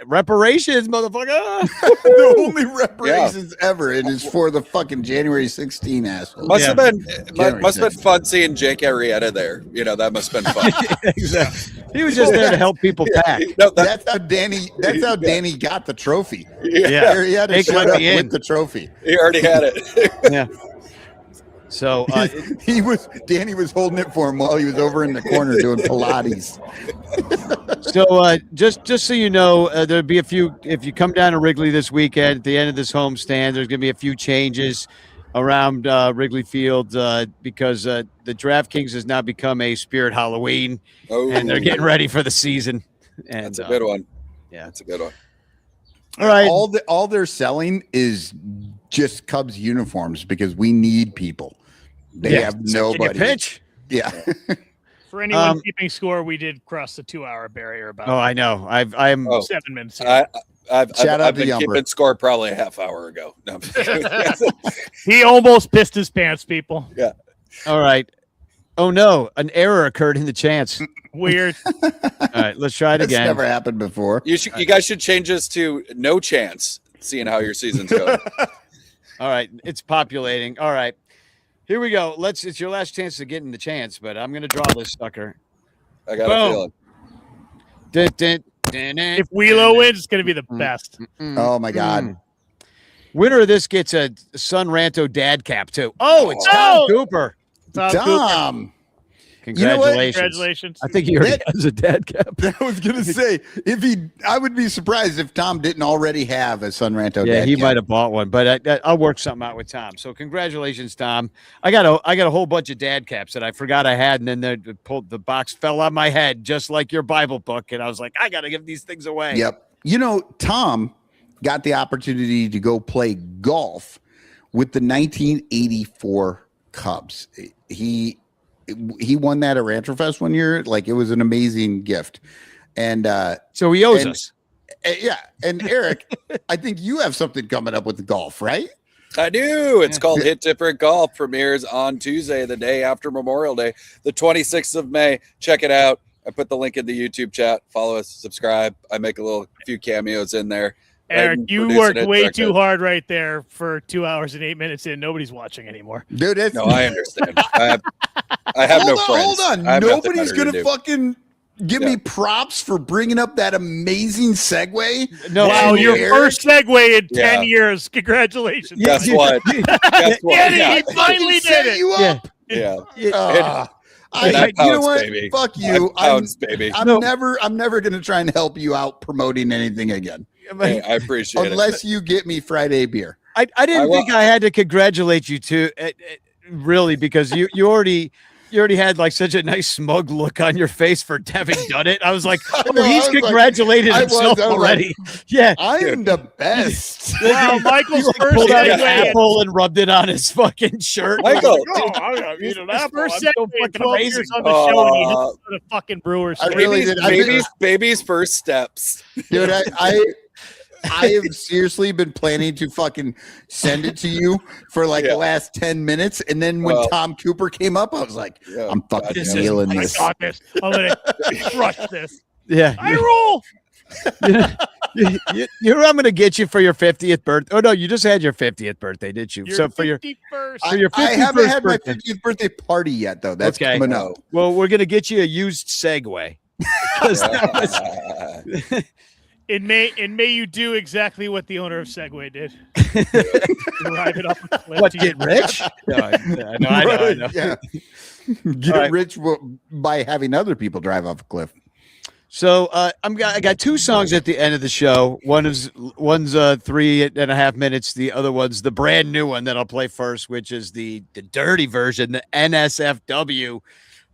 reparations, motherfucker. The only reparations ever. It is for the fucking January 16 asshole. Must have been January must have 16. been fun seeing Jake Arrieta there. You know, that must have been fun. Exactly. He was just there to help people pack. No, That's how Danny got the trophy. Yeah. He had to Take shut let up me in. with the trophy. he already had it. Yeah. So Danny was holding it for him while he was over in the corner doing Pilates. Just so you know, there'll be a few. If you come down to Wrigley this weekend at the end of this homestand, there's going to be a few changes around Wrigley Field because the DraftKings has now become a Spirit Halloween, and they're getting ready for the season. And That's a good one. Yeah, that's a good one. All right. All they're selling is just Cubs uniforms because we need people. They have nobody. Can you pitch? Yeah. For anyone keeping score, we did cross the 2-hour barrier about Oh, I know. I'm 7 minutes. I've Shout out to been Yumper. keeping score probably a half hour ago. No. He almost pissed his pants, people. Yeah. All right. Oh no, an error occurred in the chance. Weird. All right, let's try it That's again. never happened before. You guys should change this to no chance. Seeing how your season's going. All right, it's populating. All right, here we go. It's your last chance to get in the chance, but I'm gonna draw this sucker. I got a feeling. If Wheelo wins, it's going to be the best. Oh my God. Winner of this gets a Son Ranto dad cap too. Oh, it's Tom Cooper. Tom Cooper. Tom. Congratulations. Congratulations. I think he already has a dad cap. I was gonna say I would be surprised if Tom didn't already have a Son Ranto. Yeah, dad he cap. might have bought one, but I'll work something out with Tom. So congratulations, Tom. I got a whole bunch of dad caps that I forgot I had, and then the box fell on my head, just like your Bible book, and I was like, I got to give these things away. Yep. Tom got the opportunity to go play golf with the 1984 Cubs. He won that at Rancho Fest one year. Like, it was an amazing gift. And so he owes us. Yeah. And Eric, I think you have something coming up with the golf, right? I do. It's called Hit Different Golf. Premieres on Tuesday, the day after Memorial Day, the 26th of May. Check it out. I put the link in the YouTube chat. Follow us, subscribe. I make a few cameos in there. Eric, you worked way too hard right there for 2 hours and 8 minutes in. Nobody's watching anymore. Dude, no, I understand. I have no friends. Hold on. Nobody's going to fucking give me props for bringing up that amazing segue. No, wow, your first segue in 10 years. Congratulations. Guess what? Guess what? Yeah, he finally did it. You up? Yeah. You know what? Baby. Fuck you. Baby. I'm never going to try and help you out promoting anything again. Hey, I appreciate it. Unless you get me Friday beer. I didn't think I had to congratulate you too, really, because you already had like such a nice smug look on your face for having done it. I was like, he's congratulated himself already. Yeah, I'm the best. Wow, Michael's first pulled out an segue. apple and rubbed it on his fucking shirt. Michael, His first segue in 12 years on the show, and he hit the fucking Brewers. I really did. Baby's first steps. Dude, I have seriously been planning to fucking send it to you for like the last 10 minutes. And then when Tom Cooper came up, I was like, I'm fucking nailing this. I got this. I'm going to crush this. Yeah. I rule. You know I'm going to get you for your 50th birthday. Oh, no, you just had your 50th birthday, did you? So for your 51st. I haven't had my 50th birthday party yet, though. That's coming up. Well, we're going to get you a used Segway. In May, you do exactly what the owner of Segway did. Drive it up a cliff. What, get rich? No, I know. Yeah. Get rich by having other people drive off a cliff. So I got two songs at the end of the show. One's 3.5 minutes. The other one's the brand new one that I'll play first, which is the dirty version, the NSFW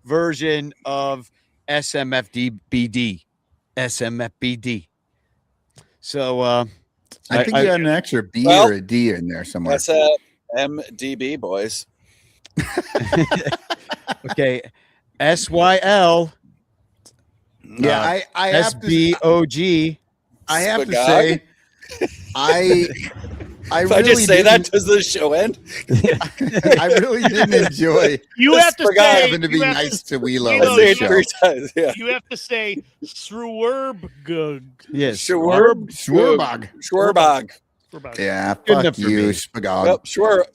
version of SMFDBD. So I think you had an extra B or a D in there somewhere. SMDB, boys. Okay, SYL. Yeah, I have SBOG. I have to say, I if really I just say that, didn't- does the show end? I really didn't enjoy. You have to say having to be nice to Wheelo. you know, on the Say it show. 3 times. Yeah. You have to say Schwerbgug. Yes. Schwarbog. Schwarbog. Yeah, Good fuck enough for you, me. Spagog. Yep, Schwarbog.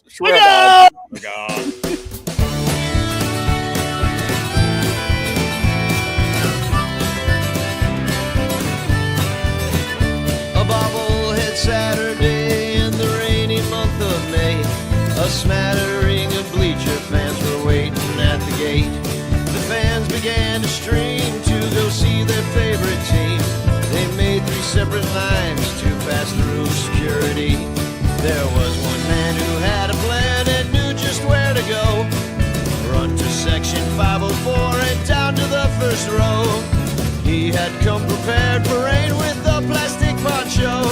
A bobblehead Saturday in the rainy month of May. A smattering of Bleacher fans were waiting at the gate. The fans began to stream to go see their favorite team. They made 3 separate lines to pass through security. There was one man who had a plan and knew just where to go. Run to section 504 and down to the first row. He had come prepared for rain with a plastic poncho.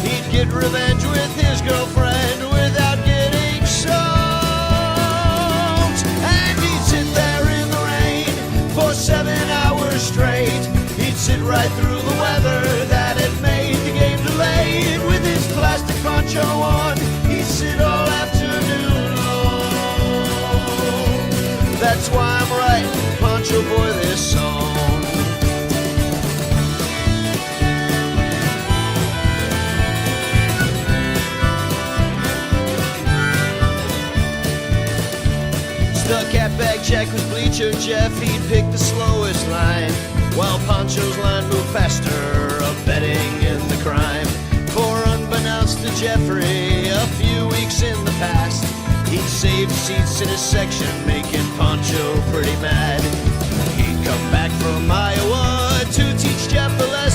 He'd get revenge with his girlfriend without getting soaked. And he'd sit there in the rain for 7 hours straight. He'd sit right through the weather that had made the game delayed. With his plastic poncho on, he'd sit all afternoon long. That's why I'm writing Poncho Boy this song. The catbag Jack was Bleacher Jeff, he'd pick the slowest line, while Poncho's line moved faster, abetting in the crime. For unbeknownst to Jeffrey, a few weeks in the past, he'd saved seats in his section, making Poncho pretty mad.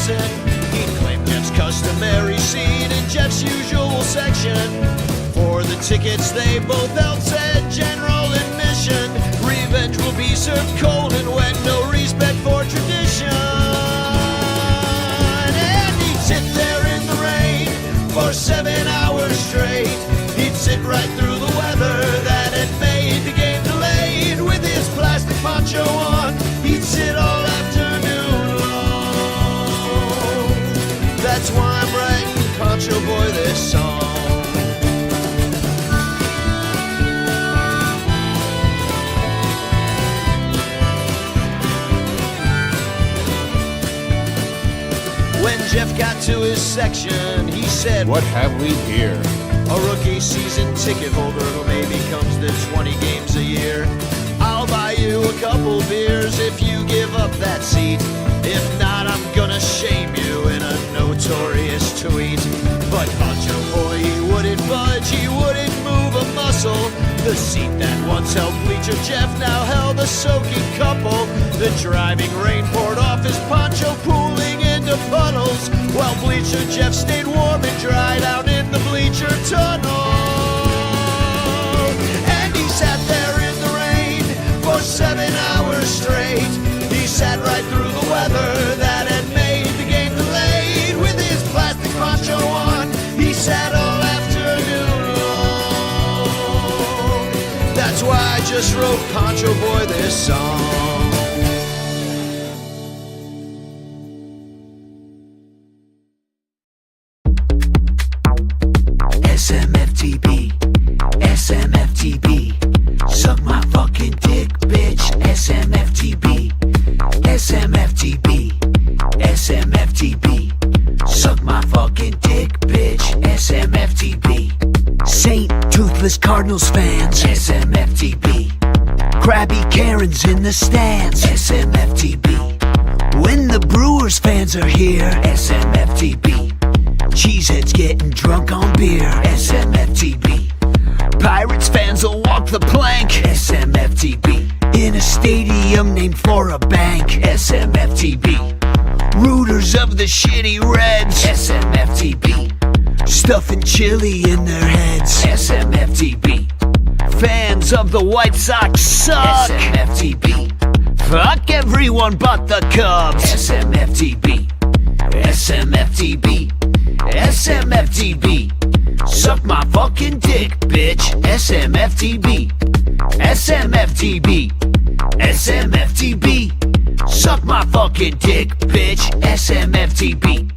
listen. He claimed Jeff's customary seat in Jeff's usual section. For the tickets they both held said general admission. Revenge will be served cold and wet, no respect for tradition. And he'd sit there in the rain for 7 hours straight. He'd sit right through the weather that had made the game delayed. With his plastic poncho on, he'd sit all afternoon long. That's why I'm writing Poncho Boy this song. When Jeff got to his section, he said, "What have we here?" A rookie season ticket holder who maybe comes to 20 games a year. I'll buy you a couple beers if you give up that seat. If not, I'm gonna shame you in a notorious tweet. But Poncho Boy, he wouldn't budge, he wouldn't move a muscle. The seat that once held Bleacher Jeff now held a soaking couple. The driving rain poured off his poncho, pooling into puddles, while Bleacher Jeff stayed warm and dry down in the bleacher tunnel. And he sat there in the rain for 7 hours straight. He sat right through the weather that had made the game delayed. With his plastic poncho on, he sat all afternoon long. That's why I just wrote Poncho Boy this song. SMFTB, SMFTB, suck my fucking dick, bitch. SMFTB, SMFTB, SMFTB, suck my fucking dick, bitch. SMFTB, Saint Toothless Cardinals fans. SMFTB, Krabby Karens in the stands. SMFTB, when the Brewers fans are here. SMFTB, cheeseheads getting drunk on beer. SMFTB, Pirates fans will walk the plank. SMFTB, in a stadium named for a bank. SMFTB, rooters of the shitty Reds. SMFTB, stuffing chili in their heads. SMFTB, fans of the White Sox suck. SMFTB, fuck everyone but the Cubs. SMFTB, SMFTB, SMFTB, suck my fucking dick, bitch. SMFTB, SMFTB, SMFTB, suck my fucking dick, bitch. SMFTB.